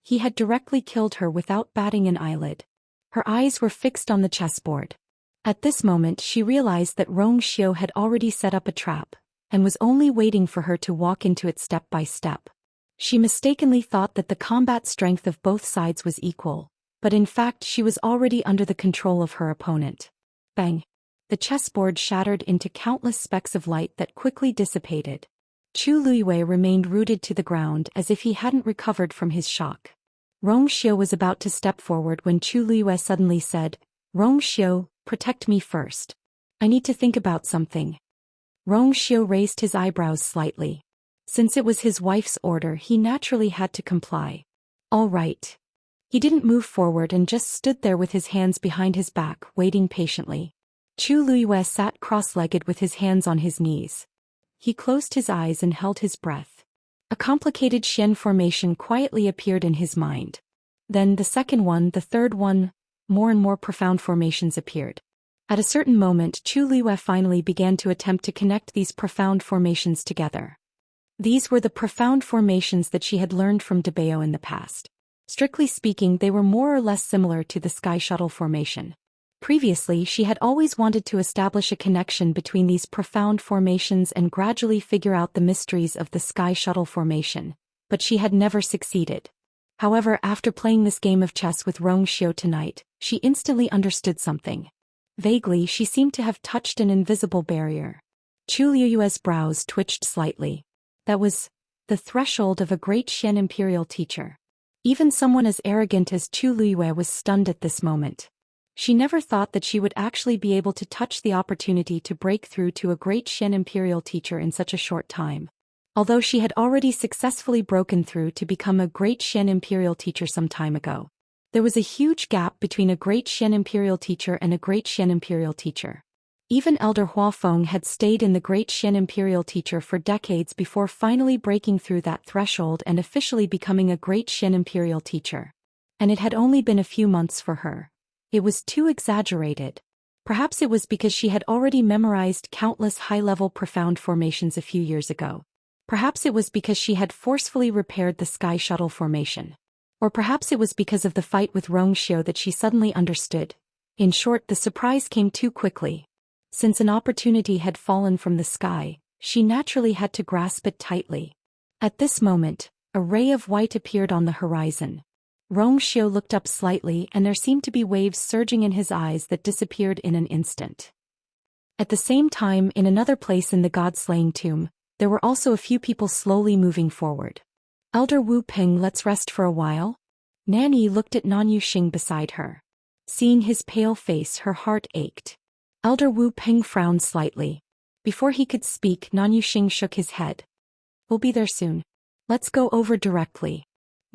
He had directly killed her without batting an eyelid. Her eyes were fixed on the chessboard. At this moment she realized that Rong Xiu had already set up a trap, and was only waiting for her to walk into it step by step. She mistakenly thought that the combat strength of both sides was equal, but in fact she was already under the control of her opponent. Bang! The chessboard shattered into countless specks of light that quickly dissipated. Chu Liyue remained rooted to the ground as if he hadn't recovered from his shock. Rong Xiu was about to step forward when Chu Liyue suddenly said, "Rong Xiu, protect me first. I need to think about something." Rong Xiu raised his eyebrows slightly. Since it was his wife's order, he naturally had to comply. All right. He didn't move forward and just stood there with his hands behind his back, waiting patiently. Chu Liyue sat cross-legged with his hands on his knees. He closed his eyes and held his breath. A complicated Xian formation quietly appeared in his mind. Then the second one, the third one, more and more profound formations appeared. At a certain moment, Chu Liyue finally began to attempt to connect these profound formations together. These were the profound formations that she had learned from Daoist in the past. Strictly speaking, they were more or less similar to the sky shuttle formation. Previously, she had always wanted to establish a connection between these profound formations and gradually figure out the mysteries of the sky shuttle formation, but she had never succeeded. However, after playing this game of chess with Rong Xiu tonight, she instantly understood something. Vaguely, she seemed to have touched an invisible barrier. Chu Liyue's brows twitched slightly. That was the threshold of a great Xian imperial teacher. Even someone as arrogant as Chu Liyue was stunned at this moment. She never thought that she would actually be able to touch the opportunity to break through to a great Xian imperial teacher in such a short time. Although she had already successfully broken through to become a great Xian imperial teacher some time ago, there was a huge gap between a great Xian imperial teacher and a great Xian imperial teacher. Even Elder Huafeng had stayed in the great Xian imperial teacher for decades before finally breaking through that threshold and officially becoming a great Xian imperial teacher. And it had only been a few months for her. It was too exaggerated. Perhaps it was because she had already memorized countless high-level profound formations a few years ago. Perhaps it was because she had forcefully repaired the sky shuttle formation. Or perhaps it was because of the fight with Zhou Xian that she suddenly understood. In short, the surprise came too quickly. Since an opportunity had fallen from the sky, she naturally had to grasp it tightly. At this moment, a ray of white appeared on the horizon. Zhou Xian looked up slightly and there seemed to be waves surging in his eyes that disappeared in an instant. At the same time, in another place in the god-slaying tomb, there were also a few people slowly moving forward. Elder Wu Ping, let's rest for a while? Nanny looked at Nan Yuxing beside her. Seeing his pale face, her heart ached. Elder Wu Ping frowned slightly. Before he could speak, Nan Yuxing shook his head. We'll be there soon. Let's go over directly.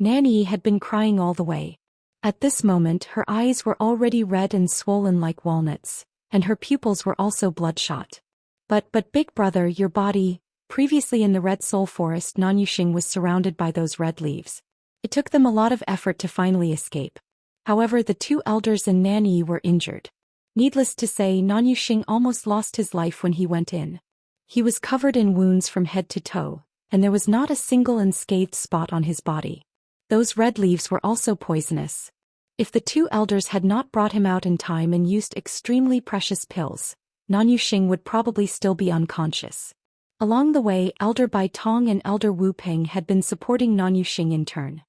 Nanny had been crying all the way. At this moment, her eyes were already red and swollen like walnuts, and her pupils were also bloodshot. But big brother, your body... Previously in the Red Soul Forest, Nan Yuxing was surrounded by those red leaves. It took them a lot of effort to finally escape. However, the two elders and Nanny were injured. Needless to say, Nan Yuxing almost lost his life when he went in. He was covered in wounds from head to toe, and there was not a single unscathed spot on his body. Those red leaves were also poisonous. If the two elders had not brought him out in time and used extremely precious pills, Nan Yuxing would probably still be unconscious. Along the way, Elder Bai Tong and Elder Wu Ping had been supporting Nan Yuxing in turn.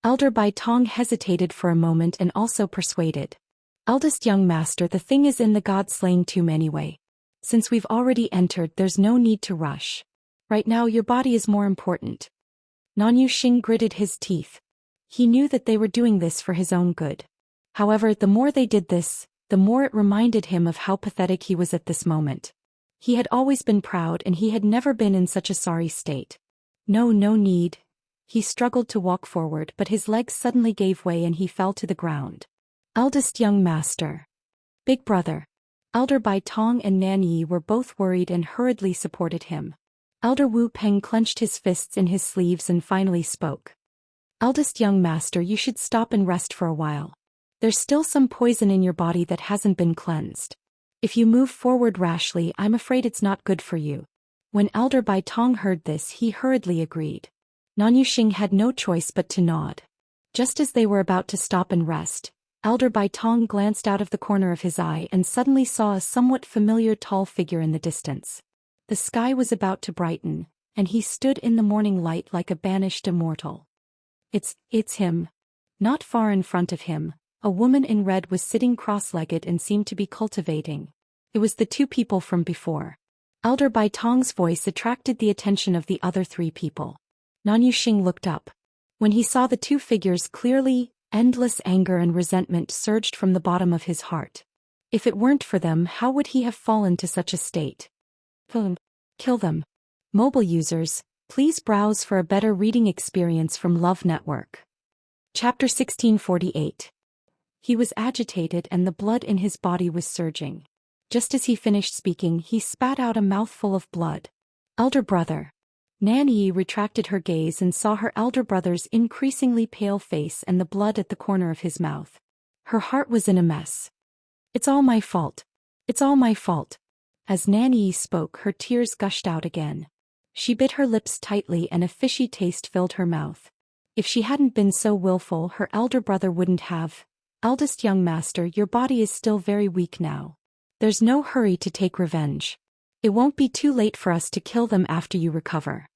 Elder Bai Tong hesitated for a moment and also persuaded. Eldest young master, the thing is in the god-slaying tomb anyway. Since we've already entered, there's no need to rush. Right now your body is more important. Nan Yuxing gritted his teeth. He knew that they were doing this for his own good. However, the more they did this, the more it reminded him of how pathetic he was at this moment. He had always been proud and he had never been in such a sorry state. No need. He struggled to walk forward, but his legs suddenly gave way and he fell to the ground. Eldest young master. Big brother. Elder Bai Tong and Nanyi were both worried and hurriedly supported him. Elder Wu Peng clenched his fists in his sleeves and finally spoke. Eldest young master, you should stop and rest for a while. There's still some poison in your body that hasn't been cleansed. If you move forward rashly, I'm afraid it's not good for you. When Elder Bai Tong heard this, he hurriedly agreed. Nan Yuxing had no choice but to nod. Just as they were about to stop and rest, Elder Bai Tong glanced out of the corner of his eye and suddenly saw a somewhat familiar tall figure in the distance. The sky was about to brighten, and he stood in the morning light like a banished immortal. It's him. Not far in front of him, a woman in red was sitting cross-legged and seemed to be cultivating. It was the two people from before. Elder Bai Tong's voice attracted the attention of the other three people. Nan Yuxing looked up. When he saw the two figures clearly, endless anger and resentment surged from the bottom of his heart. If it weren't for them, how would he have fallen to such a state? Kill them. Mobile users, please browse for a better reading experience from Love Network. Chapter 1648. He was agitated and the blood in his body was surging. Just as he finished speaking, he spat out a mouthful of blood. Elder brother. Nanny retracted her gaze and saw her elder brother's increasingly pale face and the blood at the corner of his mouth. Her heart was in a mess. It's all my fault. It's all my fault. As Nanny spoke, her tears gushed out again. She bit her lips tightly and a fishy taste filled her mouth. If she hadn't been so willful, her elder brother wouldn't have. Eldest young master, your body is still very weak now. There's no hurry to take revenge. It won't be too late for us to kill them after you recover.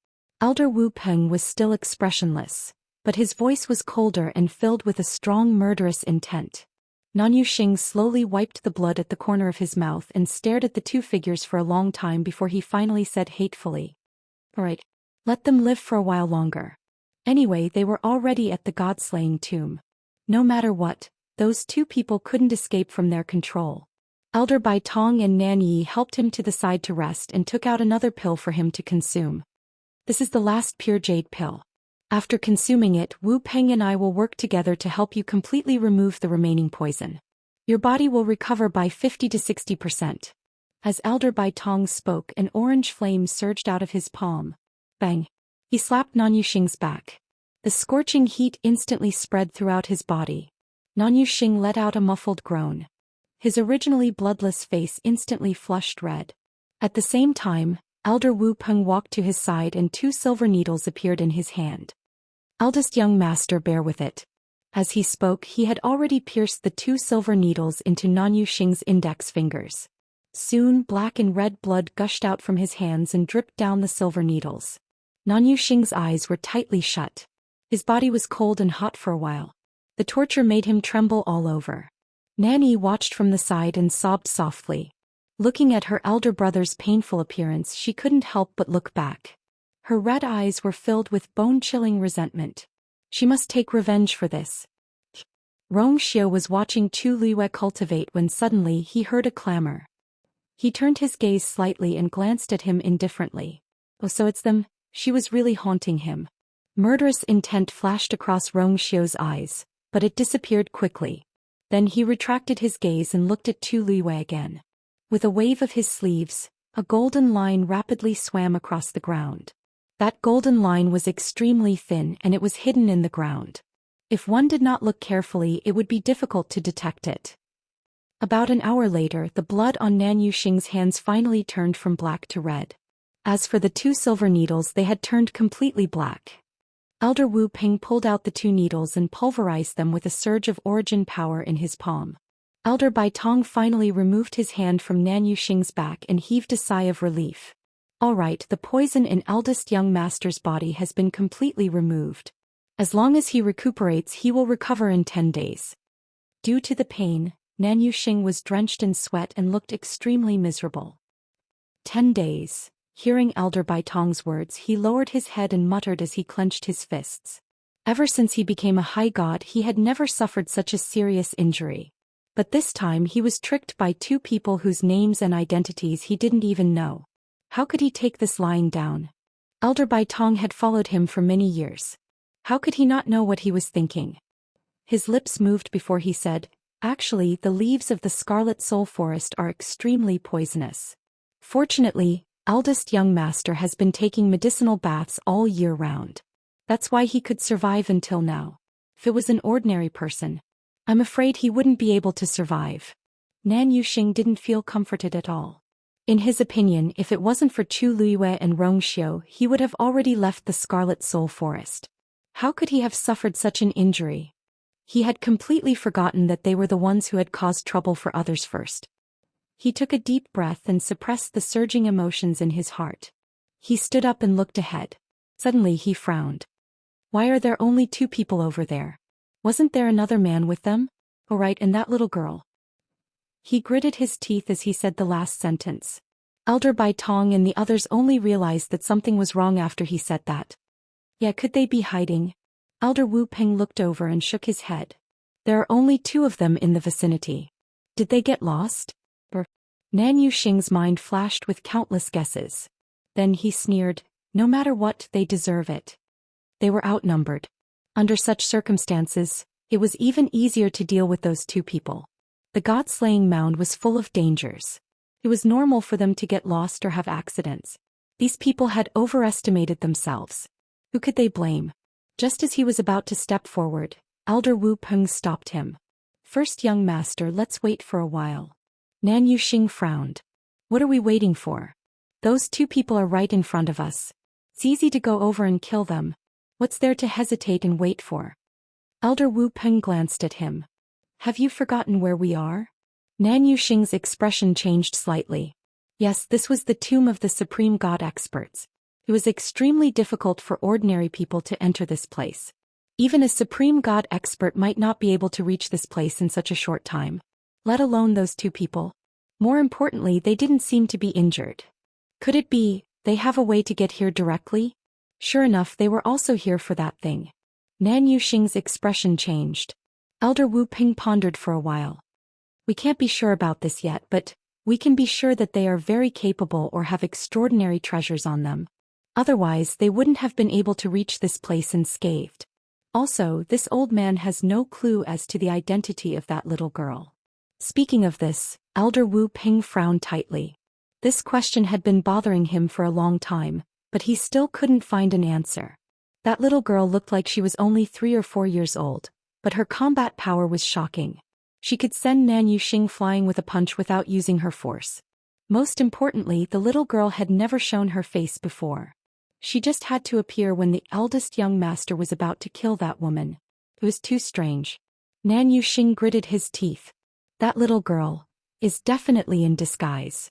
Elder Wu Peng was still expressionless, but his voice was colder and filled with a strong murderous intent. Nan Yuxing slowly wiped the blood at the corner of his mouth and stared at the two figures for a long time before he finally said hatefully, "All right, let them live for a while longer. Anyway, they were already at the god-slaying tomb. No matter what, those two people couldn't escape from their control. Elder Bai Tong and Nan Yi helped him to the side to rest and took out another pill for him to consume. This is the last pure jade pill. After consuming it, Wu Peng and I will work together to help you completely remove the remaining poison. Your body will recover by 50 to 60%. As Elder Bai Tong spoke, an orange flame surged out of his palm. Bang! He slapped Nan Yuxing's back. The scorching heat instantly spread throughout his body. Nan Yuxing let out a muffled groan. His originally bloodless face instantly flushed red. At the same time, Elder Wu Peng walked to his side and 2 silver needles appeared in his hand. Eldest young master, bear with it. As he spoke, he had already pierced the 2 silver needles into Nan Yuxing's index fingers. Soon, black and red blood gushed out from his hands and dripped down the silver needles. Nan Yuxing's eyes were tightly shut. His body was cold and hot for a while. The torture made him tremble all over. Nanny watched from the side and sobbed softly. Looking at her elder brother's painful appearance, she couldn't help but look back. Her red eyes were filled with bone-chilling resentment. She must take revenge for this. Rongxiu was watching Chu Liwei cultivate when suddenly he heard a clamor. He turned his gaze slightly and glanced at him indifferently. Oh, so it's them. She was really haunting him. Murderous intent flashed across Rongxiu's eyes, but it disappeared quickly. Then he retracted his gaze and looked at Chu Liwei again. With a wave of his sleeves, a golden line rapidly swam across the ground. That golden line was extremely thin and it was hidden in the ground. If one did not look carefully, it would be difficult to detect it. About an hour later, the blood on Nan Yuxing's hands finally turned from black to red. As for the 2 silver needles, they had turned completely black. Elder Wu Peng pulled out the 2 needles and pulverized them with a surge of origin power in his palm. Elder Bai Tong finally removed his hand from Nan Yuxing's back and heaved a sigh of relief. All right, the poison in eldest young master's body has been completely removed. As long as he recuperates, he will recover in 10 days. Due to the pain, Nan Yuxing was drenched in sweat and looked extremely miserable. 10 days. Hearing Elder Bai Tong's words, he lowered his head and muttered as he clenched his fists. Ever since he became a high god, he had never suffered such a serious injury. But this time he was tricked by 2 people whose names and identities he didn't even know. How could he take this lying down? Elder Bai Tong had followed him for many years. How could he not know what he was thinking? His lips moved before he said, "Actually, the leaves of the Scarlet Soul Forest are extremely poisonous. Fortunately, eldest young master has been taking medicinal baths all year round. That's why he could survive until now. If it was an ordinary person, I'm afraid he wouldn't be able to survive." Nan Yuxing didn't feel comforted at all. In his opinion, if it wasn't for Chu Liwei and Rongxiu, he would have already left the Scarlet Soul Forest. How could he have suffered such an injury? He had completely forgotten that they were the ones who had caused trouble for others first. He took a deep breath and suppressed the surging emotions in his heart. He stood up and looked ahead. Suddenly he frowned. Why are there only 2 people over there? Wasn't there another man with them? Oh right, and that little girl. He gritted his teeth as he said the last sentence. Elder Bai Tong and the others only realized that something was wrong after he said that. Yeah, could they be hiding? Elder Wu Peng looked over and shook his head. There are only 2 of them in the vicinity. Did they get lost? Nan Yuxing's mind flashed with countless guesses. Then he sneered, "No matter what, they deserve it." They were outnumbered. Under such circumstances, it was even easier to deal with those 2 people. The god-slaying mound was full of dangers. It was normal for them to get lost or have accidents. These people had overestimated themselves. Who could they blame? Just as he was about to step forward, Elder Wu Peng stopped him. "First, young master, let's wait for a while." Nan Yuxing frowned. "What are we waiting for? Those 2 people are right in front of us. It's easy to go over and kill them. What's there to hesitate and wait for?" Elder Wu Peng glanced at him. "Have you forgotten where we are?" Nan Yuxing's expression changed slightly. Yes, this was the tomb of the supreme god experts. It was extremely difficult for ordinary people to enter this place. Even a supreme god expert might not be able to reach this place in such a short time. Let alone those 2 people. More importantly, they didn't seem to be injured. Could it be, they have a way to get here directly? Sure enough, they were also here for that thing. Nan Yuxing's expression changed. Elder Wu Ping pondered for a while. We can't be sure about this yet, but we can be sure that they are very capable or have extraordinary treasures on them. Otherwise, they wouldn't have been able to reach this place unscathed. Also, this old man has no clue as to the identity of that little girl. Speaking of this, Elder Wu Ping frowned tightly. This question had been bothering him for a long time, but he still couldn't find an answer. That little girl looked like she was only 3 or 4 years old, but her combat power was shocking. She could send Nan Yuxing flying with a punch without using her force. Most importantly, the little girl had never shown her face before. She just had to appear when the eldest young master was about to kill that woman. It was too strange. Nan Yuxing gritted his teeth. That little girl is definitely in disguise.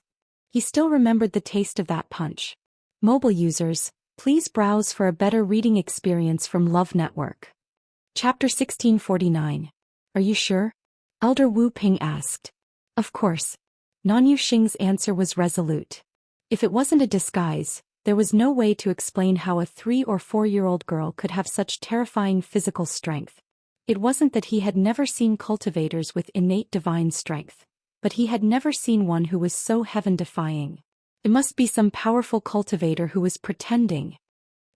He still remembered the taste of that punch. Mobile users, please browse for a better reading experience from Love Network. Chapter 1649. Are you sure? Elder Wu Ping asked. Of course. Nan Yuxing's answer was resolute. If it wasn't a disguise, there was no way to explain how a 3 or 4-year-old girl could have such terrifying physical strength. It wasn't that he had never seen cultivators with innate divine strength, but he had never seen one who was so heaven-defying. It must be some powerful cultivator who was pretending.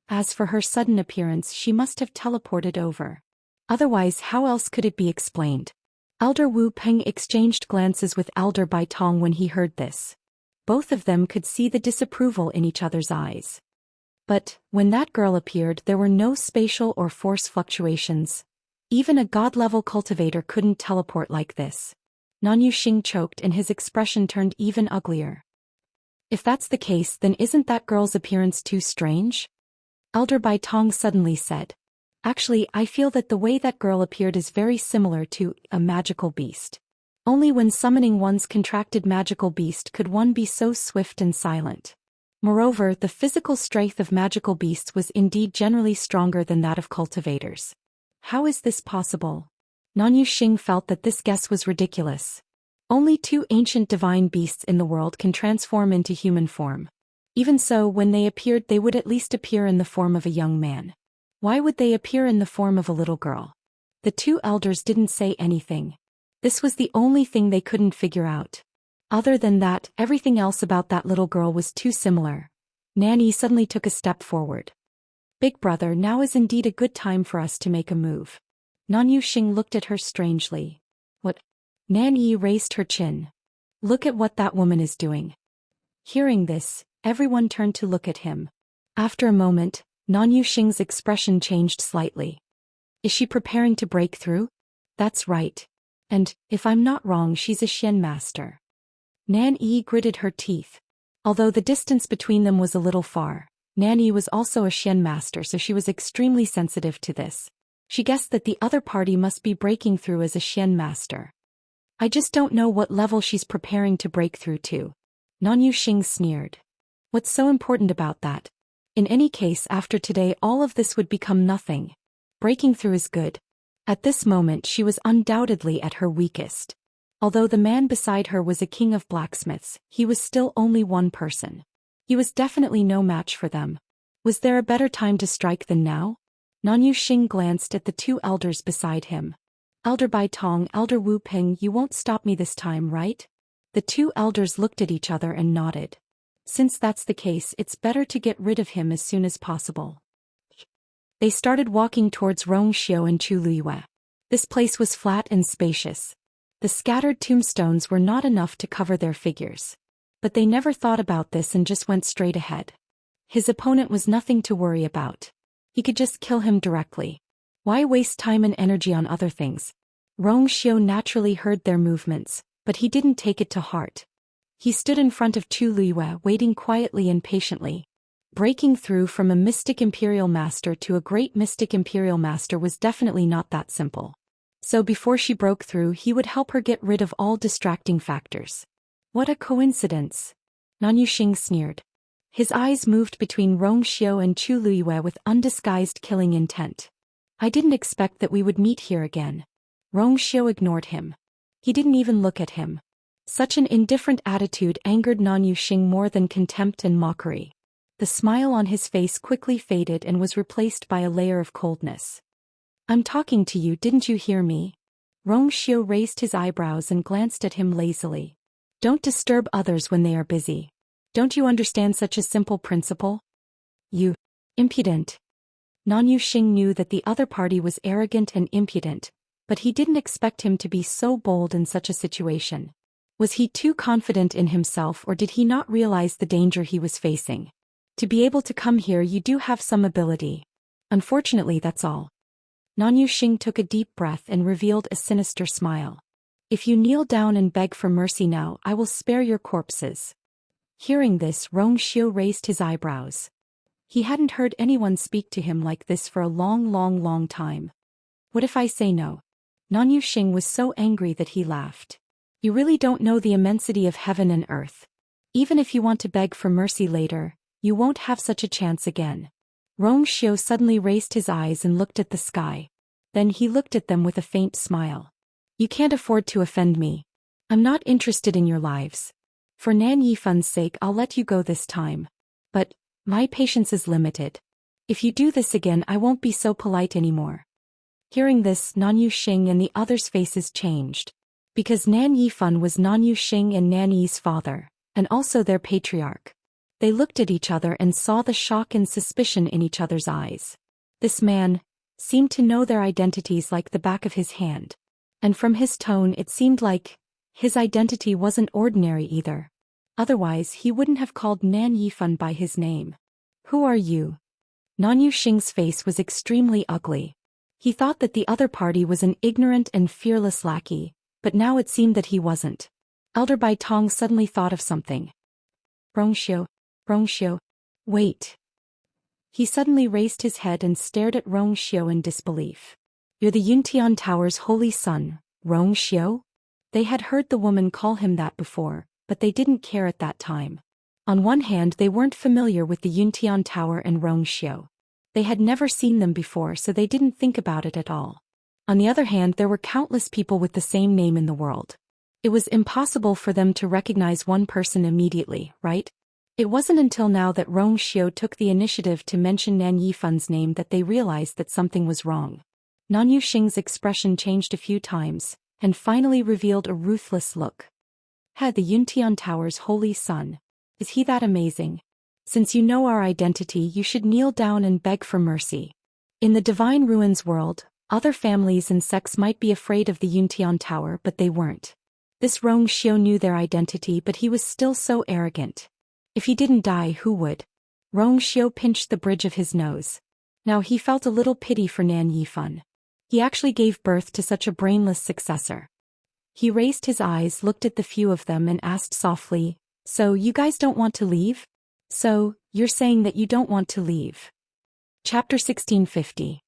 As for her sudden appearance, she must have teleported over. Otherwise, how else could it be explained? Elder Wu Peng exchanged glances with Elder Bai Tong when he heard this. Both of them could see the disapproval in each other's eyes. But, when that girl appeared, there were no spatial or force fluctuations. Even a god-level cultivator couldn't teleport like this. Nan Yuxing choked and his expression turned even uglier. If that's the case, then isn't that girl's appearance too strange? Elder Bai Tong suddenly said. Actually, I feel that the way that girl appeared is very similar to a magical beast. Only when summoning one's contracted magical beast could one be so swift and silent. Moreover, the physical strength of magical beasts was indeed generally stronger than that of cultivators. How is this possible? Nan Yuxing felt that this guess was ridiculous. Only 2 ancient divine beasts in the world can transform into human form. Even so, when they appeared, they would at least appear in the form of a young man. Why would they appear in the form of a little girl? The 2 elders didn't say anything. This was the only thing they couldn't figure out. Other than that, everything else about that little girl was too similar. Nan Yi suddenly took a step forward. Big brother, now is indeed a good time for us to make a move. Nan Yuxing looked at her strangely. What? Nan Yi raised her chin. Look at what that woman is doing. Hearing this, everyone turned to look at him. After a moment, Nan Yuxing's expression changed slightly. Is she preparing to break through? That's right. And, if I'm not wrong, she's a Xian master. Nan Yi gritted her teeth. Although the distance between them was a little far, Nan Yi was also a Xian master, so she was extremely sensitive to this. She guessed that the other party must be breaking through as a Xian master. I just don't know what level she's preparing to break through to. Nan Yuxing sneered. What's so important about that? In any case, after today all of this would become nothing. Breaking through is good. At this moment she was undoubtedly at her weakest. Although the man beside her was a king of blacksmiths, he was still only one person. He was definitely no match for them. Was there a better time to strike than now? Nan Yuxing glanced at the 2 elders beside him. Elder Bai Tong, Elder Wu Ping, you won't stop me this time, right? The 2 elders looked at each other and nodded. Since that's the case, it's better to get rid of him as soon as possible. They started walking towards Rongxiu and Chuluyue. This place was flat and spacious. The scattered tombstones were not enough to cover their figures. But they never thought about this and just went straight ahead. His opponent was nothing to worry about. He could just kill him directly. Why waste time and energy on other things? Rongxiu naturally heard their movements, but he didn't take it to heart. He stood in front of Chuluyue, waiting quietly and patiently. Breaking through from a mystic imperial master to a great mystic imperial master was definitely not that simple. So before she broke through, he would help her get rid of all distracting factors. What a coincidence! Nan Yuxing sneered. His eyes moved between Rongxiu and Chuluyue with undisguised killing intent. I didn't expect that we would meet here again. Rongxiu ignored him. He didn't even look at him. Such an indifferent attitude angered Nan Yuxing more than contempt and mockery. The smile on his face quickly faded and was replaced by a layer of coldness. I'm talking to you, didn't you hear me? Xiu raised his eyebrows and glanced at him lazily. Don't disturb others when they are busy. Don't you understand such a simple principle? You impudent. Xing knew that the other party was arrogant and impudent, but he didn't expect him to be so bold in such a situation. Was he too confident in himself, or did he not realize the danger he was facing? To be able to come here, you do have some ability. Unfortunately, that's all. Xing took a deep breath and revealed a sinister smile. If you kneel down and beg for mercy now, I will spare your corpses. Hearing this, Xiu raised his eyebrows. He hadn't heard anyone speak to him like this for a long time. What if I say no? Xing was so angry that he laughed. You really don't know the immensity of heaven and earth. Even if you want to beg for mercy later, you won't have such a chance again. Xiu suddenly raised his eyes and looked at the sky. Then he looked at them with a faint smile. You can't afford to offend me. I'm not interested in your lives. For Nan Yifan's sake, I'll let you go this time. But my patience is limited. If you do this again, I won't be so polite anymore. Hearing this, Xing and the others' faces changed. Because Nan Yifan was Xing and Nan Yi's father, and also their patriarch. They looked at each other and saw the shock and suspicion in each other's eyes. This man seemed to know their identities like the back of his hand. And from his tone, it seemed like his identity wasn't ordinary either. Otherwise, he wouldn't have called Nan Yifan by his name. Who are you? Xing's face was extremely ugly. He thought that the other party was an ignorant and fearless lackey, but now it seemed that he wasn't. Elder Bai Tong suddenly thought of something. Xiu, wait. He suddenly raised his head and stared at Xiu in disbelief. You're the Yuntian Tower's holy son, Xiu? They had heard the woman call him that before, but they didn't care at that time. On one hand, they weren't familiar with the Yuntian Tower and Xiu. They had never seen them before, so they didn't think about it at all. On the other hand, there were countless people with the same name in the world. It was impossible for them to recognize one person immediately, right? It wasn't until now that Xiu took the initiative to mention Nan Yifan's name that they realized that something was wrong. Xing's expression changed a few times, and finally revealed a ruthless look. The Yuntian Tower's holy son. Is he that amazing? Since you know our identity, you should kneel down and beg for mercy. In the Divine Ruins world, other families and sects might be afraid of the Yuntian Tower, but they weren't. This Xiu knew their identity, but he was still so arrogant. If he didn't die, who would? Xiu pinched the bridge of his nose. Now he felt a little pity for Nan Yifan. He actually gave birth to such a brainless successor. He raised his eyes, looked at the few of them and asked softly, So, you guys don't want to leave? So, you're saying that you don't want to leave. Chapter 1650.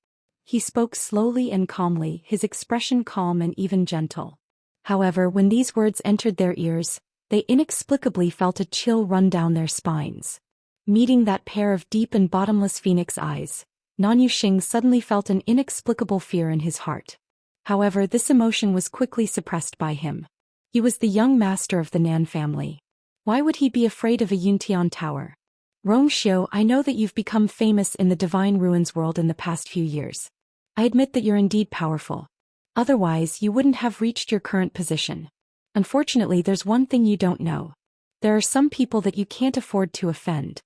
He spoke slowly and calmly, his expression calm and even gentle. However, when these words entered their ears, they inexplicably felt a chill run down their spines. Meeting that pair of deep and bottomless phoenix eyes, Xing suddenly felt an inexplicable fear in his heart. However, this emotion was quickly suppressed by him. He was the young master of the Nan family. Why would he be afraid of a Yuntian Tower? Xiu, I know that you've become famous in the Divine Ruins world in the past few years. I admit that you're indeed powerful. Otherwise, you wouldn't have reached your current position. Unfortunately, there's one thing you don't know. There are some people that you can't afford to offend.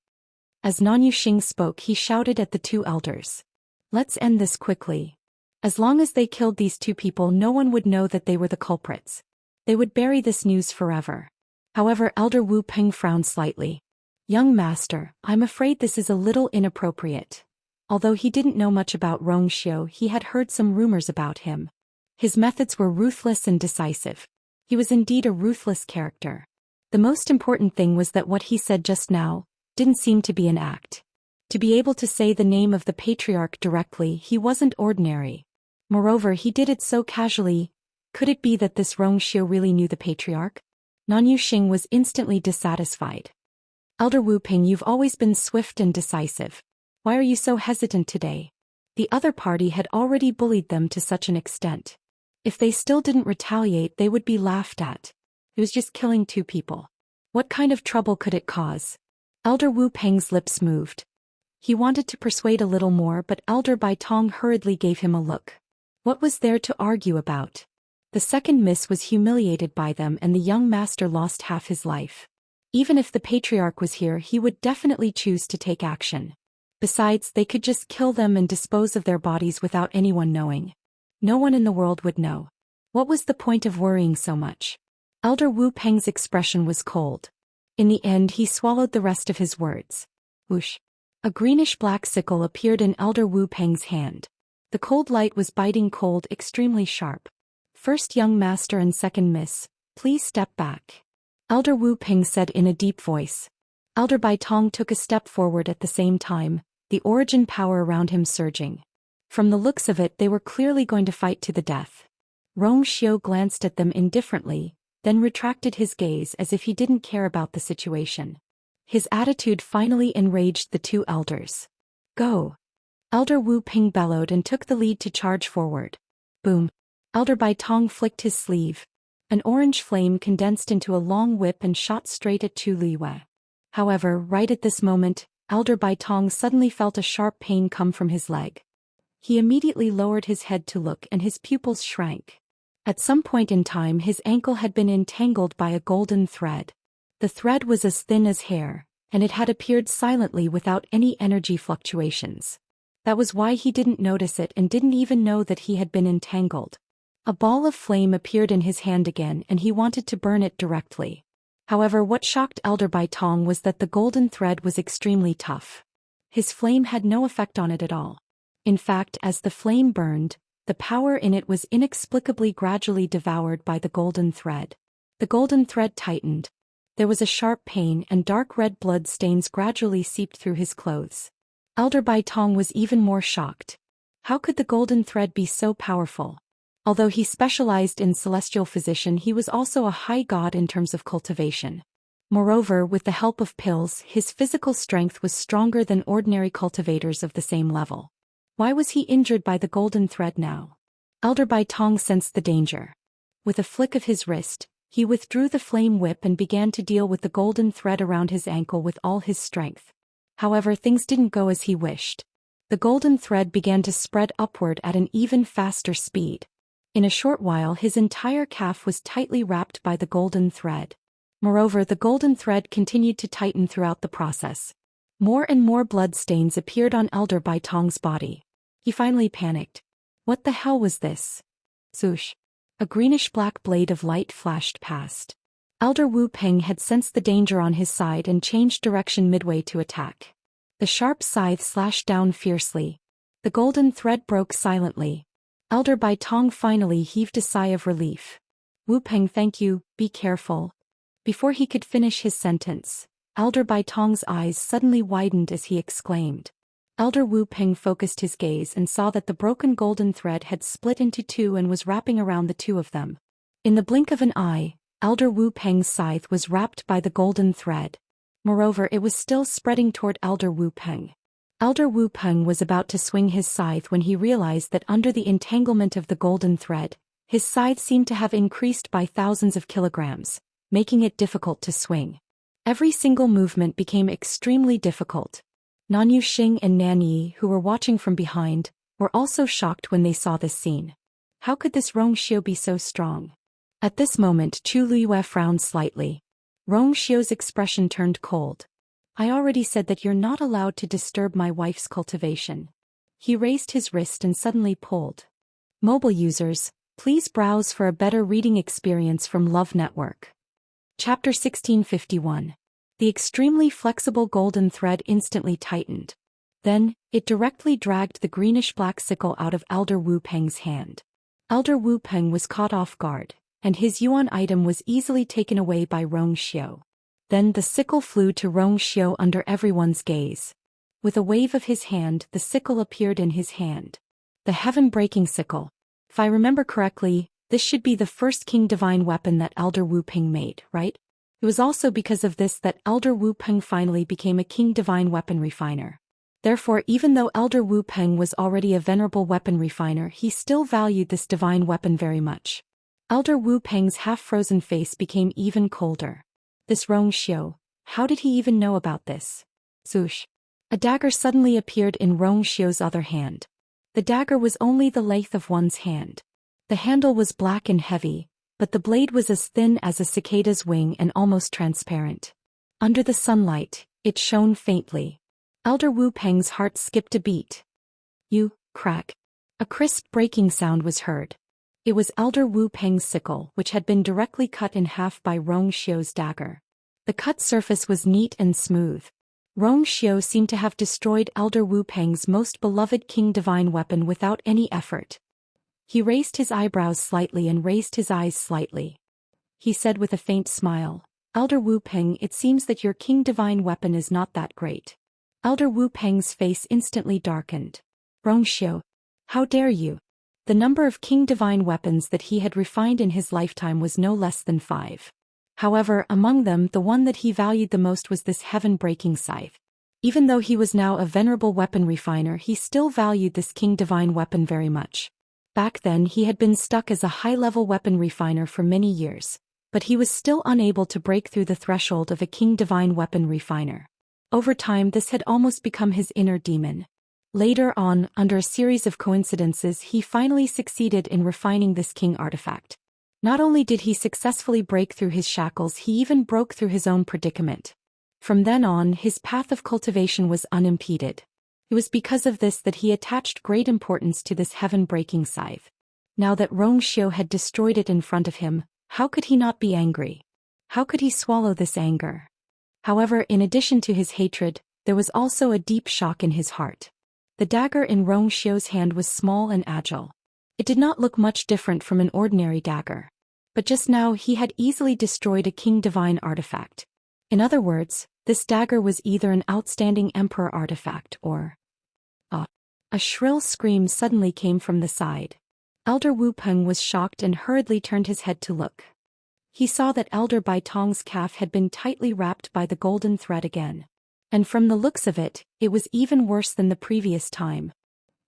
As Xing spoke, he shouted at the two elders. Let's end this quickly. As long as they killed these two people, no one would know that they were the culprits. They would bury this news forever. However, Elder Wu Peng frowned slightly. Young master, I'm afraid this is a little inappropriate. Although he didn't know much about Xiu, he had heard some rumors about him. His methods were ruthless and decisive. He was indeed a ruthless character. The most important thing was that what he said just now didn't seem to be an act. To be able to say the name of the patriarch directly, he wasn't ordinary. Moreover, he did it so casually. Could it be that this Xiu really knew the patriarch? Xing was instantly dissatisfied. Elder Wu Ping, you've always been swift and decisive. Why are you so hesitant today? The other party had already bullied them to such an extent. If they still didn't retaliate, they would be laughed at. It was just killing two people. What kind of trouble could it cause? Elder Wu Peng's lips moved. He wanted to persuade a little more, but Elder Bai Tong hurriedly gave him a look. What was there to argue about? The second miss was humiliated by them and the young master lost half his life. Even if the patriarch was here, he would definitely choose to take action. Besides, they could just kill them and dispose of their bodies without anyone knowing. No one in the world would know. What was the point of worrying so much? Elder Wu Peng's expression was cold. In the end, he swallowed the rest of his words. Whoosh! A greenish-black sickle appeared in Elder Wu Peng's hand. The cold light was biting cold, extremely sharp. First young master and second miss, please step back. Elder Wu Peng said in a deep voice. Elder Bai Tong took a step forward at the same time, the origin power around him surging. From the looks of it, they were clearly going to fight to the death. Rong Xiao glanced at them indifferently, then retracted his gaze as if he didn't care about the situation. His attitude finally enraged the two elders. Go! Elder Wu Peng bellowed and took the lead to charge forward. Boom! Elder Bai Tong flicked his sleeve. An orange flame condensed into a long whip and shot straight at Chu Liyue. However, right at this moment, Elder Bai Tong suddenly felt a sharp pain come from his leg. He immediately lowered his head to look and his pupils shrank. At some point in time, his ankle had been entangled by a golden thread. The thread was as thin as hair, and it had appeared silently without any energy fluctuations. That was why he didn't notice it and didn't even know that he had been entangled. A ball of flame appeared in his hand again and he wanted to burn it directly. However, what shocked Elder Bai Tong was that the golden thread was extremely tough. His flame had no effect on it at all. In fact, as the flame burned, the power in it was inexplicably gradually devoured by the golden thread. The golden thread tightened. There was a sharp pain and dark red blood stains gradually seeped through his clothes. Elder Bai Tong was even more shocked. How could the golden thread be so powerful? Although he specialized in celestial physician, he was also a high god in terms of cultivation. Moreover, with the help of pills, his physical strength was stronger than ordinary cultivators of the same level. Why was he injured by the golden thread now? Elder Bai Tong sensed the danger. With a flick of his wrist, he withdrew the flame whip and began to deal with the golden thread around his ankle with all his strength. However, things didn't go as he wished. The golden thread began to spread upward at an even faster speed. In a short while, his entire calf was tightly wrapped by the golden thread. Moreover, the golden thread continued to tighten throughout the process. More and more blood stains appeared on Elder Bai Tong's body. He finally panicked. What the hell was this? Swoosh! A greenish-black blade of light flashed past. Elder Wu Peng had sensed the danger on his side and changed direction midway to attack. The sharp scythe slashed down fiercely. The golden thread broke silently. Elder Bai Tong finally heaved a sigh of relief. Wu Peng, thank you, be careful. Before he could finish his sentence, Elder Bai Tong's eyes suddenly widened as he exclaimed. Elder Wu Peng focused his gaze and saw that the broken golden thread had split into two and was wrapping around the two of them. In the blink of an eye, Elder Wu Peng's scythe was wrapped by the golden thread. Moreover, it was still spreading toward Elder Wu Peng. Elder Wu Peng was about to swing his scythe when he realized that under the entanglement of the golden thread, his scythe seemed to have increased by thousands of kilograms, making it difficult to swing. Every single movement became extremely difficult. Nanyu Xing and Nanyi, who were watching from behind, were also shocked when they saw this scene. How could this Rong Xiao be so strong? At this moment, Chu Liyue frowned slightly. Rong Xiao's expression turned cold. I already said that you're not allowed to disturb my wife's cultivation. He raised his wrist and suddenly pulled. Mobile users, please browse for a better reading experience from Love Network. Chapter 1651. The extremely flexible golden thread instantly tightened. Then, it directly dragged the greenish-black sickle out of Elder Wu Peng's hand. Elder Wu Peng was caught off guard, and his yuan item was easily taken away by Rong Xiao. Then the sickle flew to Rong Xiao under everyone's gaze. With a wave of his hand, the sickle appeared in his hand. The heaven-breaking sickle. If I remember correctly, this should be the first King Divine weapon that Elder Wu Peng made, right? It was also because of this that Elder Wu Peng finally became a King Divine weapon refiner. Therefore, even though Elder Wu Peng was already a venerable weapon refiner, he still valued this divine weapon very much. Elder Wu Peng's half-frozen face became even colder. This Rong Xiao, how did he even know about this? Zhoosh. A dagger suddenly appeared in Rong Xiu's other hand. The dagger was only the length of one's hand. The handle was black and heavy, but the blade was as thin as a cicada's wing and almost transparent. Under the sunlight, it shone faintly. Elder Wu Peng's heart skipped a beat. You, crack. A crisp breaking sound was heard. It was Elder Wu Peng's sickle, which had been directly cut in half by Rong Xiu's dagger. The cut surface was neat and smooth. Rong Xiu seemed to have destroyed Elder Wu Peng's most beloved King Divine weapon without any effort. He raised his eyebrows slightly and raised his eyes slightly. He said with a faint smile, Elder Wu Peng, it seems that your King Divine weapon is not that great. Elder Wu Peng's face instantly darkened. Rong Xiu, how dare you? The number of King Divine weapons that he had refined in his lifetime was no less than 5. However, among them the one that he valued the most was this heaven-breaking scythe. Even though he was now a venerable weapon refiner, he still valued this King Divine weapon very much. Back then he had been stuck as a high-level weapon refiner for many years, but he was still unable to break through the threshold of a King Divine weapon refiner. Over time this had almost become his inner demon. Later on, under a series of coincidences, he finally succeeded in refining this king artifact. Not only did he successfully break through his shackles, he even broke through his own predicament. From then on, his path of cultivation was unimpeded. It was because of this that he attached great importance to this heaven-breaking scythe. Now that Rong Xiu had destroyed it in front of him, how could he not be angry? How could he swallow this anger? However, in addition to his hatred, there was also a deep shock in his heart. The dagger in Rong Xiu's hand was small and agile. It did not look much different from an ordinary dagger. But just now he had easily destroyed a King Divine artifact. In other words, this dagger was either an outstanding Emperor artifact or... A shrill scream suddenly came from the side. Elder Wu Peng was shocked and hurriedly turned his head to look. He saw that Elder Bai Tong's calf had been tightly wrapped by the golden thread again. And from the looks of it, it was even worse than the previous time.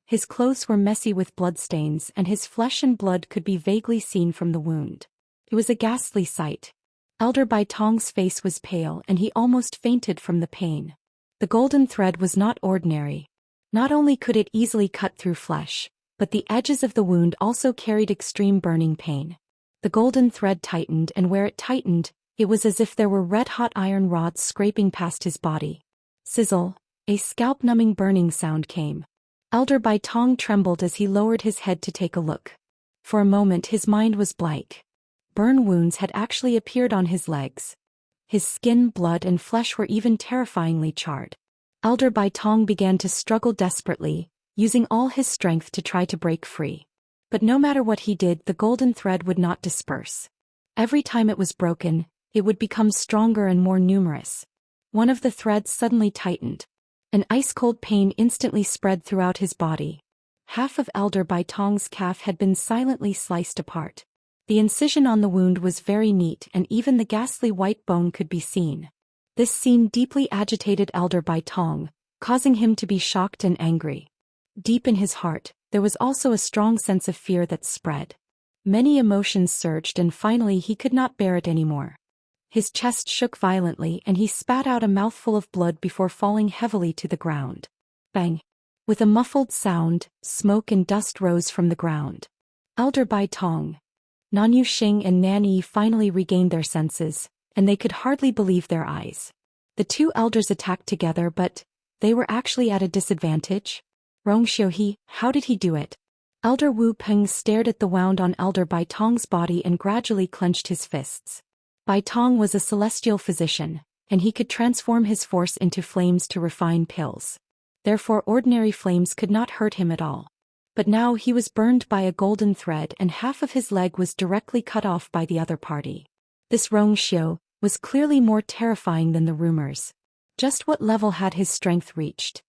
His clothes were messy with bloodstains and his flesh and blood could be vaguely seen from the wound. It was a ghastly sight. Elder Bai Tong's face was pale and he almost fainted from the pain. The golden thread was not ordinary. Not only could it easily cut through flesh, but the edges of the wound also carried extreme burning pain. The golden thread tightened, and where it tightened, it was as if there were red-hot iron rods scraping past his body. Sizzle, a scalp-numbing burning sound came. Elder Bai Tong trembled as he lowered his head to take a look. For a moment his mind was blank. Burn wounds had actually appeared on his legs. His skin, blood and flesh were even terrifyingly charred. Elder Bai Tong began to struggle desperately, using all his strength to try to break free. But no matter what he did, the golden thread would not disperse. Every time it was broken, it would become stronger and more numerous. One of the threads suddenly tightened. An ice-cold pain instantly spread throughout his body. Half of Elder Bai Tong's calf had been silently sliced apart. The incision on the wound was very neat and even the ghastly white bone could be seen. This scene deeply agitated Elder Bai Tong, causing him to be shocked and angry. Deep in his heart, there was also a strong sense of fear that spread. Many emotions surged and finally he could not bear it anymore. His chest shook violently and he spat out a mouthful of blood before falling heavily to the ground. Bang! With a muffled sound, smoke and dust rose from the ground. Elder Bai Tong, Nanyu Xing and Nanyi finally regained their senses, and they could hardly believe their eyes. The two elders attacked together, but they were actually at a disadvantage. Rong Xiu, how did he do it? Elder Wu Peng stared at the wound on Elder Bai Tong's body and gradually clenched his fists. Bai Tong was a celestial physician, and he could transform his force into flames to refine pills. Therefore ordinary flames could not hurt him at all. But now he was burned by a golden thread and half of his leg was directly cut off by the other party. This Rong Xiu was clearly more terrifying than the rumors. Just what level had his strength reached?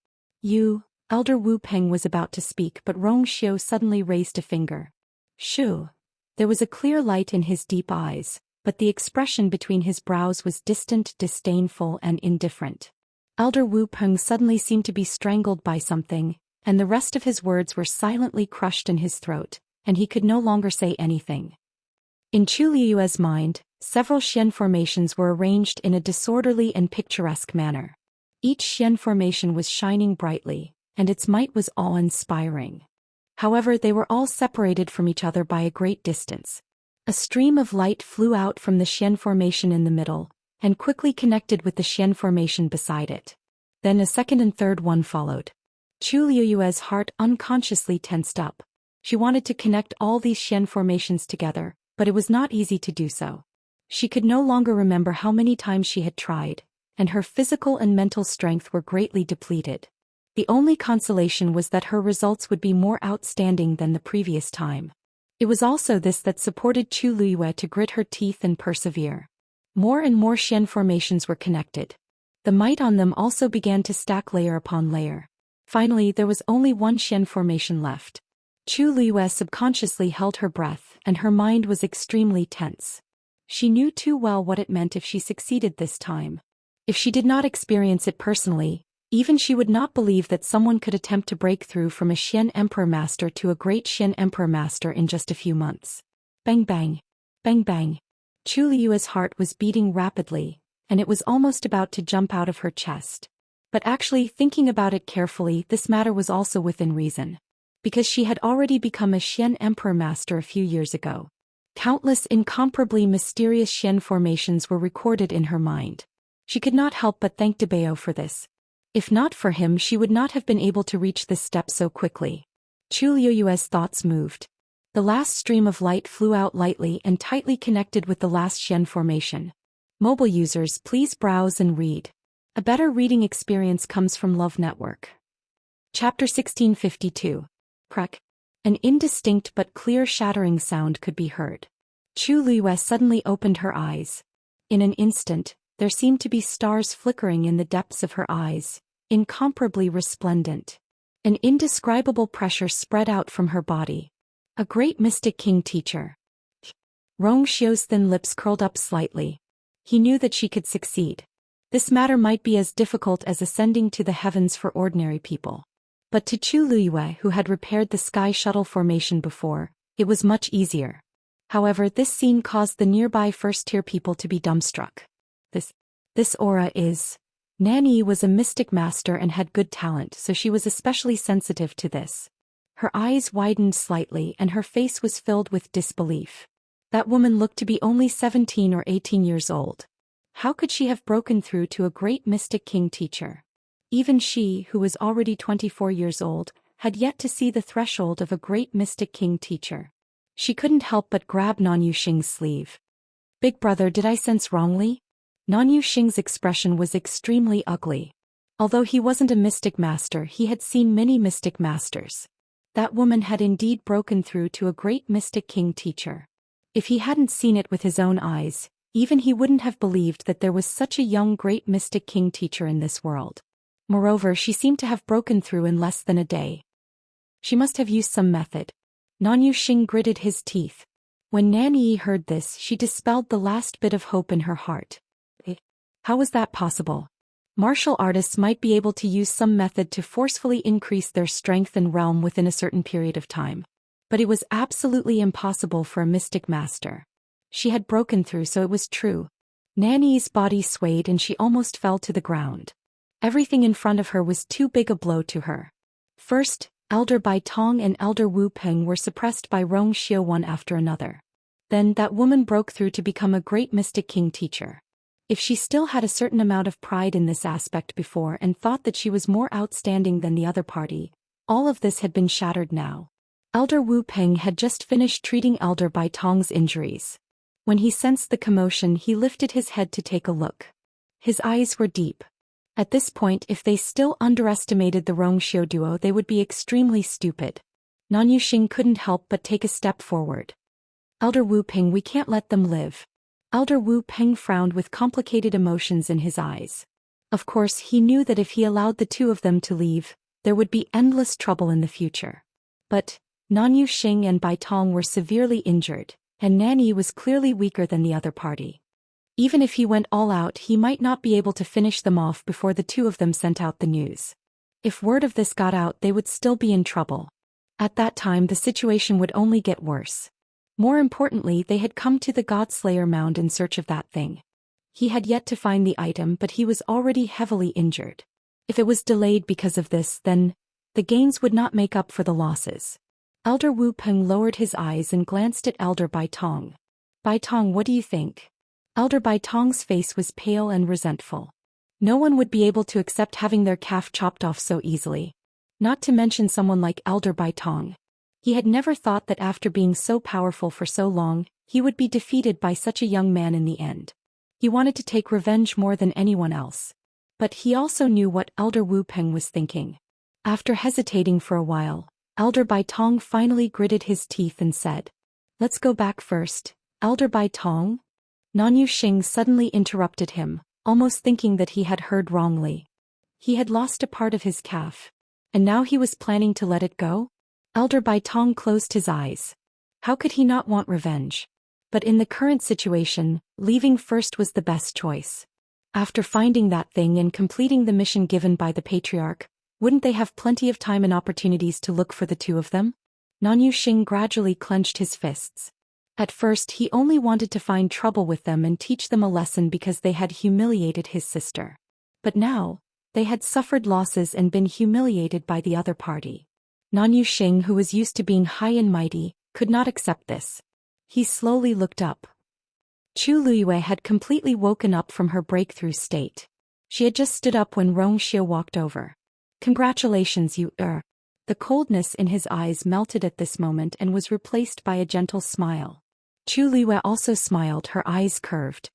Elder Wu Peng was about to speak, but Rong Xiu suddenly raised a finger. Shoo! There was a clear light in his deep eyes, but the expression between his brows was distant, disdainful, and indifferent. Elder Wu Peng suddenly seemed to be strangled by something, and the rest of his words were silently crushed in his throat, and he could no longer say anything. In Chu Liyue's mind, Several Xian formations were arranged in a disorderly and picturesque manner. Each Xian formation was shining brightly, and its might was awe-inspiring. However, they were all separated from each other by a great distance. A stream of light flew out from the Xian formation in the middle, and quickly connected with the Xian formation beside it. Then a second and third one followed. Chu Liuyue's heart unconsciously tensed up. She wanted to connect all these Xian formations together, but it was not easy to do so. She could no longer remember how many times she had tried, and her physical and mental strength were greatly depleted. The only consolation was that her results would be more outstanding than the previous time. It was also this that supported Chu Liyue to grit her teeth and persevere. More and more Xian formations were connected. The might on them also began to stack layer upon layer. Finally, there was only one Xian formation left. Chu Liyue subconsciously held her breath, and her mind was extremely tense. She knew too well what it meant if she succeeded this time. If she did not experience it personally, even she would not believe that someone could attempt to break through from a Xian Emperor Master to a great Xian Emperor Master in just a few months. Bang bang. Bang bang. Chu Liyue's heart was beating rapidly, and it was almost about to jump out of her chest. But actually, thinking about it carefully, this matter was also within reason. Because she had already become a Xian Emperor Master a few years ago. Countless incomparably mysterious Xian formations were recorded in her mind. She could not help but thank Dabeo for this. If not for him, she would not have been able to reach this step so quickly. Chu Liyue's thoughts moved. The last stream of light flew out lightly and tightly connected with the last Xian formation. Mobile users, please browse and read. A better reading experience comes from Love Network. Chapter 1652. Crack. An indistinct but clear shattering sound could be heard. Chu Liyue suddenly opened her eyes. In an instant, there seemed to be stars flickering in the depths of her eyes, incomparably resplendent. An indescribable pressure spread out from her body. A great mystic king teacher. Rong Xiu's thin lips curled up slightly. He knew that she could succeed. This matter might be as difficult as ascending to the heavens for ordinary people. But to Chu Liyue, who had repaired the sky shuttle formation before, it was much easier. However, this scene caused the nearby first-tier people to be dumbstruck. This aura is... Nanyi was a mystic master and had good talent, so she was especially sensitive to this. Her eyes widened slightly and her face was filled with disbelief. That woman looked to be only 17 or 18 years old. How could she have broken through to a great mystic king teacher? Even she, who was already 24 years old, had yet to see the threshold of a great mystic king teacher. She couldn't help but grab Nan Yuxing's sleeve. Big brother, did I sense wrongly? Nan Yuxing's expression was extremely ugly. Although he wasn't a mystic master, he had seen many mystic masters. That woman had indeed broken through to a great mystic king teacher. If he hadn't seen it with his own eyes, even he wouldn't have believed that there was such a young great mystic king teacher in this world. Moreover, she seemed to have broken through in less than a day. She must have used some method. Nan Yuxing gritted his teeth. When Nanyi heard this, she dispelled the last bit of hope in her heart. How was that possible? Martial artists might be able to use some method to forcefully increase their strength and realm within a certain period of time. But it was absolutely impossible for a mystic master. She had broken through, so it was true. Nanyi's body swayed and she almost fell to the ground. Everything in front of her was too big a blow to her. First, Elder Bai Tong and Elder Wu Peng were suppressed by Rong Xiu one after another. Then that woman broke through to become a great mystic king teacher. If she still had a certain amount of pride in this aspect before and thought that she was more outstanding than the other party, all of this had been shattered now. Elder Wu Peng had just finished treating Elder Bai Tong's injuries. When he sensed the commotion, he lifted his head to take a look. His eyes were deep. At this point, if they still underestimated the Rong Xiu duo, they would be extremely stupid. Nan Yuxing couldn't help but take a step forward. Elder Wu Peng, we can't let them live. Elder Wu Peng frowned with complicated emotions in his eyes. Of course, he knew that if he allowed the two of them to leave, there would be endless trouble in the future. But Nan Yuxing and Bai Tong were severely injured, and Nanyi was clearly weaker than the other party. Even if he went all out, he might not be able to finish them off before the two of them sent out the news. If word of this got out, they would still be in trouble. At that time, the situation would only get worse. More importantly, they had come to the Godslayer mound in search of that thing. He had yet to find the item, but he was already heavily injured. If it was delayed because of this, then the gains would not make up for the losses. Elder Wu Peng lowered his eyes and glanced at Elder Bai Tong. Bai Tong, what do you think? Elder Bai Tong's face was pale and resentful. No one would be able to accept having their calf chopped off so easily. Not to mention someone like Elder Bai Tong. He had never thought that after being so powerful for so long, he would be defeated by such a young man in the end. He wanted to take revenge more than anyone else. But he also knew what Elder Wu Peng was thinking. After hesitating for a while, Elder Bai Tong finally gritted his teeth and said, "Let's go back first, Elder Bai Tong?" Nanyu Xing suddenly interrupted him, almost thinking that he had heard wrongly. He had lost a part of his calf. And now he was planning to let it go? Elder Bai Tong closed his eyes. How could he not want revenge? But in the current situation, leaving first was the best choice. After finding that thing and completing the mission given by the Patriarch, wouldn't they have plenty of time and opportunities to look for the two of them? Nanyu Xing gradually clenched his fists. At first he only wanted to find trouble with them and teach them a lesson because they had humiliated his sister. But now, they had suffered losses and been humiliated by the other party. Nanyu Xing, who was used to being high and mighty, could not accept this. He slowly looked up. Chu Liyue had completely woken up from her breakthrough state. She had just stood up when Xiao walked over. "Congratulations, you The coldness in his eyes melted at this moment and was replaced by a gentle smile. Chu Liyue also smiled, her eyes curved.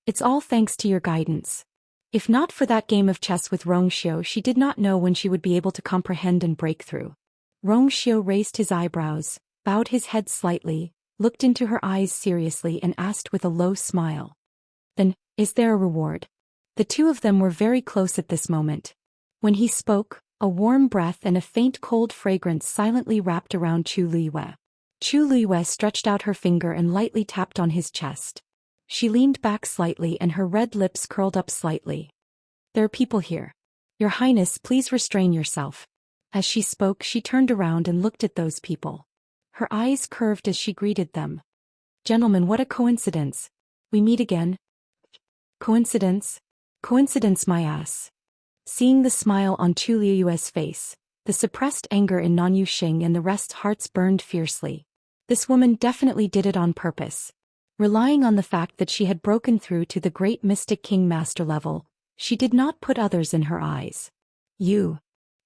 "It's all thanks to your guidance. If not for that game of chess with Xiao, she did not know when she would be able to comprehend and break through." Xiao raised his eyebrows, bowed his head slightly, looked into her eyes seriously and asked with a low smile. "Then, is there a reward?" The two of them were very close at this moment. When he spoke, a warm breath and a faint cold fragrance silently wrapped around Chu Liyue. Chu Liyue stretched out her finger and lightly tapped on his chest. She leaned back slightly and her red lips curled up slightly. "There are people here. Your Highness, please restrain yourself." As she spoke, she turned around and looked at those people. Her eyes curved as she greeted them. "Gentlemen, what a coincidence. We meet again." "Coincidence? Coincidence, my ass." Seeing the smile on Chu Liyue's face, the suppressed anger in Nanyu Xing and the rest's hearts burned fiercely. This woman definitely did it on purpose. Relying on the fact that she had broken through to the great mystic king master level, she did not put others in her eyes. "You."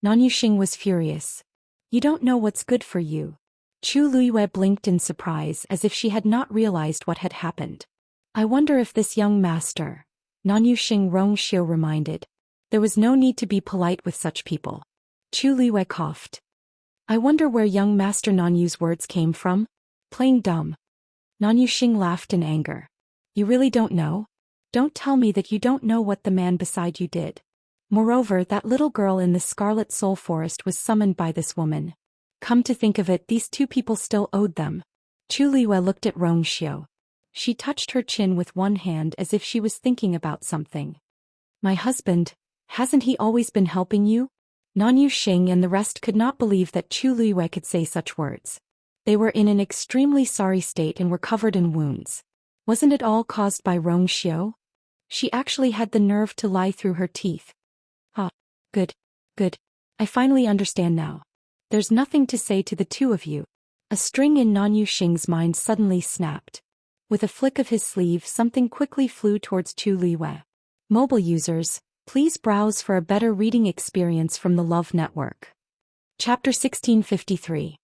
Nanyu Xing was furious. "You don't know what's good for you." Chu Liyue blinked in surprise as if she had not realized what had happened. "I wonder if this young master," Nanyu Xing Xiao reminded. There was no need to be polite with such people. Chu Liyue coughed. "I wonder where young Master Nanyu's words came from? Playing dumb." Nanyu Xing laughed in anger. "You really don't know? Don't tell me that you don't know what the man beside you did. Moreover, that little girl in the Scarlet Soul Forest was summoned by this woman. Come to think of it, these two people still owed them." Chu Liyue looked at Xiao. She touched her chin with one hand as if she was thinking about something. "My husband, hasn't he always been helping you?" Nanyu Xing and the rest could not believe that Chu Liyue could say such words. They were in an extremely sorry state and were covered in wounds. Wasn't it all caused by Xiao? She actually had the nerve to lie through her teeth. "Ah, good, good. I finally understand now. There's nothing to say to the two of you." A string in Nanyu Xing's mind suddenly snapped. With a flick of his sleeve, something quickly flew towards Chu Liyue. Mobile users, please browse for a better reading experience from the Love Network. Chapter 1653.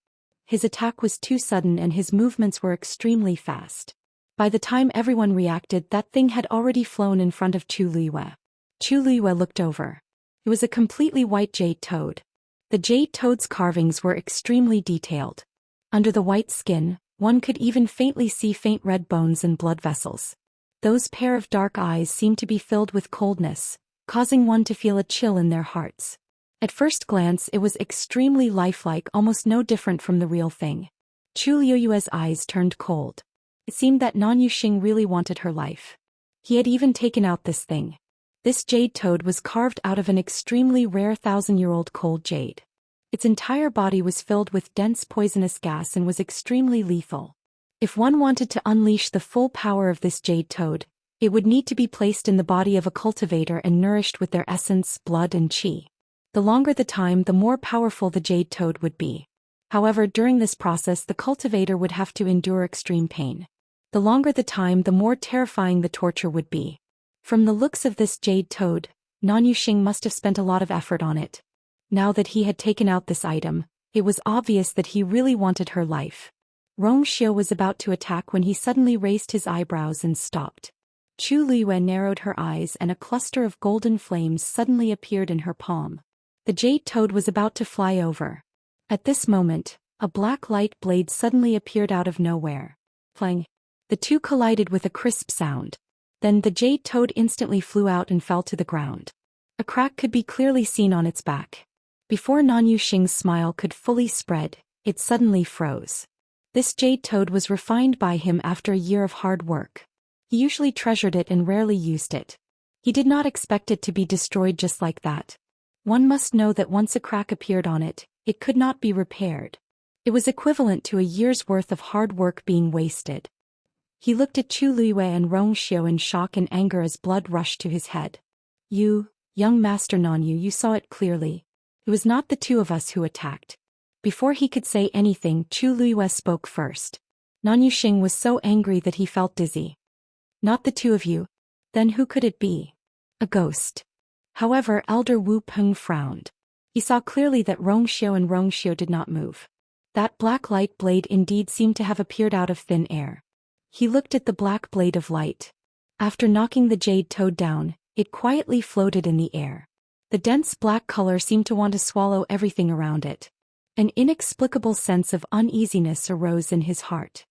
His attack was too sudden and his movements were extremely fast. By the time everyone reacted, that thing had already flown in front of Chu Liyue. Chu Liyue looked over. It was a completely white jade toad. The jade toad's carvings were extremely detailed. Under the white skin, one could even faintly see faint red bones and blood vessels. Those pair of dark eyes seemed to be filled with coldness, causing one to feel a chill in their hearts. At first glance it was extremely lifelike, almost no different from the real thing. Chu Liyue's eyes turned cold. It seemed that Nanyu Xing really wanted her life. He had even taken out this thing. This jade toad was carved out of an extremely rare 1,000-year-old cold jade. Its entire body was filled with dense poisonous gas and was extremely lethal. If one wanted to unleash the full power of this jade toad, it would need to be placed in the body of a cultivator and nourished with their essence, blood and qi. The longer the time, the more powerful the jade toad would be. However, during this process the cultivator would have to endure extreme pain. The longer the time, the more terrifying the torture would be. From the looks of this jade toad, Nan Yuxing must have spent a lot of effort on it. Now that he had taken out this item, it was obvious that he really wanted her life. Wuxia was about to attack when he suddenly raised his eyebrows and stopped. Chu Liyue narrowed her eyes and a cluster of golden flames suddenly appeared in her palm. The jade toad was about to fly over. At this moment, a black light blade suddenly appeared out of nowhere. Clang! The two collided with a crisp sound. Then the jade toad instantly flew out and fell to the ground. A crack could be clearly seen on its back. Before Nan Yuxing's smile could fully spread, it suddenly froze. This jade toad was refined by him after a year of hard work. He usually treasured it and rarely used it. He did not expect it to be destroyed just like that. One must know that once a crack appeared on it, it could not be repaired. It was equivalent to a year's worth of hard work being wasted. He looked at Chu Liyue and Wuxia in shock and anger as blood rushed to his head. You, young Master Nanyu, you saw it clearly. It was not the two of us who attacked. Before he could say anything, Chu Liyue spoke first. Nan Yuxing was so angry that he felt dizzy. Not the two of you. Then who could it be? A ghost. However, Elder Wu Peng frowned. He saw clearly that Wuxia and Wuxia did not move. That black light blade indeed seemed to have appeared out of thin air. He looked at the black blade of light. After knocking the jade toad down, it quietly floated in the air. The dense black color seemed to want to swallow everything around it. An inexplicable sense of uneasiness arose in his heart.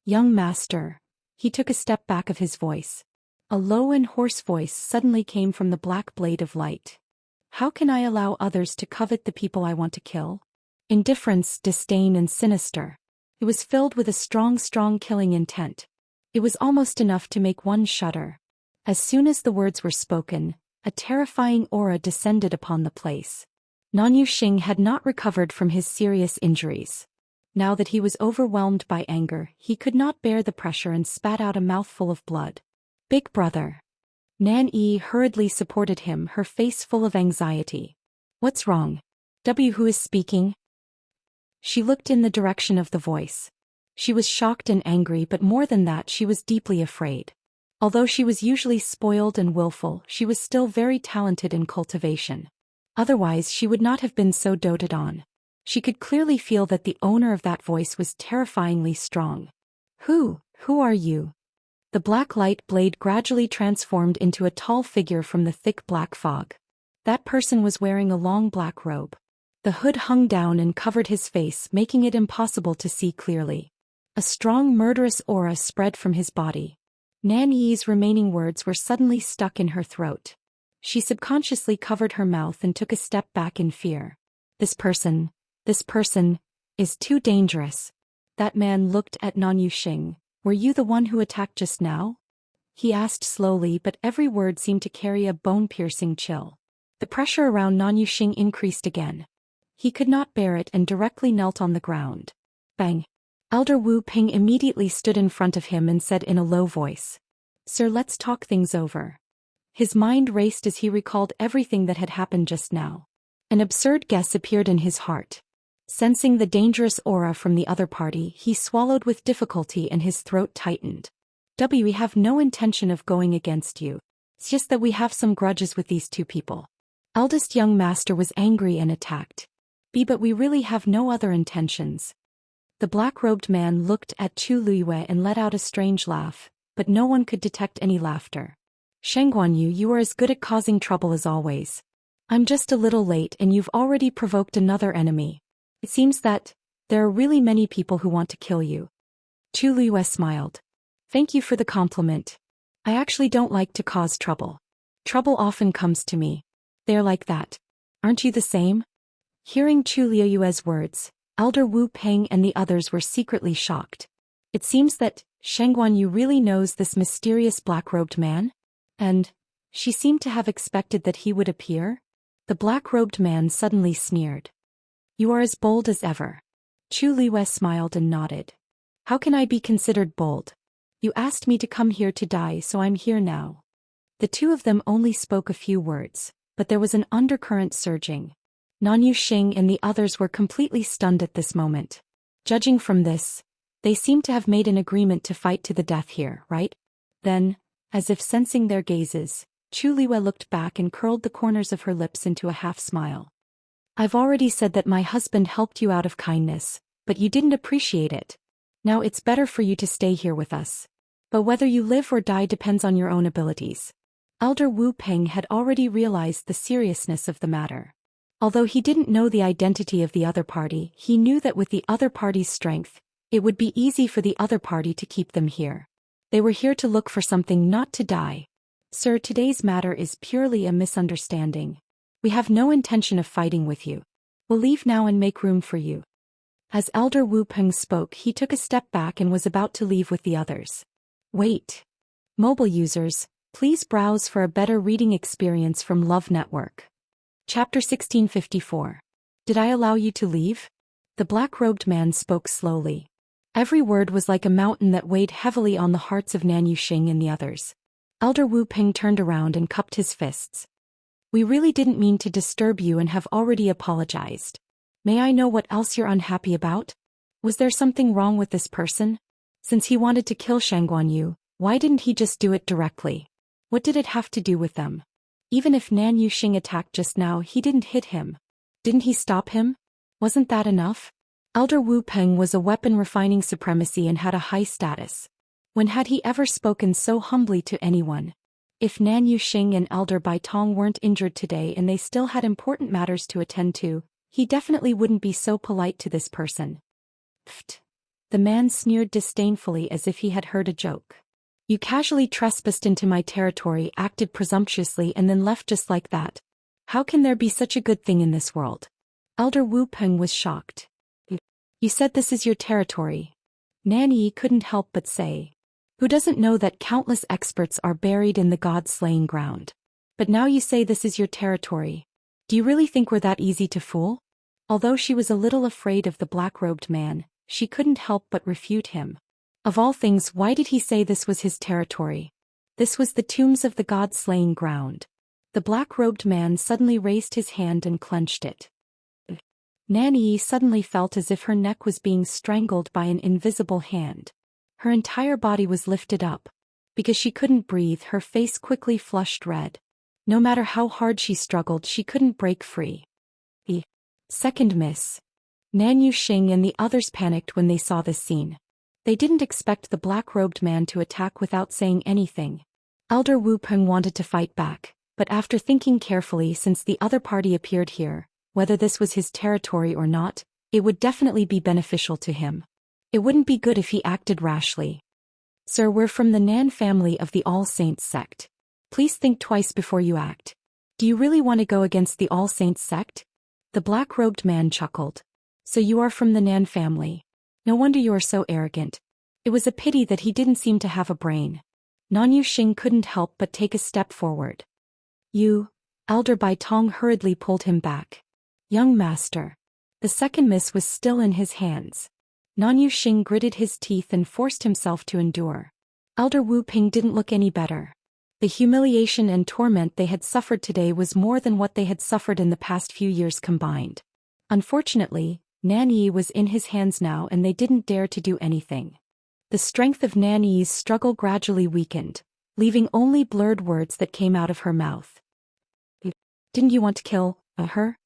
Young master. He took a step back of his voice. A low and hoarse voice suddenly came from the black blade of light. How can I allow others to covet the people I want to kill? Indifference, disdain and sinister. It was filled with a strong killing intent. It was almost enough to make one shudder. As soon as the words were spoken, a terrifying aura descended upon the place. Nan Yuxing had not recovered from his serious injuries. Now that he was overwhelmed by anger, he could not bear the pressure and spat out a mouthful of blood. Big brother. Nan Yi hurriedly supported him, her face full of anxiety. What's wrong? Who is speaking? She looked in the direction of the voice. She was shocked and angry, but more than that, she was deeply afraid. Although she was usually spoiled and willful, she was still very talented in cultivation. Otherwise, she would not have been so doted on. She could clearly feel that the owner of that voice was terrifyingly strong. Who are you? The black light blade gradually transformed into a tall figure from the thick black fog. That person was wearing a long black robe. The hood hung down and covered his face, making it impossible to see clearly. A strong murderous aura spread from his body. Nan Yi's remaining words were suddenly stuck in her throat. She subconsciously covered her mouth and took a step back in fear. This person is too dangerous. That man looked at Nan Yuxing. Were you the one who attacked just now? He asked slowly, but every word seemed to carry a bone-piercing chill. The pressure around Nan Yuxing increased again. He could not bear it and directly knelt on the ground. Bang! Elder Wu Peng immediately stood in front of him and said in a low voice, "Sir, let's talk things over." His mind raced as he recalled everything that had happened just now. An absurd guess appeared in his heart. Sensing the dangerous aura from the other party, he swallowed with difficulty and his throat tightened. We have no intention of going against you. It's just that we have some grudges with these two people. Eldest young master was angry and attacked. But we really have no other intentions. The black-robed man looked at Chu Liyue and let out a strange laugh, but no one could detect any laughter. Shengguanyu, you are as good at causing trouble as always. I'm just a little late and you've already provoked another enemy. It seems that there are really many people who want to kill you. Chu Liyue smiled. Thank you for the compliment. I actually don't like to cause trouble. Trouble often comes to me. They're like that. Aren't you the same? Hearing Chu Liyue's words, Elder Wu Peng and the others were secretly shocked. It seems that Shengguanyu really knows this mysterious black-robed man? And she seemed to have expected that he would appear? The black-robed man suddenly sneered. You are as bold as ever. Chu Liyue smiled and nodded. How can I be considered bold? You asked me to come here to die, so I'm here now. The two of them only spoke a few words, but there was an undercurrent surging. Nanyu Xing and the others were completely stunned at this moment. Judging from this, they seemed to have made an agreement to fight to the death here, right? Then, as if sensing their gazes, Chu Liwei looked back and curled the corners of her lips into a half-smile. I've already said that my husband helped you out of kindness, but you didn't appreciate it. Now it's better for you to stay here with us. But whether you live or die depends on your own abilities. Elder Wu Peng had already realized the seriousness of the matter. Although he didn't know the identity of the other party, he knew that with the other party's strength, it would be easy for the other party to keep them here. They were here to look for something, not to die. Sir, today's matter is purely a misunderstanding. We have no intention of fighting with you. We'll leave now and make room for you. As Elder Wu Peng spoke, he took a step back and was about to leave with the others. Wait. Mobile users, please browse for a better reading experience from Love Network. Chapter 1654. Did I allow you to leave? The black-robed man spoke slowly. Every word was like a mountain that weighed heavily on the hearts of Nanyu Xing and the others. Elder Wu Peng turned around and cupped his fists. We really didn't mean to disturb you and have already apologized. May I know what else you're unhappy about? Was there something wrong with this person? Since he wanted to kill Shangguanyu, why didn't he just do it directly? What did it have to do with them? Even if Nanyu Xing attacked just now, he didn't hit him. Didn't he stop him? Wasn't that enough? Elder Wu Peng was a weapon refining supremacy and had a high status. When had he ever spoken so humbly to anyone? If Nanyu Xing and Elder Bai Tong weren't injured today and they still had important matters to attend to, he definitely wouldn't be so polite to this person. Pfft. The man sneered disdainfully as if he had heard a joke. You casually trespassed into my territory, acted presumptuously, and then left just like that. How can there be such a good thing in this world? Elder Wu Peng was shocked. You said this is your territory. Nanyi couldn't help but say. Who doesn't know that countless experts are buried in the god-slaying ground? But now you say this is your territory. Do you really think we're that easy to fool? Although she was a little afraid of the black-robed man, she couldn't help but refute him. Of all things, why did he say this was his territory? This was the tombs of the god-slaying ground. The black-robed man suddenly raised his hand and clenched it. Nanyi suddenly felt as if her neck was being strangled by an invisible hand. Her entire body was lifted up. Because she couldn't breathe, her face quickly flushed red. No matter how hard she struggled, she couldn't break free. Second miss. Nanyu Xing and the others panicked when they saw this scene. They didn't expect the black-robed man to attack without saying anything. Elder Wu Peng wanted to fight back, but after thinking carefully, since the other party appeared here, whether this was his territory or not, it would definitely be beneficial to him. It wouldn't be good if he acted rashly. Sir, we're from the Nan family of the All Saints sect. Please think twice before you act. Do you really want to go against the All Saints sect? The black-robed man chuckled. So you are from the Nan family. No wonder you are so arrogant. It was a pity that he didn't seem to have a brain. Nanyu Xing couldn't help but take a step forward. You, Elder Bai Tong hurriedly pulled him back. Young master. The second miss was still in his hands. Nanyu Xing gritted his teeth and forced himself to endure. Elder Wu Peng didn't look any better. The humiliation and torment they had suffered today was more than what they had suffered in the past few years combined. Unfortunately, Nanyi was in his hands now and they didn't dare to do anything. The strength of Nanyi's struggle gradually weakened, leaving only blurred words that came out of her mouth. Didn't you want to kill her?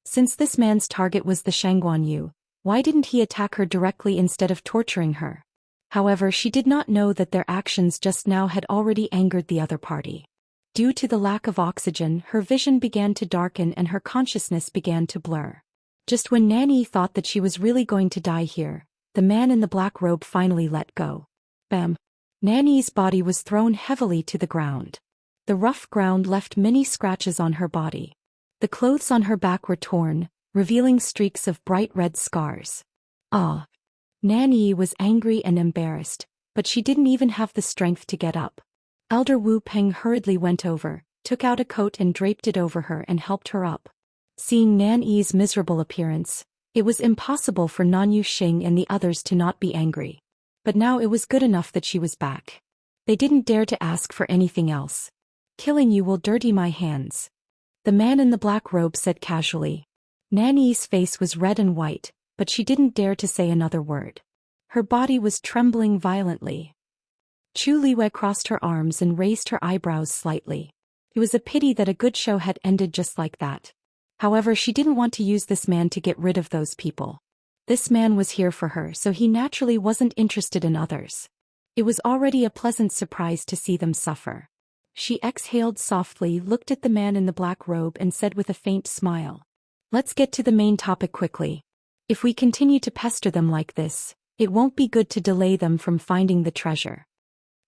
Since this man's target was the Shangguanyu, why didn't he attack her directly instead of torturing her? However, she did not know that their actions just now had already angered the other party. Due to the lack of oxygen, her vision began to darken and her consciousness began to blur. Just when Nanyi thought that she was really going to die here, the man in the black robe finally let go. Bam! Nanyi's body was thrown heavily to the ground. The rough ground left many scratches on her body. The clothes on her back were torn, revealing streaks of bright red scars. Ah! Nanyi was angry and embarrassed, but she didn't even have the strength to get up. Elder Wu Peng hurriedly went over, took out a coat and draped it over her and helped her up. Seeing Nanyi's miserable appearance, it was impossible for Nanyu Xing and the others to not be angry. But now it was good enough that she was back. They didn't dare to ask for anything else. Killing you will dirty my hands. The man in the black robe said casually. Nanny's face was red and white, but she didn't dare to say another word. Her body was trembling violently. Chu Liwei crossed her arms and raised her eyebrows slightly. It was a pity that a good show had ended just like that. However, she didn't want to use this man to get rid of those people. This man was here for her, so he naturally wasn't interested in others. It was already a pleasant surprise to see them suffer. She exhaled softly, looked at the man in the black robe and said with a faint smile. Let's get to the main topic quickly. If we continue to pester them like this, it won't be good to delay them from finding the treasure.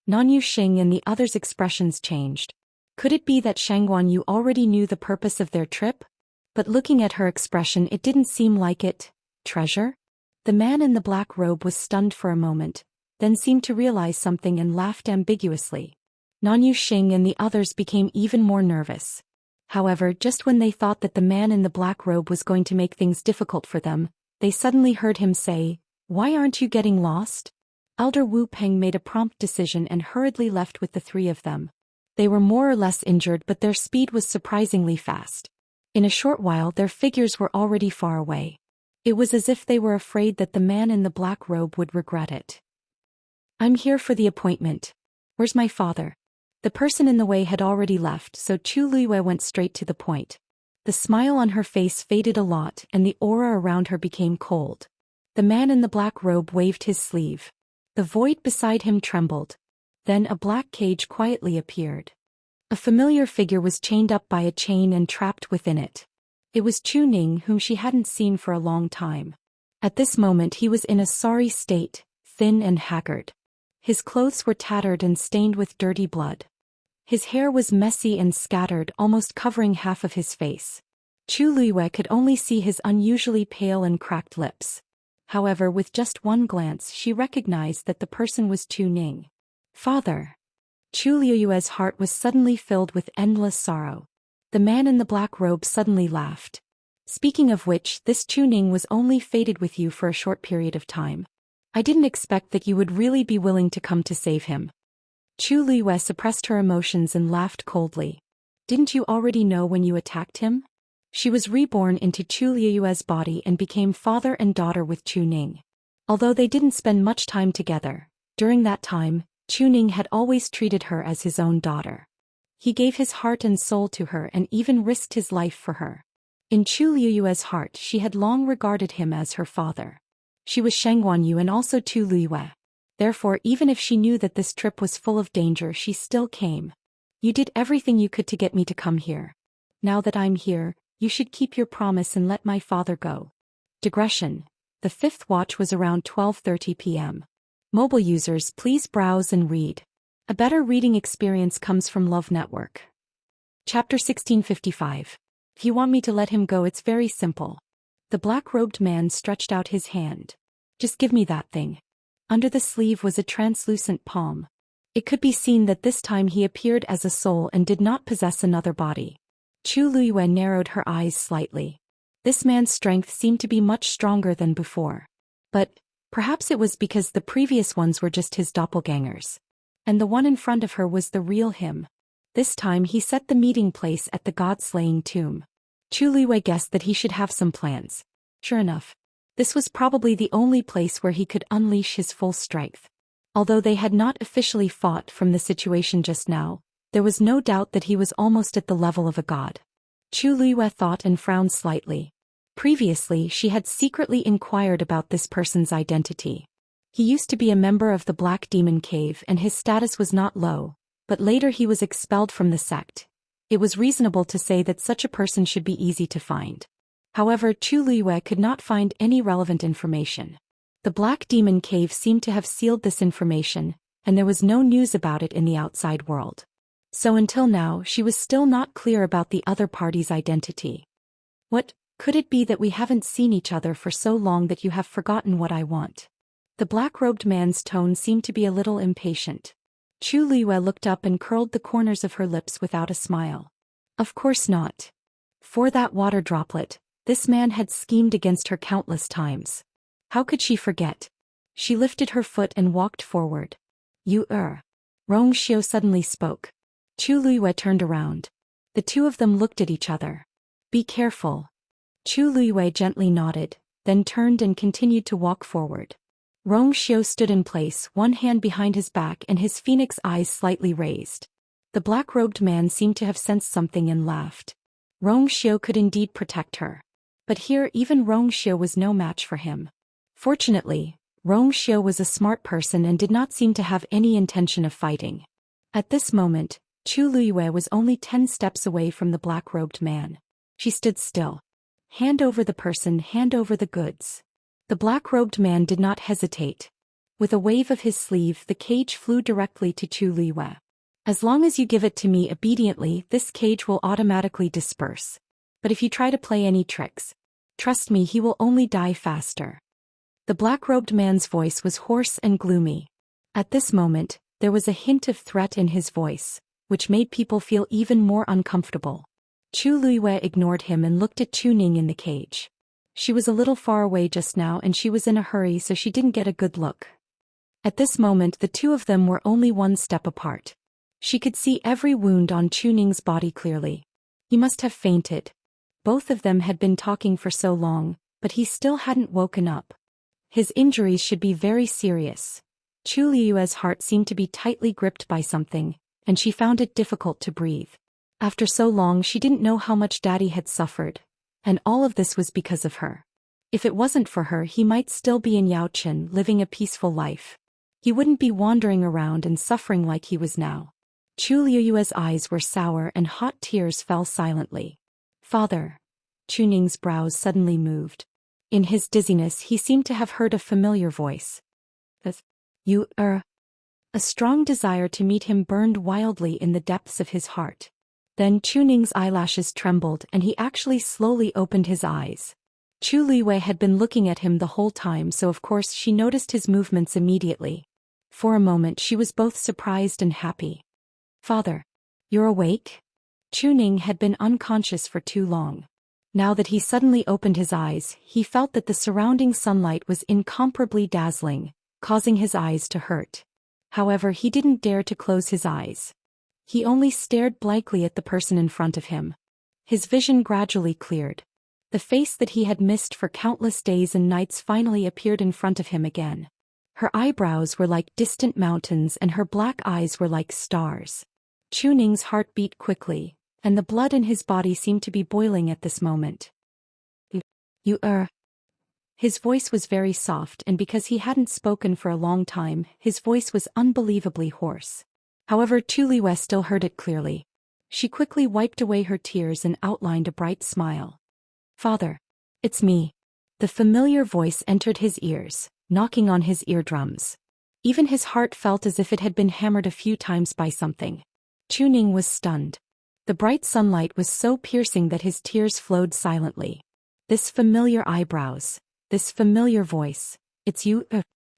Nanyu Xing and the others' expressions changed. Could it be that Shangguan Yu already knew the purpose of their trip? But looking at her expression, it didn't seem like it. Treasure? The man in the black robe was stunned for a moment, then seemed to realize something and laughed ambiguously. Nanyu Xing and the others became even more nervous. However, just when they thought that the man in the black robe was going to make things difficult for them, they suddenly heard him say, "Why aren't you getting lost?" Elder Wu Peng made a prompt decision and hurriedly left with the three of them. They were more or less injured, but their speed was surprisingly fast. In a short while their figures were already far away. It was as if they were afraid that the man in the black robe would regret it. "I'm here for the appointment. Where's my father?" The person in the way had already left, so Chu Liwei went straight to the point. The smile on her face faded a lot and the aura around her became cold. The man in the black robe waved his sleeve. The void beside him trembled. Then a black cage quietly appeared. A familiar figure was chained up by a chain and trapped within it. It was Chu Ning, whom she hadn't seen for a long time. At this moment he was in a sorry state, thin and haggard. His clothes were tattered and stained with dirty blood. His hair was messy and scattered, almost covering half of his face. Chu Liwei could only see his unusually pale and cracked lips. However, with just one glance she recognized that the person was Chu Ning. "Father." Chu Liu's heart was suddenly filled with endless sorrow. The man in the black robe suddenly laughed. "Speaking of which, this Chu Ning was only fated with you for a short period of time. I didn't expect that you would really be willing to come to save him." Chu Liu suppressed her emotions and laughed coldly. "Didn't you already know when you attacked him?" She was reborn into Chu Liu's body and became father and daughter with Chu Ning. Although they didn't spend much time together, during that time, Chu Ning had always treated her as his own daughter. He gave his heart and soul to her and even risked his life for her. In Chu Liu's heart she had long regarded him as her father. She was Shangguan Yu and also Tu Liue. Therefore, even if she knew that this trip was full of danger, she still came. "You did everything you could to get me to come here. Now that I'm here, you should keep your promise and let my father go." Digression. The fifth watch was around 12:30 p.m. Mobile users, please browse and read. A better reading experience comes from Love Network. Chapter 1655. If you want me to let him go, it's very simple. The black-robed man stretched out his hand. "Just give me that thing." Under the sleeve was a translucent palm. It could be seen that this time he appeared as a soul and did not possess another body. Chu Liyue narrowed her eyes slightly. This man's strength seemed to be much stronger than before. But perhaps it was because the previous ones were just his doppelgangers. And the one in front of her was the real him. This time he set the meeting place at the god-slaying tomb. Chu Liyue guessed that he should have some plans. Sure enough, this was probably the only place where he could unleash his full strength. Although they had not officially fought from the situation just now, there was no doubt that he was almost at the level of a god. Chu Liyue thought and frowned slightly. Previously, she had secretly inquired about this person's identity. He used to be a member of the Black Demon Cave and his status was not low, but later he was expelled from the sect. It was reasonable to say that such a person should be easy to find. However, Chu Liyue could not find any relevant information. The Black Demon Cave seemed to have sealed this information, and there was no news about it in the outside world. So until now, she was still not clear about the other party's identity. "What, could it be that we haven't seen each other for so long that you have forgotten what I want?" The black-robed man's tone seemed to be a little impatient. Chu Liyue looked up and curled the corners of her lips without a smile. Of course not. For that water droplet, this man had schemed against her countless times. How could she forget? She lifted her foot and walked forward. You Rong Xiu suddenly spoke. Chu Luiyue turned around. The two of them looked at each other. Be careful. Chu Luiyue gently nodded, then turned and continued to walk forward. Rong Xiu stood in place, one hand behind his back and his phoenix eyes slightly raised. The black-robed man seemed to have sensed something and laughed. Rong Xiu could indeed protect her. But here even Rong Xiu was no match for him. Fortunately, Rong Xiu was a smart person and did not seem to have any intention of fighting. At this moment, Chu Luiyue was only 10 steps away from the black-robed man. She stood still. Hand over the person, hand over the goods. The black-robed man did not hesitate. With a wave of his sleeve, the cage flew directly to Chu Luiyue. As long as you give it to me obediently, this cage will automatically disperse. But if you try to play any tricks, trust me, he will only die faster. The black-robed man's voice was hoarse and gloomy. At this moment, there was a hint of threat in his voice, which made people feel even more uncomfortable. Chu Luiyue ignored him and looked at Chu Ning in the cage. She was a little far away just now and she was in a hurry, so she didn't get a good look. At this moment, the two of them were only 1 step apart. She could see every wound on Chu Ning's body clearly. He must have fainted. Both of them had been talking for so long, but he still hadn't woken up. His injuries should be very serious. Chu Luiyue's heart seemed to be tightly gripped by something, and she found it difficult to breathe. After so long, she didn't know how much Daddy had suffered, and all of this was because of her. If it wasn't for her, he might still be in Yaochen living a peaceful life. He wouldn't be wandering around and suffering like he was now. Chu Luiyue's eyes were sour and hot tears fell silently. Father. Chu Ning's brows suddenly moved. In his dizziness, he seemed to have heard a familiar voice. You A strong desire to meet him burned wildly in the depths of his heart. Then Chu Ning's eyelashes trembled and he actually slowly opened his eyes. Chu Luiyue had been looking at him the whole time, so of course she noticed his movements immediately. For a moment she was both surprised and happy. Father. You're awake? Chu Ning had been unconscious for too long. Now that he suddenly opened his eyes, he felt that the surrounding sunlight was incomparably dazzling, causing his eyes to hurt. However, he didn't dare to close his eyes. He only stared blankly at the person in front of him. His vision gradually cleared. The face that he had missed for countless days and nights finally appeared in front of him again. Her eyebrows were like distant mountains and her black eyes were like stars. Chu Ning's heart beat quickly, and the blood in his body seemed to be boiling at this moment. You His voice was very soft, and because he hadn't spoken for a long time, his voice was unbelievably hoarse. However, Chu Luiyue still heard it clearly. She quickly wiped away her tears and outlined a bright smile. Father. It's me. The familiar voice entered his ears, knocking on his eardrums. Even his heart felt as if it had been hammered a few times by something. Chu Ning was stunned. The bright sunlight was so piercing that his tears flowed silently. This familiar eyebrows. This familiar voice. It's you.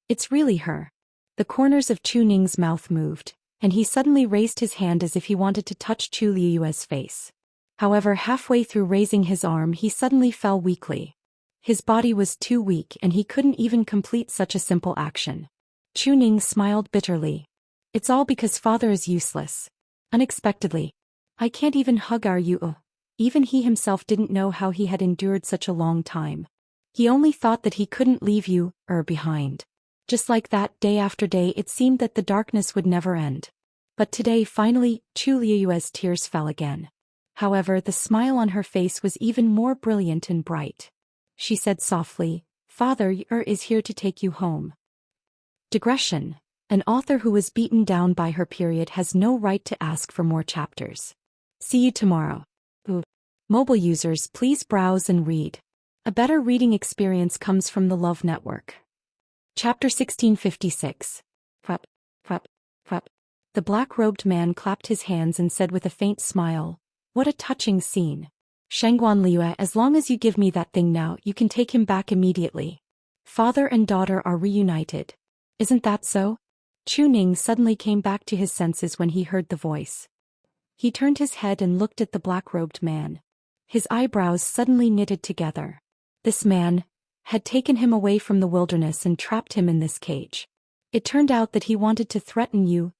It's really her. The corners of Chu Ning's mouth moved, and he suddenly raised his hand as if he wanted to touch Chu Luiyue's face. However, halfway through raising his arm, he suddenly fell weakly. His body was too weak and he couldn't even complete such a simple action. Chu Ning smiled bitterly. It's all because father is useless. Unexpectedly. I can't even hug our you. Even he himself didn't know how he had endured such a long time. He only thought that he couldn't leave you behind. Just like that, day after day, it seemed that the darkness would never end. But today, finally, Chu Luiyue's tears fell again. However, the smile on her face was even more brilliant and bright. She said softly, Father is here to take you home. Digression. An author who was beaten down by her period has no right to ask for more chapters. See you tomorrow. Mobile users, please browse and read. A better reading experience comes from the Love Network. Chapter 1656. The black-robed man clapped his hands and said with a faint smile, What a touching scene. Shengguan Liue, as long as you give me that thing now, you can take him back immediately. Father and daughter are reunited. Isn't that so? Chu Ning suddenly came back to his senses when he heard the voice. He turned his head and looked at the black-robed man. His eyebrows suddenly knitted together. This man, had taken him away from the wilderness and trapped him in this cage. It turned out that he wanted to threaten you.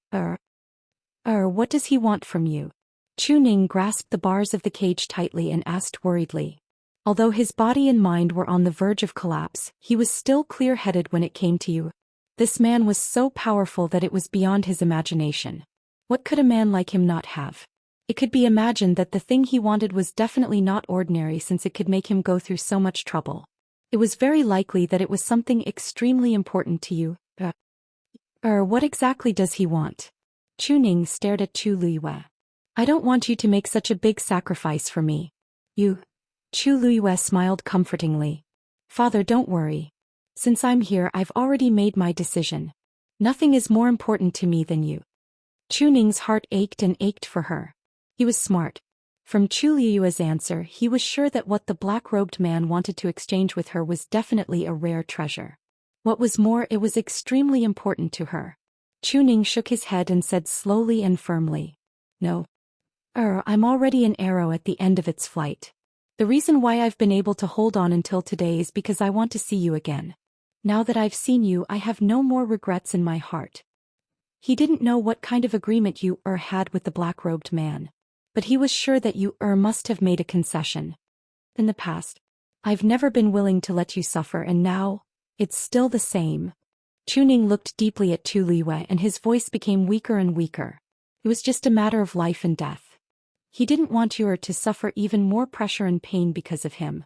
What does he want from you? Chuning grasped the bars of the cage tightly and asked worriedly. Although his body and mind were on the verge of collapse, he was still clear-headed when it came to you. This man was so powerful that it was beyond his imagination. What could a man like him not have? It could be imagined that the thing he wanted was definitely not ordinary since it could make him go through so much trouble. It was very likely that it was something extremely important to you. What exactly does he want? Chuning stared at Chu Luiyue. I don't want you to make such a big sacrifice for me. You. Chu Luiyue smiled comfortingly. Father, don't worry. Since I'm here, I've already made my decision. Nothing is more important to me than you. Chuning's heart ached and ached for her. He was smart. From Chu Luiyue's answer, he was sure that what the black-robed man wanted to exchange with her was definitely a rare treasure. What was more, it was extremely important to her. Chuning shook his head and said slowly and firmly, No. I'm already an arrow at the end of its flight. The reason why I've been able to hold on until today is because I want to see you again. Now that I've seen you, I have no more regrets in my heart. He didn't know what kind of agreement you had with the black-robed man. But he was sure that you must have made a concession. In the past, I've never been willing to let you suffer, and now, it's still the same. Chuning looked deeply at Chu Luiyue and his voice became weaker and weaker. It was just a matter of life and death. He didn't want you to suffer even more pressure and pain because of him.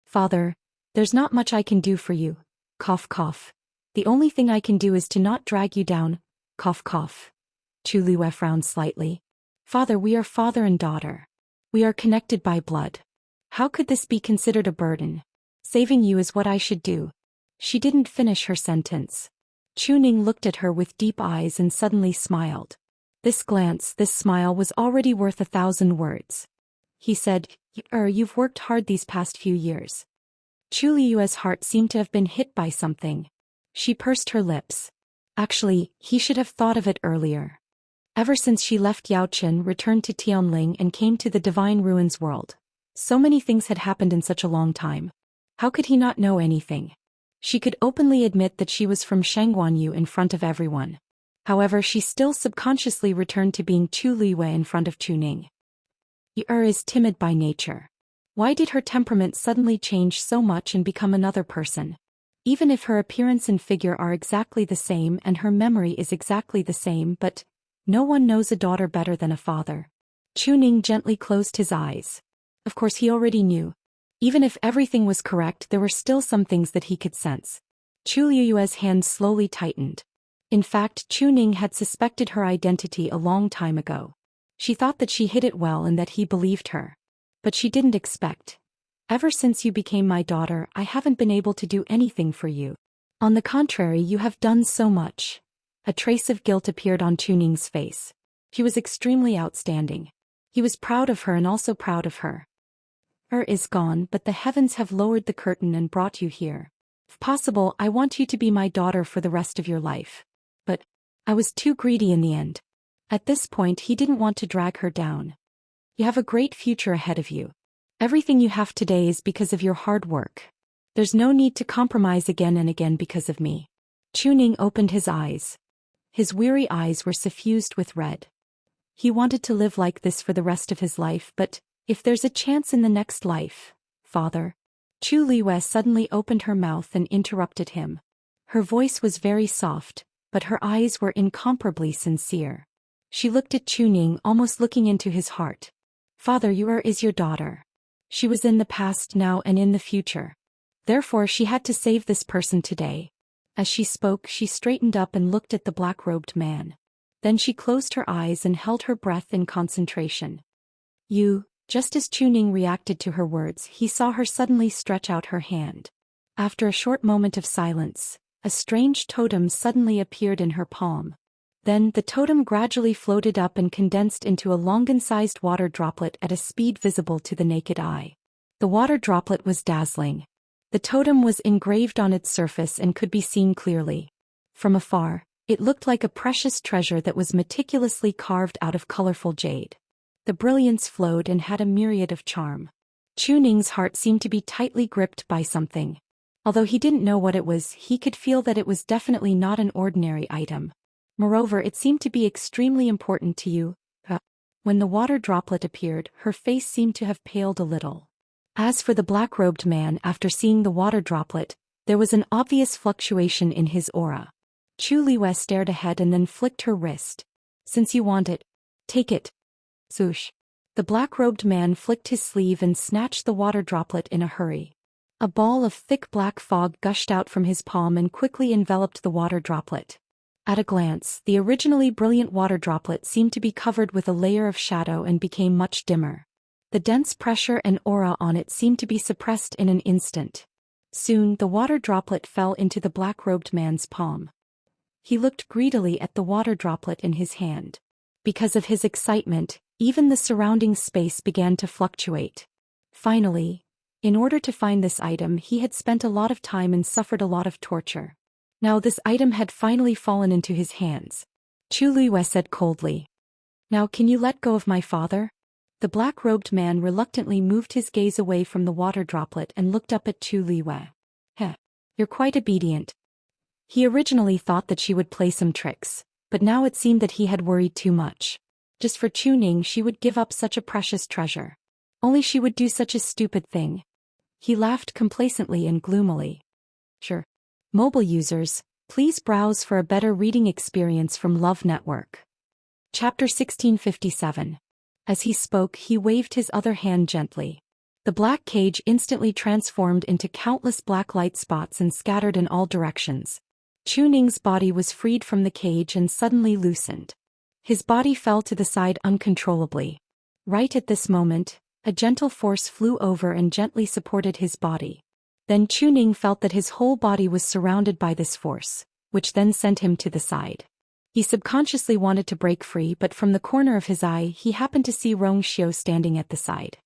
Father, there's not much I can do for you. Cough cough. The only thing I can do is to not drag you down. Cough cough. Chu Luiyue frowned slightly. Father, we are father and daughter. We are connected by blood. How could this be considered a burden? Saving you is what I should do. She didn't finish her sentence. Chuning looked at her with deep eyes and suddenly smiled. This glance, this smile was already worth 1,000 words. He said, You've worked hard these past few years. Chu Luiyue's heart seemed to have been hit by something. She pursed her lips. Actually, he should have thought of it earlier. Ever since she left Yaochen, returned to Tianling and came to the Divine Ruins world, so many things had happened in such a long time. How could he not know anything? She could openly admit that she was from Shangguanyu in front of everyone. However, she still subconsciously returned to being Chu Luiyue in front of Chuning. Is timid by nature. Why did her temperament suddenly change so much and become another person? Even if her appearance and figure are exactly the same and her memory is exactly the same, but no one knows a daughter better than a father. Chuning gently closed his eyes. Of course he already knew. Even if everything was correct, there were still some things that he could sense. Chu Luiyue's hand slowly tightened. In fact, Chuning had suspected her identity a long time ago. She thought that she hid it well and that he believed her. But she didn't expect. Ever since you became my daughter, I haven't been able to do anything for you. On the contrary, you have done so much. A trace of guilt appeared on Chuning's face. She was extremely outstanding. He was proud of her and also proud of her. Is gone, but the heavens have lowered the curtain and brought you here. If possible, I want you to be my daughter for the rest of your life. But I was too greedy in the end. At this point, he didn't want to drag her down. You have a great future ahead of you. Everything you have today is because of your hard work. There's no need to compromise again and again because of me. Chuning opened his eyes. His weary eyes were suffused with red. He wanted to live like this for the rest of his life, but if there's a chance in the next life, Father. Chu Luiyue suddenly opened her mouth and interrupted him. Her voice was very soft, but her eyes were incomparably sincere. She looked at Chuning, almost looking into his heart. Father, is your daughter. She was in the past, now, and in the future. Therefore, she had to save this person today. As she spoke, she straightened up and looked at the black-robed man. Then she closed her eyes and held her breath in concentration. Just as Chuning reacted to her words, he saw her suddenly stretch out her hand. After a short moment of silence, a strange totem suddenly appeared in her palm. Then the totem gradually floated up and condensed into a longan-sized water droplet at a speed visible to the naked eye. The water droplet was dazzling. The totem was engraved on its surface and could be seen clearly. From afar, it looked like a precious treasure that was meticulously carved out of colorful jade. The brilliance flowed and had a myriad of charm. Chuning's heart seemed to be tightly gripped by something. Although he didn't know what it was, he could feel that it was definitely not an ordinary item. Moreover, it seemed to be extremely important to you. When the water droplet appeared, her face seemed to have paled a little. As for the black-robed man, after seeing the water droplet, there was an obvious fluctuation in his aura. Chu Liwei stared ahead and then flicked her wrist. Since you want it, take it. Swoosh. The black-robed man flicked his sleeve and snatched the water droplet in a hurry. A ball of thick black fog gushed out from his palm and quickly enveloped the water droplet. At a glance, the originally brilliant water droplet seemed to be covered with a layer of shadow and became much dimmer. The dense pressure and aura on it seemed to be suppressed in an instant. Soon, the water droplet fell into the black-robed man's palm. He looked greedily at the water droplet in his hand. Because of his excitement, even the surrounding space began to fluctuate. Finally, in order to find this item, he had spent a lot of time and suffered a lot of torture. Now this item had finally fallen into his hands. Chu Liwei said coldly. Now can you let go of my father? The black-robed man reluctantly moved his gaze away from the water droplet and looked up at Chu Liwei. You're quite obedient. He originally thought that she would play some tricks, but now it seemed that he had worried too much. Just for Chu Ning she would give up such a precious treasure. Only she would do such a stupid thing. He laughed complacently and gloomily. Sure. Mobile users, please browse for a better reading experience from Love Network. Chapter 1657. As he spoke, he waved his other hand gently. The black cage instantly transformed into countless black light spots and scattered in all directions. Chu Ning's body was freed from the cage and suddenly loosened. His body fell to the side uncontrollably. Right at this moment, a gentle force flew over and gently supported his body. Then Chu Ning felt that his whole body was surrounded by this force, which then sent him to the side. He subconsciously wanted to break free, but from the corner of his eye he happened to see Rong Xiu standing at the side.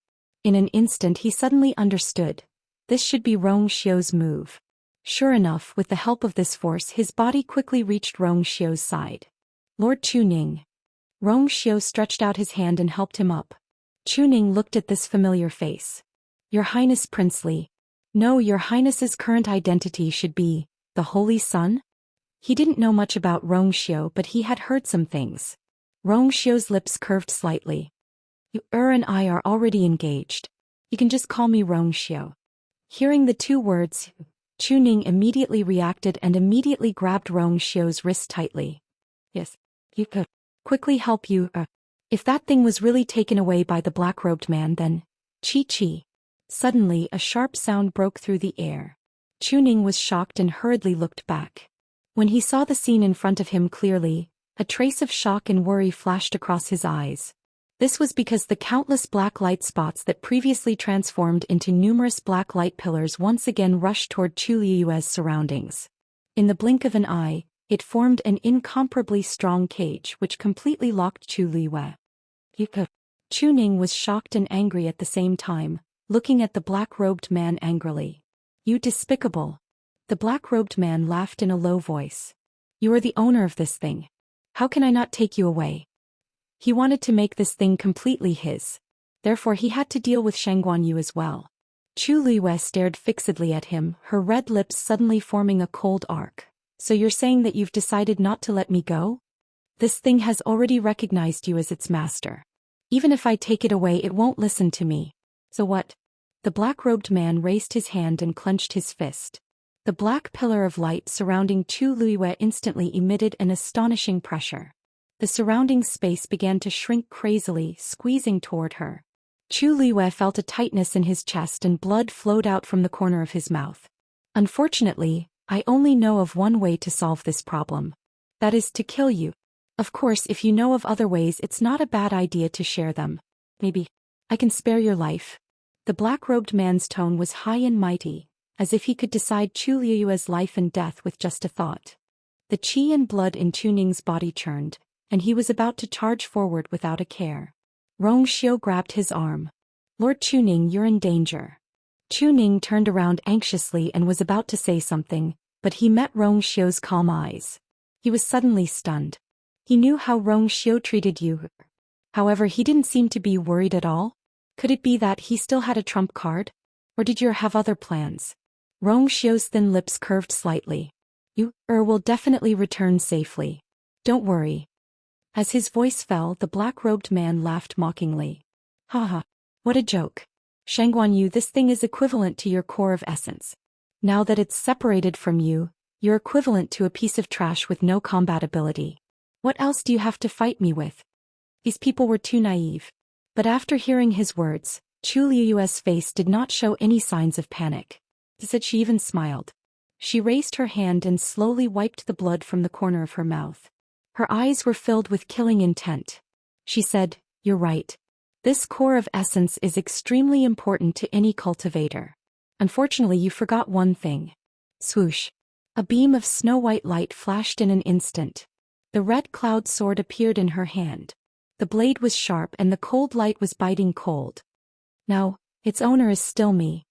In an instant he suddenly understood. This should be Rong Xiu's move. Sure enough, with the help of this force his body quickly reached Rong Xiu's side. Lord Chu Ning. Rong Xiu stretched out his hand and helped him up. Chu Ning looked at this familiar face. Your Highness Princely. No, Your Highness's current identity should be the Holy Sun? He didn't know much about Rong Xiu, but he had heard some things. Rong Xiu's lips curved slightly. You and I are already engaged. You can just call me Rong Xiu. Hearing the two words, Chu Ning immediately reacted and immediately grabbed Rong Xiu's wrist tightly. Yes, you could quickly help you. If that thing was really taken away by the black-robed man, then Chi. Suddenly, a sharp sound broke through the air. Chu Ning was shocked and hurriedly looked back. When he saw the scene in front of him clearly, a trace of shock and worry flashed across his eyes. This was because the countless black light spots that previously transformed into numerous black light pillars once again rushed toward Chu Liue's surroundings. In the blink of an eye, it formed an incomparably strong cage which completely locked Chu Liue. Chu Ning was shocked and angry at the same time, looking at the black-robed man angrily. You despicable. The black-robed man laughed in a low voice. You are the owner of this thing. How can I not take you away? He wanted to make this thing completely his. Therefore he had to deal with Shangguan Yu as well. Chu Liue stared fixedly at him, her red lips suddenly forming a cold arc. So you're saying that you've decided not to let me go? This thing has already recognized you as its master. Even if I take it away, it won't listen to me. So what? The black-robed man raised his hand and clenched his fist. The black pillar of light surrounding Chu Liue instantly emitted an astonishing pressure. The surrounding space began to shrink crazily, squeezing toward her. Chu Liue felt a tightness in his chest and blood flowed out from the corner of his mouth. Unfortunately, I only know of one way to solve this problem. That is to kill you. Of course, if you know of other ways, it's not a bad idea to share them. Maybe I can spare your life. The black-robed man's tone was high and mighty, as if he could decide Chu Liue's life and death with just a thought. The qi and blood in Chu Ning's body churned, and he was about to charge forward without a care. Rong Xiu grabbed his arm. Lord Chu Ning, you're in danger. Chu Ning turned around anxiously and was about to say something, but he met Rong Xiu's calm eyes. He was suddenly stunned. He knew how Rong Xiu treated you. However, he didn't seem to be worried at all. Could it be that he still had a trump card? Or did you have other plans? Rong Xiu's thin lips curved slightly. You will definitely return safely. Don't worry. As his voice fell, the black-robed man laughed mockingly. Haha. What a joke. Shangguan, this thing is equivalent to your core of essence. Now that it's separated from you, you're equivalent to a piece of trash with no combat ability. What else do you have to fight me with? These people were too naive. But after hearing his words, Chu Liu's face did not show any signs of panic. Instead, she even smiled. She raised her hand and slowly wiped the blood from the corner of her mouth. Her eyes were filled with killing intent. She said, "You're right. This core of essence is extremely important to any cultivator. Unfortunately, you forgot one thing." Swoosh. A beam of snow-white light flashed in an instant. The red cloud sword appeared in her hand. The blade was sharp and the cold light was biting cold. Now, its owner is still me.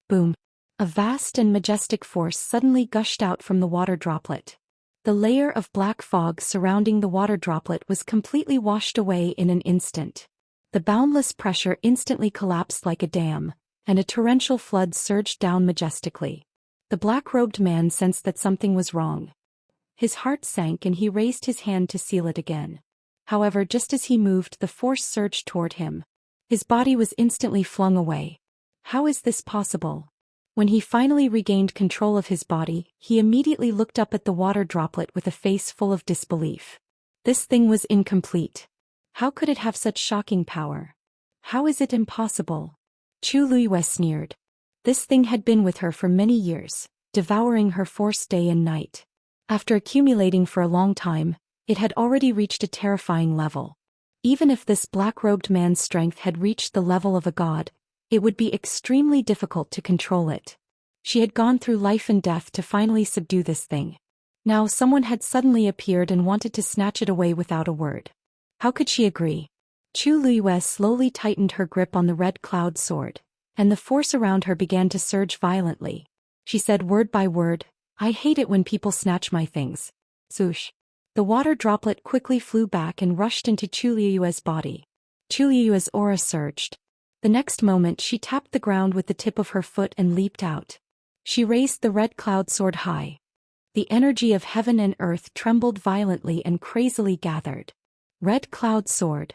Boom. A vast and majestic force suddenly gushed out from the water droplet. The layer of black fog surrounding the water droplet was completely washed away in an instant. The boundless pressure instantly collapsed like a dam, and a torrential flood surged down majestically. The black-robed man sensed that something was wrong. His heart sank and he raised his hand to seal it again. However, just as he moved, the force surged toward him. His body was instantly flung away. How is this possible? When he finally regained control of his body, he immediately looked up at the water droplet with a face full of disbelief. This thing was incomplete. How could it have such shocking power? How is it impossible? Chu Liu sneered. This thing had been with her for many years, devouring her force day and night. After accumulating for a long time, it had already reached a terrifying level. Even if this black-robed man's strength had reached the level of a god, it would be extremely difficult to control it. She had gone through life and death to finally subdue this thing. Now someone had suddenly appeared and wanted to snatch it away without a word. How could she agree? Chu Liu slowly tightened her grip on the red cloud sword, and the force around her began to surge violently. She said word by word, "I hate it when people snatch my things." Swoosh. The water droplet quickly flew back and rushed into Chu Liu's body. Chu Liu's aura surged. The next moment she tapped the ground with the tip of her foot and leaped out. She raised the red cloud sword high. The energy of heaven and earth trembled violently and crazily gathered. Red cloud sword.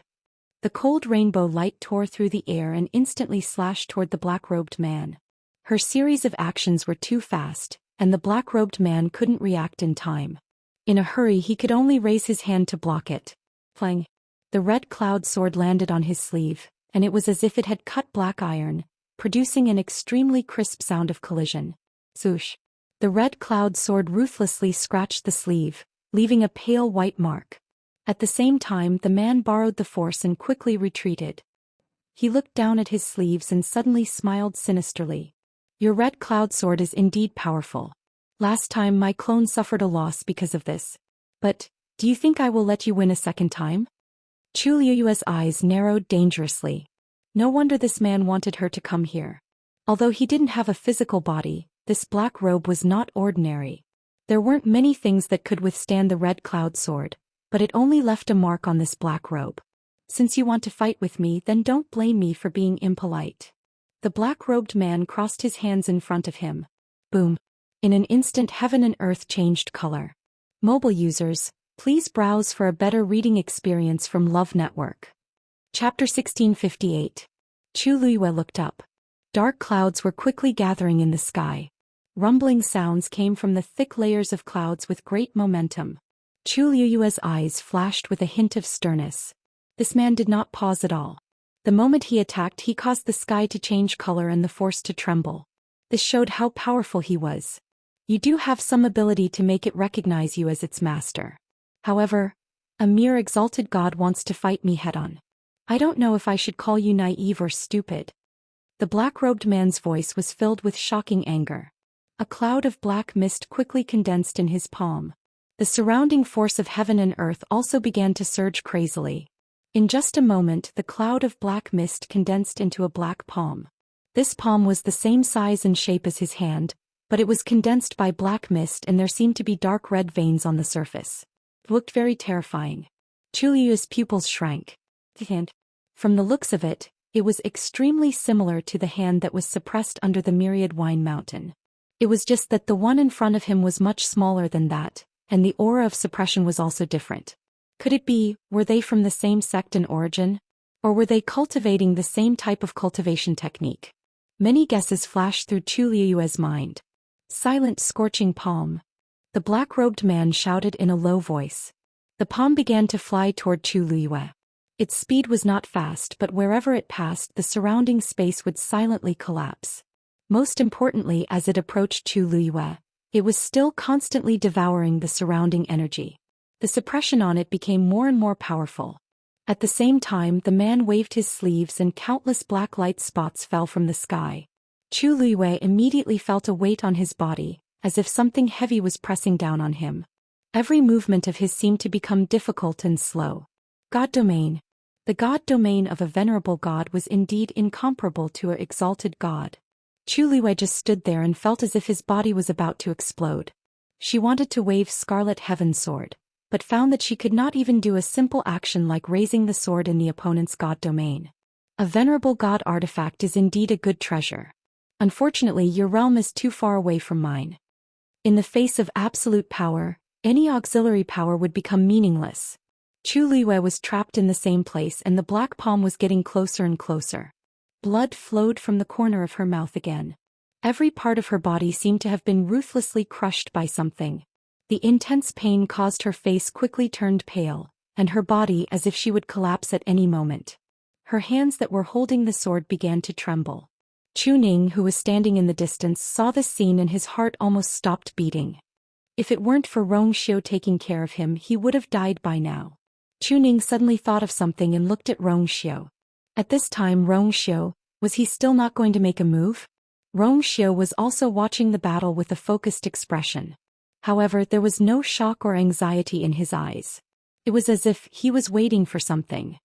The cold rainbow light tore through the air and instantly slashed toward the black-robed man. Her series of actions were too fast, and the black-robed man couldn't react in time. In a hurry, he could only raise his hand to block it. Clang. The red cloud sword landed on his sleeve, and it was as if it had cut black iron, producing an extremely crisp sound of collision. Swoosh. The red cloud sword ruthlessly scratched the sleeve, leaving a pale white mark. At the same time, the man borrowed the force and quickly retreated. He looked down at his sleeves and suddenly smiled sinisterly. "Your red cloud sword is indeed powerful. Last time my clone suffered a loss because of this. But, do you think I will let you win a second time?" Chu Liu's eyes narrowed dangerously. No wonder this man wanted her to come here. Although he didn't have a physical body, this black robe was not ordinary. There weren't many things that could withstand the red cloud sword, but it only left a mark on this black robe. "Since you want to fight with me, then don't blame me for being impolite." The black-robed man crossed his hands in front of him. Boom. In an instant, heaven and earth changed color. Mobile users, please browse for a better reading experience from Love Network. Chapter 1658. Chu Liu looked up. Dark clouds were quickly gathering in the sky. Rumbling sounds came from the thick layers of clouds with great momentum. Chu Liu's eyes flashed with a hint of sternness. This man did not pause at all. The moment he attacked, he caused the sky to change color and the force to tremble. This showed how powerful he was. You do have some ability to make it recognize you as its master. However, a mere exalted god wants to fight me head-on. I don't know if I should call you naive or stupid. The black-robed man's voice was filled with shocking anger. A cloud of black mist quickly condensed in his palm. The surrounding force of heaven and earth also began to surge crazily. In just a moment, the cloud of black mist condensed into a black palm. This palm was the same size and shape as his hand, but it was condensed by black mist and there seemed to be dark red veins on the surface. It looked very terrifying. Chu Liu's pupils shrank. The hand. From the looks of it, it was extremely similar to the hand that was suppressed under the myriad wine mountain. It was just that the one in front of him was much smaller than that, and the aura of suppression was also different. Could it be, were they from the same sect in origin? Or were they cultivating the same type of cultivation technique? Many guesses flashed through Chu Liyue's mind. Silent, scorching palm. The black-robed man shouted in a low voice. The palm began to fly toward Chu Liyue. Its speed was not fast, but wherever it passed, the surrounding space would silently collapse. Most importantly, as it approached Chu Liyue, it was still constantly devouring the surrounding energy. The suppression on it became more and more powerful. At the same time, the man waved his sleeves and countless black light spots fell from the sky. Chu Liyue immediately felt a weight on his body, as if something heavy was pressing down on him. Every movement of his seemed to become difficult and slow. God domain. The god domain of a venerable god was indeed incomparable to an exalted god. Chu Liyue just stood there and felt as if his body was about to explode. She wanted to wave Scarlet Heaven's sword, but found that she could not even do a simple action like raising the sword in the opponent's god domain. A venerable god artifact is indeed a good treasure. Unfortunately, your realm is too far away from mine. In the face of absolute power, any auxiliary power would become meaningless. Chu Liyue was trapped in the same place and the black palm was getting closer and closer. Blood flowed from the corner of her mouth again. Every part of her body seemed to have been ruthlessly crushed by something. The intense pain caused her face quickly turned pale, and her body as if she would collapse at any moment. Her hands that were holding the sword began to tremble. Chu Ning, who was standing in the distance, saw this scene and his heart almost stopped beating. If it weren't for Rongxiu taking care of him, he would have died by now. Chu Ning suddenly thought of something and looked at Rongxiu. At this time, Rongxiu, was he still not going to make a move? Rongxiu was also watching the battle with a focused expression. However, there was no shock or anxiety in his eyes. It was as if he was waiting for something.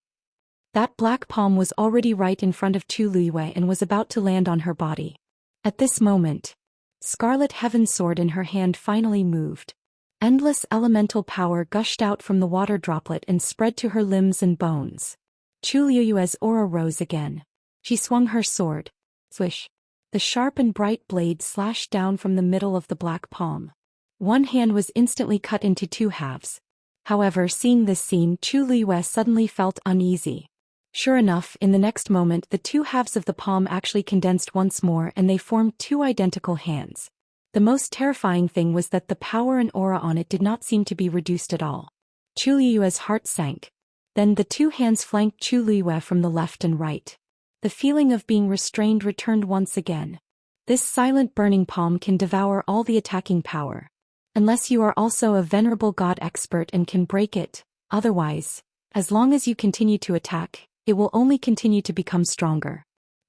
That black palm was already right in front of Chu Liyue and was about to land on her body. At this moment, Scarlet Heaven's sword in her hand finally moved. Endless elemental power gushed out from the water droplet and spread to her limbs and bones. Chu Liyue's aura rose again. She swung her sword. Swish. The sharp and bright blade slashed down from the middle of the black palm. One hand was instantly cut into two halves. However, seeing this scene, Chu Liyue suddenly felt uneasy. Sure enough, in the next moment the two halves of the palm actually condensed once more and they formed two identical hands. The most terrifying thing was that the power and aura on it did not seem to be reduced at all. Chu Liyue's heart sank. Then the two hands flanked Chu Liyue from the left and right. The feeling of being restrained returned once again. This silent burning palm can devour all the attacking power. Unless you are also a venerable god expert and can break it, otherwise, as long as you continue to attack, it will only continue to become stronger.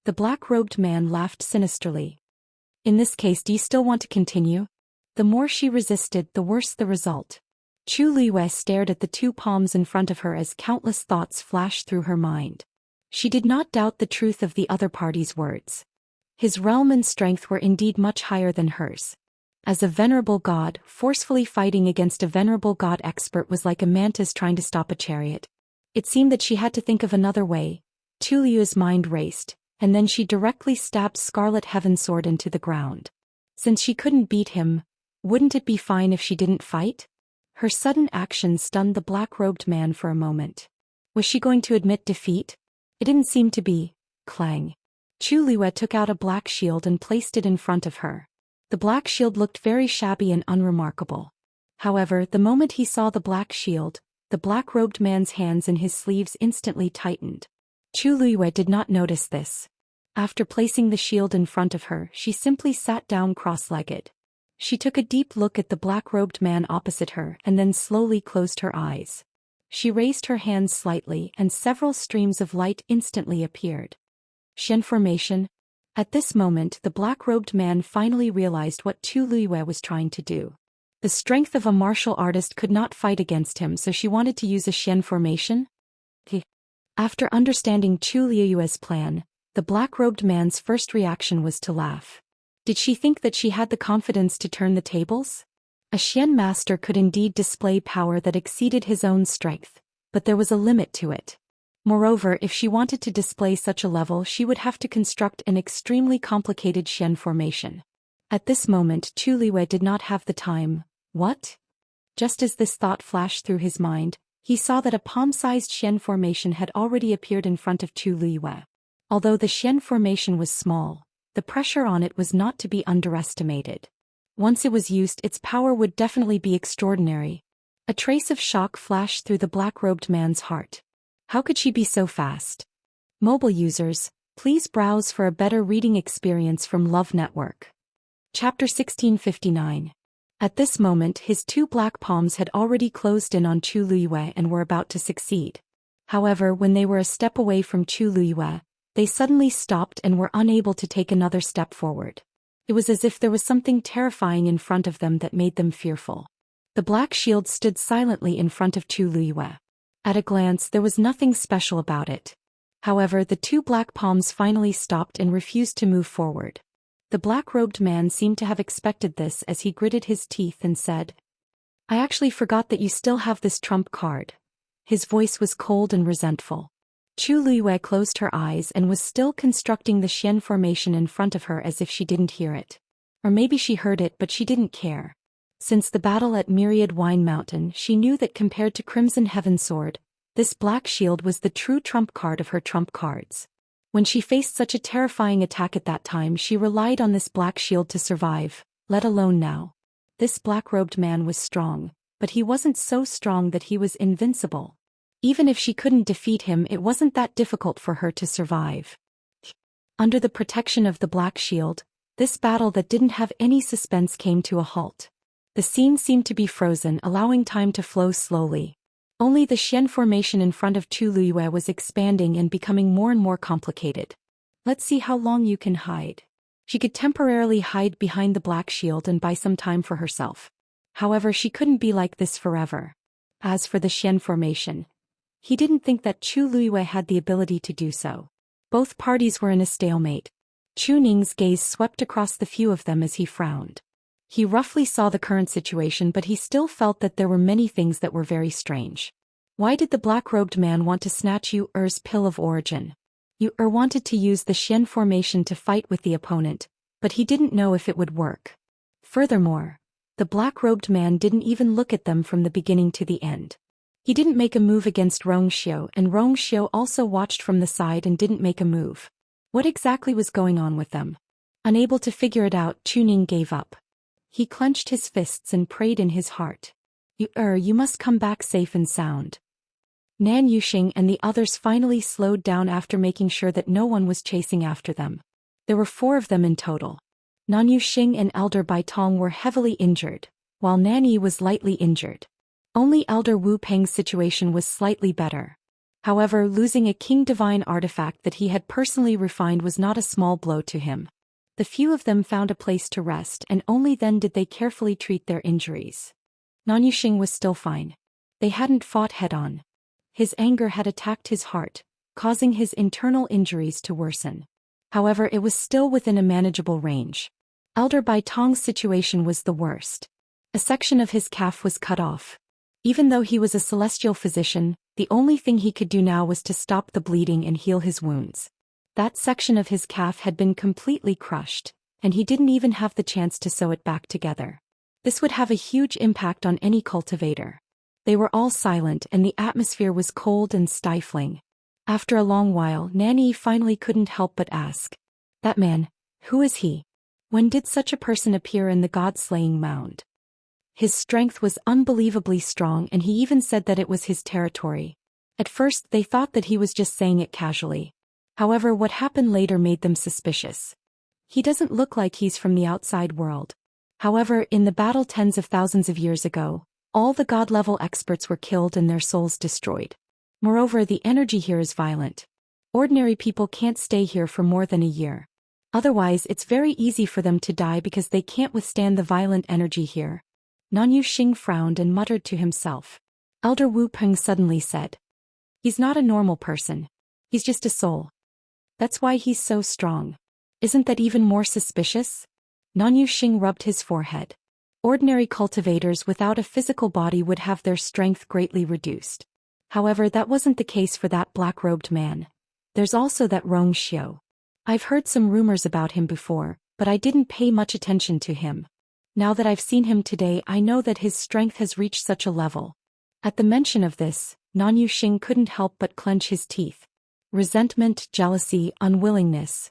The black-robed man laughed sinisterly. In this case, do you still want to continue? The more she resisted, the worse the result. Chu Liyue stared at the two palms in front of her as countless thoughts flashed through her mind. She did not doubt the truth of the other party's words. His realm and strength were indeed much higher than hers. As a venerable god, forcefully fighting against a venerable god expert was like a mantis trying to stop a chariot. It seemed that she had to think of another way. Chu Liyue's mind raced, and then she directly stabbed Scarlet Heaven's sword into the ground. Since she couldn't beat him, wouldn't it be fine if she didn't fight? Her sudden action stunned the black-robed man for a moment. Was she going to admit defeat? It didn't seem to be. Clang. Chu Liyue took out a black shield and placed it in front of her. The black shield looked very shabby and unremarkable. However, the moment he saw the black shield, the black-robed man's hands in his sleeves instantly tightened. Chu Liyue did not notice this. After placing the shield in front of her, she simply sat down cross-legged. She took a deep look at the black-robed man opposite her and then slowly closed her eyes. She raised her hands slightly and several streams of light instantly appeared. Xian formation. At this moment, the black-robed man finally realized what Chu Liyue was trying to do. The strength of a martial artist could not fight against him, so she wanted to use a Xian formation. After understanding Chu Liyue's plan, the black-robed man's first reaction was to laugh. Did she think that she had the confidence to turn the tables? A Xian master could indeed display power that exceeded his own strength, but there was a limit to it. Moreover, if she wanted to display such a level, she would have to construct an extremely complicated Xian formation. At this moment Chu Liwei did not have the time. What? Just as this thought flashed through his mind, he saw that a palm-sized Xian formation had already appeared in front of Chu Liwei. Although the Xian formation was small, the pressure on it was not to be underestimated. Once it was used, its power would definitely be extraordinary. A trace of shock flashed through the black-robed man's heart. How could she be so fast? Mobile users, please browse for a better reading experience from Love Network. Chapter 1659. At this moment his two black palms had already closed in on Chu Liwei and were about to succeed. However, when they were a step away from Chu Liwei, they suddenly stopped and were unable to take another step forward. It was as if there was something terrifying in front of them that made them fearful. The black shield stood silently in front of Chu Liwei. At a glance there was nothing special about it. However, the two black palms finally stopped and refused to move forward. The black-robed man seemed to have expected this as he gritted his teeth and said, "I actually forgot that you still have this trump card." His voice was cold and resentful. Chu Liwei closed her eyes and was still constructing the Xian formation in front of her as if she didn't hear it. Or maybe she heard it but she didn't care. Since the battle at Myriad Wine Mountain, she knew that compared to Crimson Heaven Sword, this black shield was the true trump card of her trump cards. When she faced such a terrifying attack at that time, she relied on this black shield to survive, let alone now. This black-robed man was strong, but he wasn't so strong that he was invincible. Even if she couldn't defeat him, it wasn't that difficult for her to survive. Under the protection of the black shield, this battle that didn't have any suspense came to a halt. The scene seemed to be frozen, allowing time to flow slowly. Only the Xian formation in front of Chu Liwei was expanding and becoming more and more complicated. Let's see how long you can hide. She could temporarily hide behind the black shield and buy some time for herself. However, she couldn't be like this forever. As for the Xian formation, he didn't think that Chu Liwei had the ability to do so. Both parties were in a stalemate. Chu Ning's gaze swept across the few of them as he frowned. He roughly saw the current situation, but he still felt that there were many things that were very strange. Why did the black-robed man want to snatch Yu Er's pill of origin? Yu Er wanted to use the Xian formation to fight with the opponent, but he didn't know if it would work. Furthermore, the black-robed man didn't even look at them from the beginning to the end. He didn't make a move against Rongxiu, and Rongxiu also watched from the side and didn't make a move. What exactly was going on with them? Unable to figure it out, Chu Ning gave up. He clenched his fists and prayed in his heart. Yu Er, you must come back safe and sound. Nan Yuxing and the others finally slowed down after making sure that no one was chasing after them. There were 4 of them in total. Nan Yuxing and Elder Baitong were heavily injured, while Nan Yi was lightly injured. Only Elder Wu Peng's situation was slightly better. However, losing a King Divine artifact that he had personally refined was not a small blow to him. The few of them found a place to rest, and only then did they carefully treat their injuries. Nan Yuxing was still fine. They hadn't fought head-on. His anger had attacked his heart, causing his internal injuries to worsen. However, it was still within a manageable range. Elder Baitong's situation was the worst. A section of his calf was cut off. Even though he was a celestial physician, the only thing he could do now was to stop the bleeding and heal his wounds. That section of his calf had been completely crushed, and he didn't even have the chance to sew it back together. This would have a huge impact on any cultivator. They were all silent and the atmosphere was cold and stifling. After a long while, Nanny finally couldn't help but ask, "That man, who is he? When did such a person appear in the god-slaying mound?" His strength was unbelievably strong, and he even said that it was his territory. At first they thought that he was just saying it casually. However, what happened later made them suspicious. He doesn't look like he's from the outside world. However, in the battle tens of thousands of years ago, all the god-level experts were killed and their souls destroyed. Moreover, the energy here is violent. Ordinary people can't stay here for more than a year. Otherwise, it's very easy for them to die because they can't withstand the violent energy here. Nan Yuxing frowned and muttered to himself. Elder Wu Peng suddenly said, "He's not a normal person. He's just a soul. That's why he's so strong. Isn't that even more suspicious?" Nan Yuxing rubbed his forehead. Ordinary cultivators without a physical body would have their strength greatly reduced. However, that wasn't the case for that black-robed man. There's also that Rongxiu. I've heard some rumors about him before, but I didn't pay much attention to him. Now that I've seen him today, I know that his strength has reached such a level. At the mention of this, Nan Yuxing couldn't help but clench his teeth. Resentment, jealousy, unwillingness.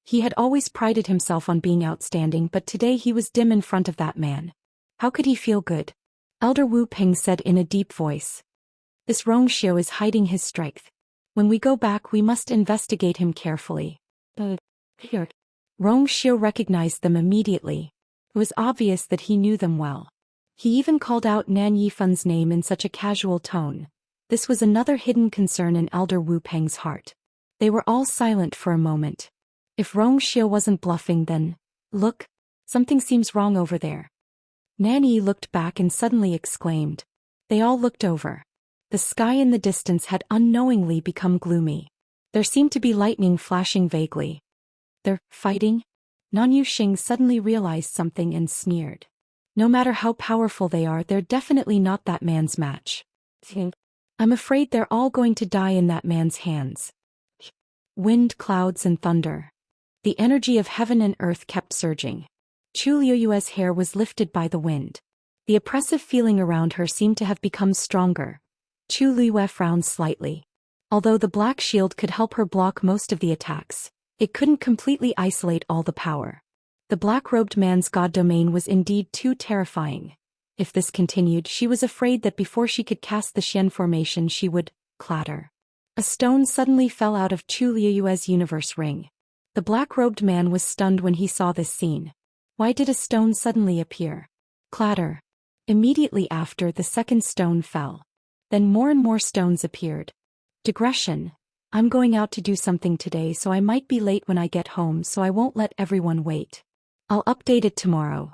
He had always prided himself on being outstanding, but today he was dim in front of that man. How could he feel good? Elder Wu Ping said in a deep voice. This Zhou Xian is hiding his strength. When we go back, we must investigate him carefully. Here. Zhou Xian recognized them immediately. It was obvious that he knew them well. He even called out Nan Yifen's name in such a casual tone. This was another hidden concern in Elder Wu Peng's heart. They were all silent for a moment. If Zhou Xian wasn't bluffing, then, look, something seems wrong over there. Nan Yi looked back and suddenly exclaimed. They all looked over. The sky in the distance had unknowingly become gloomy. There seemed to be lightning flashing vaguely. They're fighting? Nan Yuxing suddenly realized something and sneered. No matter how powerful they are, they're definitely not that man's match. I'm afraid they're all going to die in that man's hands. Wind, clouds, and thunder. The energy of heaven and earth kept surging. Chu Liuyue's hair was lifted by the wind. The oppressive feeling around her seemed to have become stronger. Chu Liyue frowned slightly. Although the black shield could help her block most of the attacks, it couldn't completely isolate all the power. The black-robed man's god domain was indeed too terrifying. If this continued, she was afraid that before she could cast the Xian formation she would clatter. A stone suddenly fell out of Chu Liuyue's universe ring. The black-robed man was stunned when he saw this scene. Why did a stone suddenly appear? Clatter. Immediately after, the second stone fell. Then more and more stones appeared. Digression. I'm going out to do something today, so I might be late when I get home, so I won't let everyone wait. I'll update it tomorrow.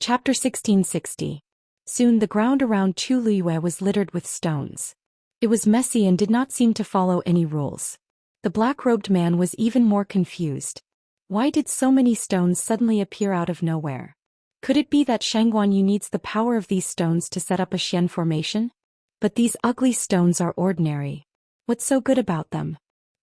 Chapter 1660. Soon the ground around Chu Liyue was littered with stones. It was messy and did not seem to follow any rules. The black-robed man was even more confused. Why did so many stones suddenly appear out of nowhere? Could it be that Shangguan Yu needs the power of these stones to set up a Xian formation? But these ugly stones are ordinary. What's so good about them?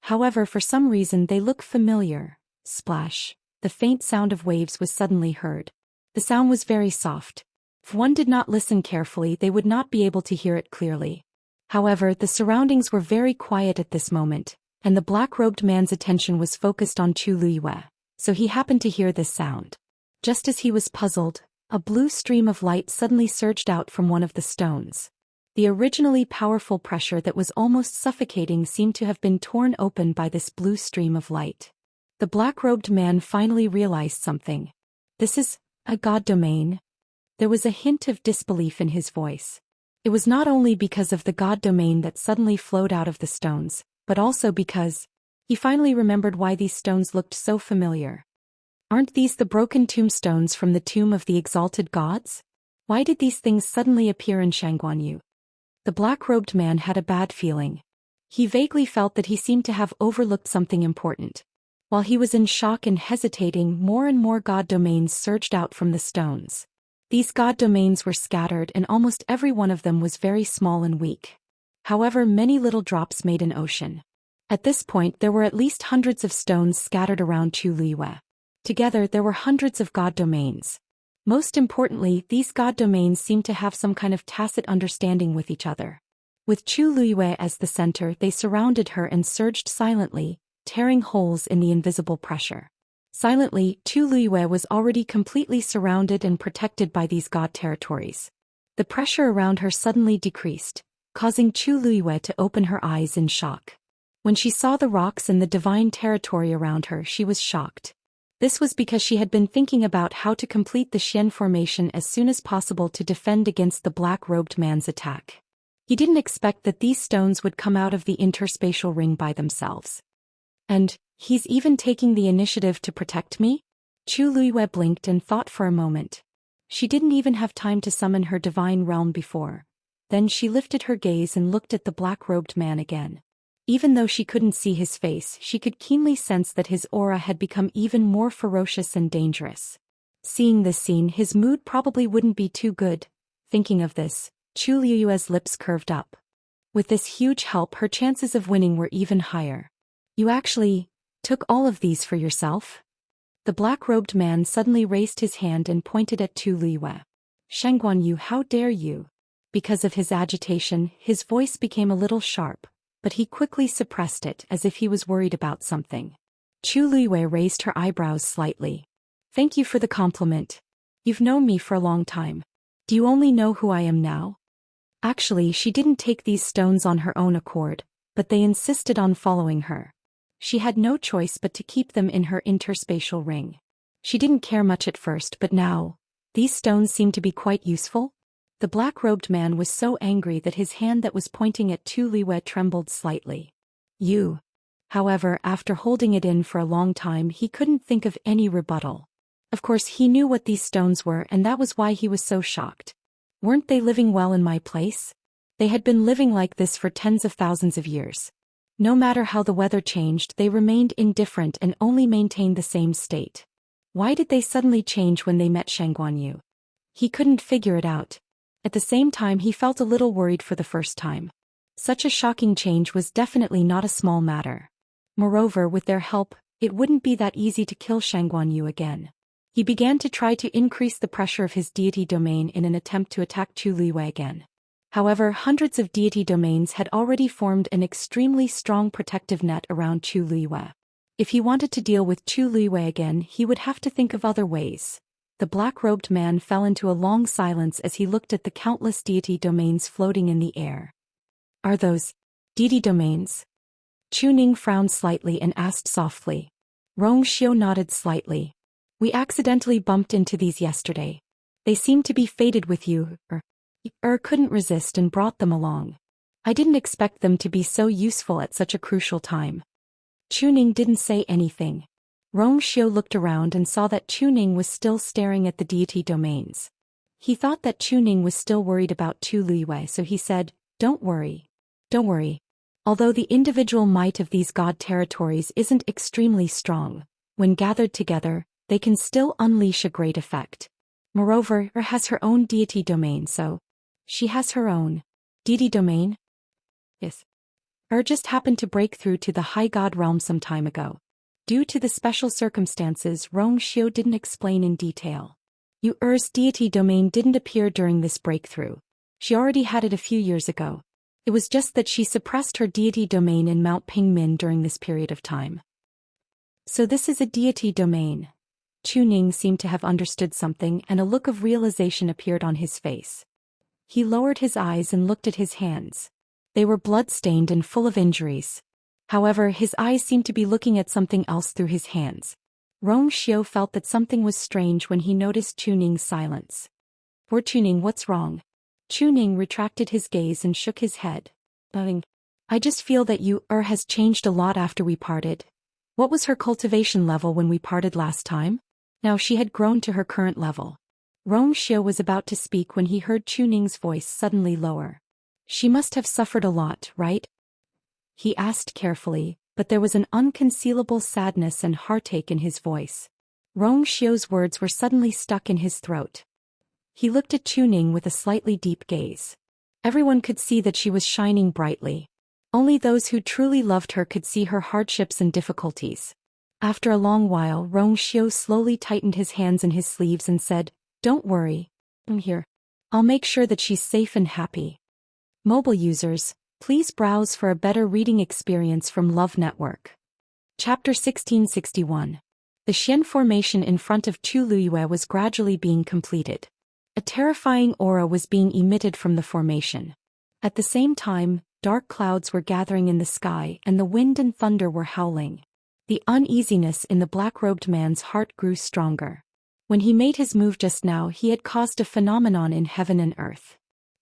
However, for some reason they look familiar. Splash. The faint sound of waves was suddenly heard. The sound was very soft. If one did not listen carefully, they would not be able to hear it clearly. However, the surroundings were very quiet at this moment, and the black-robed man's attention was focused on Chu Liyue, so he happened to hear this sound. Just as he was puzzled, a blue stream of light suddenly surged out from one of the stones. The originally powerful pressure that was almost suffocating seemed to have been torn open by this blue stream of light. The black-robed man finally realized something. This is a god domain. There was a hint of disbelief in his voice. It was not only because of the god domain that suddenly flowed out of the stones, but also because he finally remembered why these stones looked so familiar. Aren't these the broken tombstones from the tomb of the exalted gods? Why did these things suddenly appear in Shangguan Yu? The black-robed man had a bad feeling. He vaguely felt that he seemed to have overlooked something important. While he was in shock and hesitating, more and more god domains surged out from the stones. These god domains were scattered, and almost every one of them was very small and weak. However, many little drops made an ocean. At this point, there were at least hundreds of stones scattered around Chu Liyue. Together, there were hundreds of god domains. Most importantly, these god domains seemed to have some kind of tacit understanding with each other. With Chu Liyue as the center, they surrounded her and surged silently, tearing holes in the invisible pressure. Silently, Chu Liyue was already completely surrounded and protected by these god territories. The pressure around her suddenly decreased, causing Chu Liyue to open her eyes in shock. When she saw the rocks and the divine territory around her, she was shocked. This was because she had been thinking about how to complete the Xian formation as soon as possible to defend against the black-robed man's attack. He didn't expect that these stones would come out of the interspatial ring by themselves. And he's even taking the initiative to protect me? Chu Liyue blinked and thought for a moment. She didn't even have time to summon her divine realm before. Then she lifted her gaze and looked at the black-robed man again. Even though she couldn't see his face, she could keenly sense that his aura had become even more ferocious and dangerous. Seeing this scene, his mood probably wouldn't be too good. Thinking of this, Chu Liyue's lips curved up. With this huge help, her chances of winning were even higher. You actually took all of these for yourself? The black-robed man suddenly raised his hand and pointed at Tu Liyue. "Shangguanyu, how dare you?" Because of his agitation, his voice became a little sharp, but he quickly suppressed it as if he was worried about something. Tu Liyue raised her eyebrows slightly. "Thank you for the compliment. You've known me for a long time. Do you only know who I am now?" Actually, she didn't take these stones on her own accord, but they insisted on following her. She had no choice but to keep them in her interspatial ring. She didn't care much at first, but now, these stones seemed to be quite useful. The black-robed man was so angry that his hand that was pointing at Tu Liyue trembled slightly. "You." However, after holding it in for a long time, he couldn't think of any rebuttal. Of course, he knew what these stones were, and that was why he was so shocked. Weren't they living well in my place? They had been living like this for tens of thousands of years. No matter how the weather changed, they remained indifferent and only maintained the same state. Why did they suddenly change when they met Shangguanyu? He couldn't figure it out. At the same time, he felt a little worried for the first time. Such a shocking change was definitely not a small matter. Moreover, with their help, it wouldn't be that easy to kill Shangguanyu again. He began to try to increase the pressure of his deity domain in an attempt to attack Tu Liyue again. However, hundreds of deity domains had already formed an extremely strong protective net around Tu Liyue. If he wanted to deal with Tu Liyue again, he would have to think of other ways. The black-robed man fell into a long silence as he looked at the countless deity domains floating in the air. "Are those deity domains?" Chuning frowned slightly and asked softly. Rongxiu nodded slightly. "We accidentally bumped into these yesterday. They seemed to be fated with you, couldn't resist and brought them along. I didn't expect them to be so useful at such a crucial time." Chuning didn't say anything. Rongxiu looked around and saw that Chuning was still staring at the deity domains. He thought that Chuning was still worried about Tu Liyue, so he said, Don't worry. Although the individual might of these god territories isn't extremely strong, when gathered together, they can still unleash a great effect. Moreover, has her own deity domain, so she has her own deity domain? Yes. Just happened to break through to the high god realm some time ago. Due to the special circumstances, Rongxiu didn't explain in detail. Yu's deity domain didn't appear during this breakthrough. She already had it a few years ago. It was just that she suppressed her deity domain in Mount Pingmin during this period of time. So this is a deity domain. Chuning seemed to have understood something, and a look of realization appeared on his face. He lowered his eyes and looked at his hands. They were blood-stained and full of injuries. However, his eyes seemed to be looking at something else through his hands. Rongxiu felt that something was strange when he noticed Chuning's silence. "Poor Chuning, what's wrong?" Chuning retracted his gaze and shook his head. "I just feel that has changed a lot after we parted. What was her cultivation level when we parted last time? Now she had grown to her current level." Rongxiu was about to speak when he heard Chuning's voice suddenly lower. "She must have suffered a lot, right?" he asked carefully, but there was an unconcealable sadness and heartache in his voice. Rongxiu's words were suddenly stuck in his throat. He looked at Chuning with a slightly deep gaze. Everyone could see that she was shining brightly. Only those who truly loved her could see her hardships and difficulties. After a long while, Rongxiu slowly tightened his hands in his sleeves and said, "Don't worry. I'm here. I'll make sure that she's safe and happy." Mobile users, please browse for a better reading experience from Love Network. Chapter 1661. The Xian formation in front of Tu Liyue was gradually being completed. A terrifying aura was being emitted from the formation. At the same time, dark clouds were gathering in the sky and the wind and thunder were howling. The uneasiness in the black-robed man's heart grew stronger. When he made his move just now, he had caused a phenomenon in heaven and earth.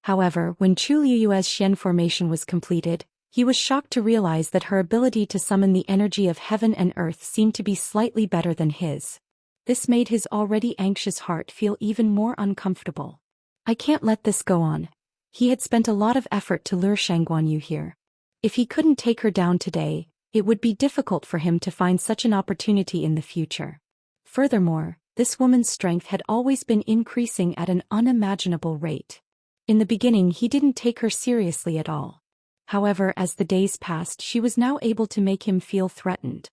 However, when Tu Liyue's Xian formation was completed, he was shocked to realize that her ability to summon the energy of heaven and earth seemed to be slightly better than his. This made his already anxious heart feel even more uncomfortable. I can't let this go on. He had spent a lot of effort to lure Shangguanyu here. If he couldn't take her down today, it would be difficult for him to find such an opportunity in the future. Furthermore, this woman's strength had always been increasing at an unimaginable rate. In the beginning, he didn't take her seriously at all. However, as the days passed, she was now able to make him feel threatened.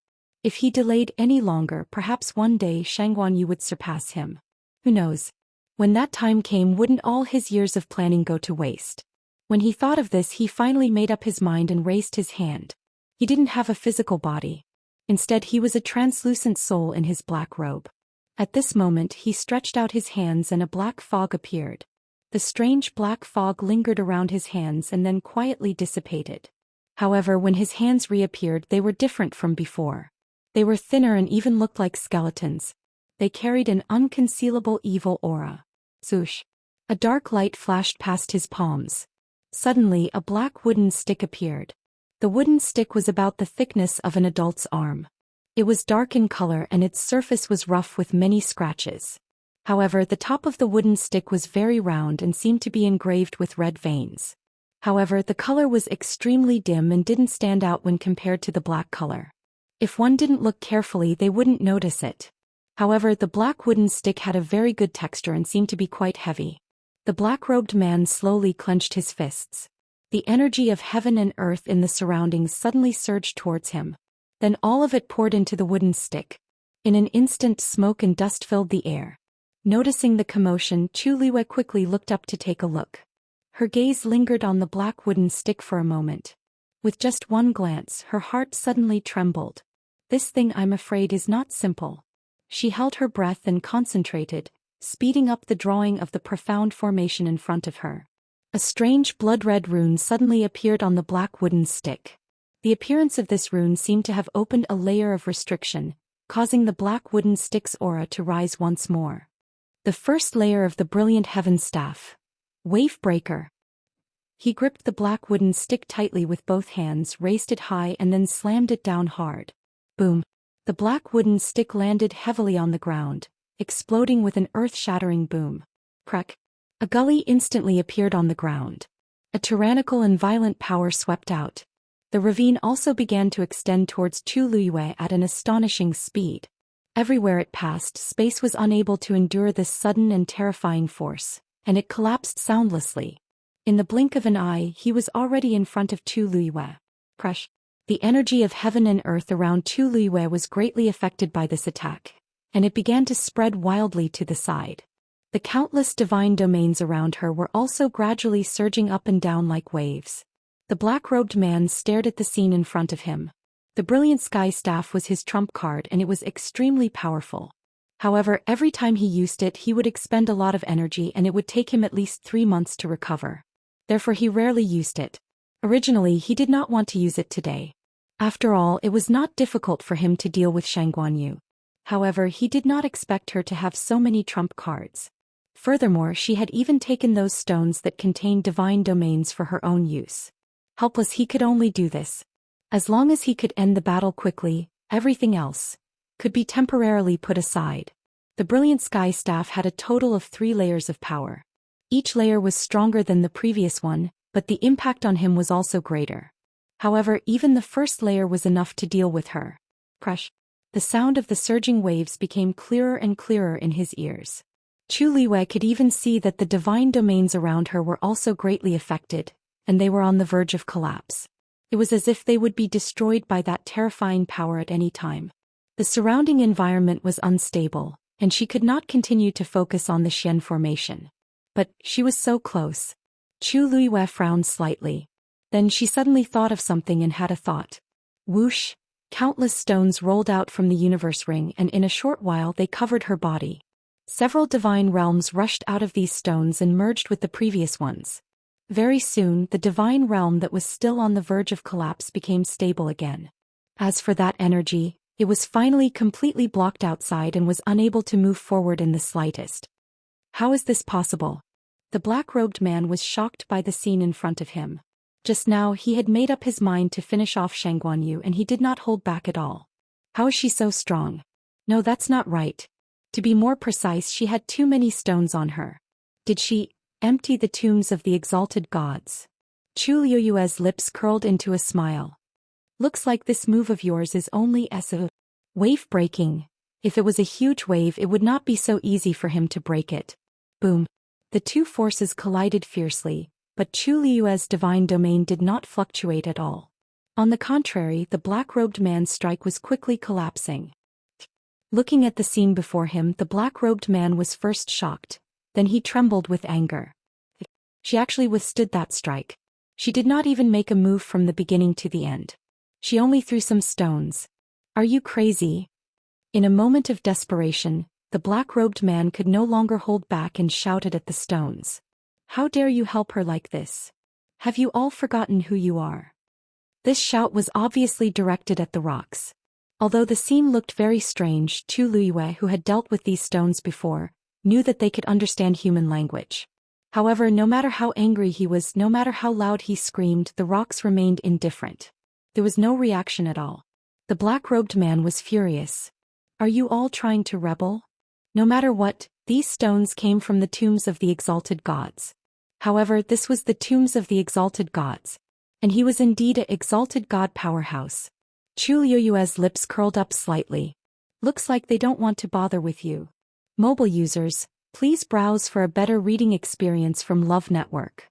If he delayed any longer, perhaps one day Shangguanyu would surpass him. Who knows? When that time came, wouldn't all his years of planning go to waste? When he thought of this, he finally made up his mind and raised his hand. He didn't have a physical body. Instead, he was a translucent soul in his black robe. At this moment, he stretched out his hands and a black fog appeared. The strange black fog lingered around his hands and then quietly dissipated. However, when his hands reappeared, they were different from before. They were thinner and even looked like skeletons. They carried an unconcealable evil aura. Swoosh! A dark light flashed past his palms. Suddenly, a black wooden stick appeared. The wooden stick was about the thickness of an adult's arm. It was dark in color and its surface was rough with many scratches. However, the top of the wooden stick was very round and seemed to be engraved with red veins. However, the color was extremely dim and didn't stand out when compared to the black color. If one didn't look carefully, they wouldn't notice it. However, the black wooden stick had a very good texture and seemed to be quite heavy. The black-robed man slowly clenched his fists. The energy of heaven and earth in the surroundings suddenly surged towards him. Then all of it poured into the wooden stick. In an instant, smoke and dust filled the air. Noticing the commotion, Chu Liwei quickly looked up to take a look. Her gaze lingered on the black wooden stick for a moment. With just one glance, her heart suddenly trembled. This thing, I'm afraid, is not simple. She held her breath and concentrated, speeding up the drawing of the profound formation in front of her. A strange blood-red rune suddenly appeared on the black wooden stick. The appearance of this rune seemed to have opened a layer of restriction, causing the black wooden stick's aura to rise once more. The first layer of the brilliant heaven staff. Wave Breaker. He gripped the black wooden stick tightly with both hands, raised it high and then slammed it down hard. Boom. The black wooden stick landed heavily on the ground, exploding with an earth-shattering boom. Crack. A gully instantly appeared on the ground. A tyrannical and violent power swept out. The ravine also began to extend towards Chu Liwei at an astonishing speed. Everywhere it passed, space was unable to endure this sudden and terrifying force, and it collapsed soundlessly. In the blink of an eye, he was already in front of Chu Liwei. Crush. The energy of heaven and earth around Chu Liwei was greatly affected by this attack, and it began to spread wildly to the side. The countless divine domains around her were also gradually surging up and down like waves. The black-robed man stared at the scene in front of him. The brilliant sky staff was his trump card and it was extremely powerful. However, every time he used it, he would expend a lot of energy and it would take him at least 3 months to recover. Therefore, he rarely used it. Originally, he did not want to use it today. After all, it was not difficult for him to deal with Shangguanyu. However, he did not expect her to have so many trump cards. Furthermore, she had even taken those stones that contained divine domains for her own use. Helpless, he could only do this. As long as he could end the battle quickly, everything else could be temporarily put aside. The brilliant sky staff had a total of 3 layers of power. Each layer was stronger than the previous one, but the impact on him was also greater. However, even the first layer was enough to deal with her. Crush. The sound of the surging waves became clearer and clearer in his ears. Chu Liwei could even see that the divine domains around her were also greatly affected, and they were on the verge of collapse. It was as if they would be destroyed by that terrifying power at any time. The surrounding environment was unstable, and she could not continue to focus on the Xian formation. But she was so close. Chu Liwei frowned slightly. Then she suddenly thought of something and had a thought. Whoosh! Countless stones rolled out from the universe ring and in a short while they covered her body. Several divine realms rushed out of these stones and merged with the previous ones. Very soon, the divine realm that was still on the verge of collapse became stable again. As for that energy, it was finally completely blocked outside and was unable to move forward in the slightest. How is this possible? The black-robed man was shocked by the scene in front of him. Just now he had made up his mind to finish off Shangguanyu and he did not hold back at all. How is she so strong? No, that's not right. To be more precise, she had too many stones on her. Did she empty the tombs of the exalted gods? Chu Liu's lips curled into a smile. Looks like this move of yours is only as a wave breaking. If it was a huge wave, it would not be so easy for him to break it. Boom. The two forces collided fiercely, but Chu Liu's divine domain did not fluctuate at all. On the contrary, the black-robed man's strike was quickly collapsing. Looking at the scene before him, the black-robed man was first shocked, then he trembled with anger. She actually withstood that strike. She did not even make a move from the beginning to the end. She only threw some stones. Are you crazy? In a moment of desperation, the black-robed man could no longer hold back and shouted at the stones. How dare you help her like this? Have you all forgotten who you are? This shout was obviously directed at the rocks. Although the scene looked very strange, Chu Luyue, who had dealt with these stones before, knew that they could understand human language. However, no matter how angry he was, no matter how loud he screamed, the rocks remained indifferent. There was no reaction at all. The black-robed man was furious. Are you all trying to rebel? No matter what, these stones came from the tombs of the exalted gods. However, this was the tombs of the exalted gods. And he was indeed an exalted god powerhouse. Chu Liyue's lips curled up slightly. Looks like they don't want to bother with you. Mobile users, please browse for a better reading experience from Love Network.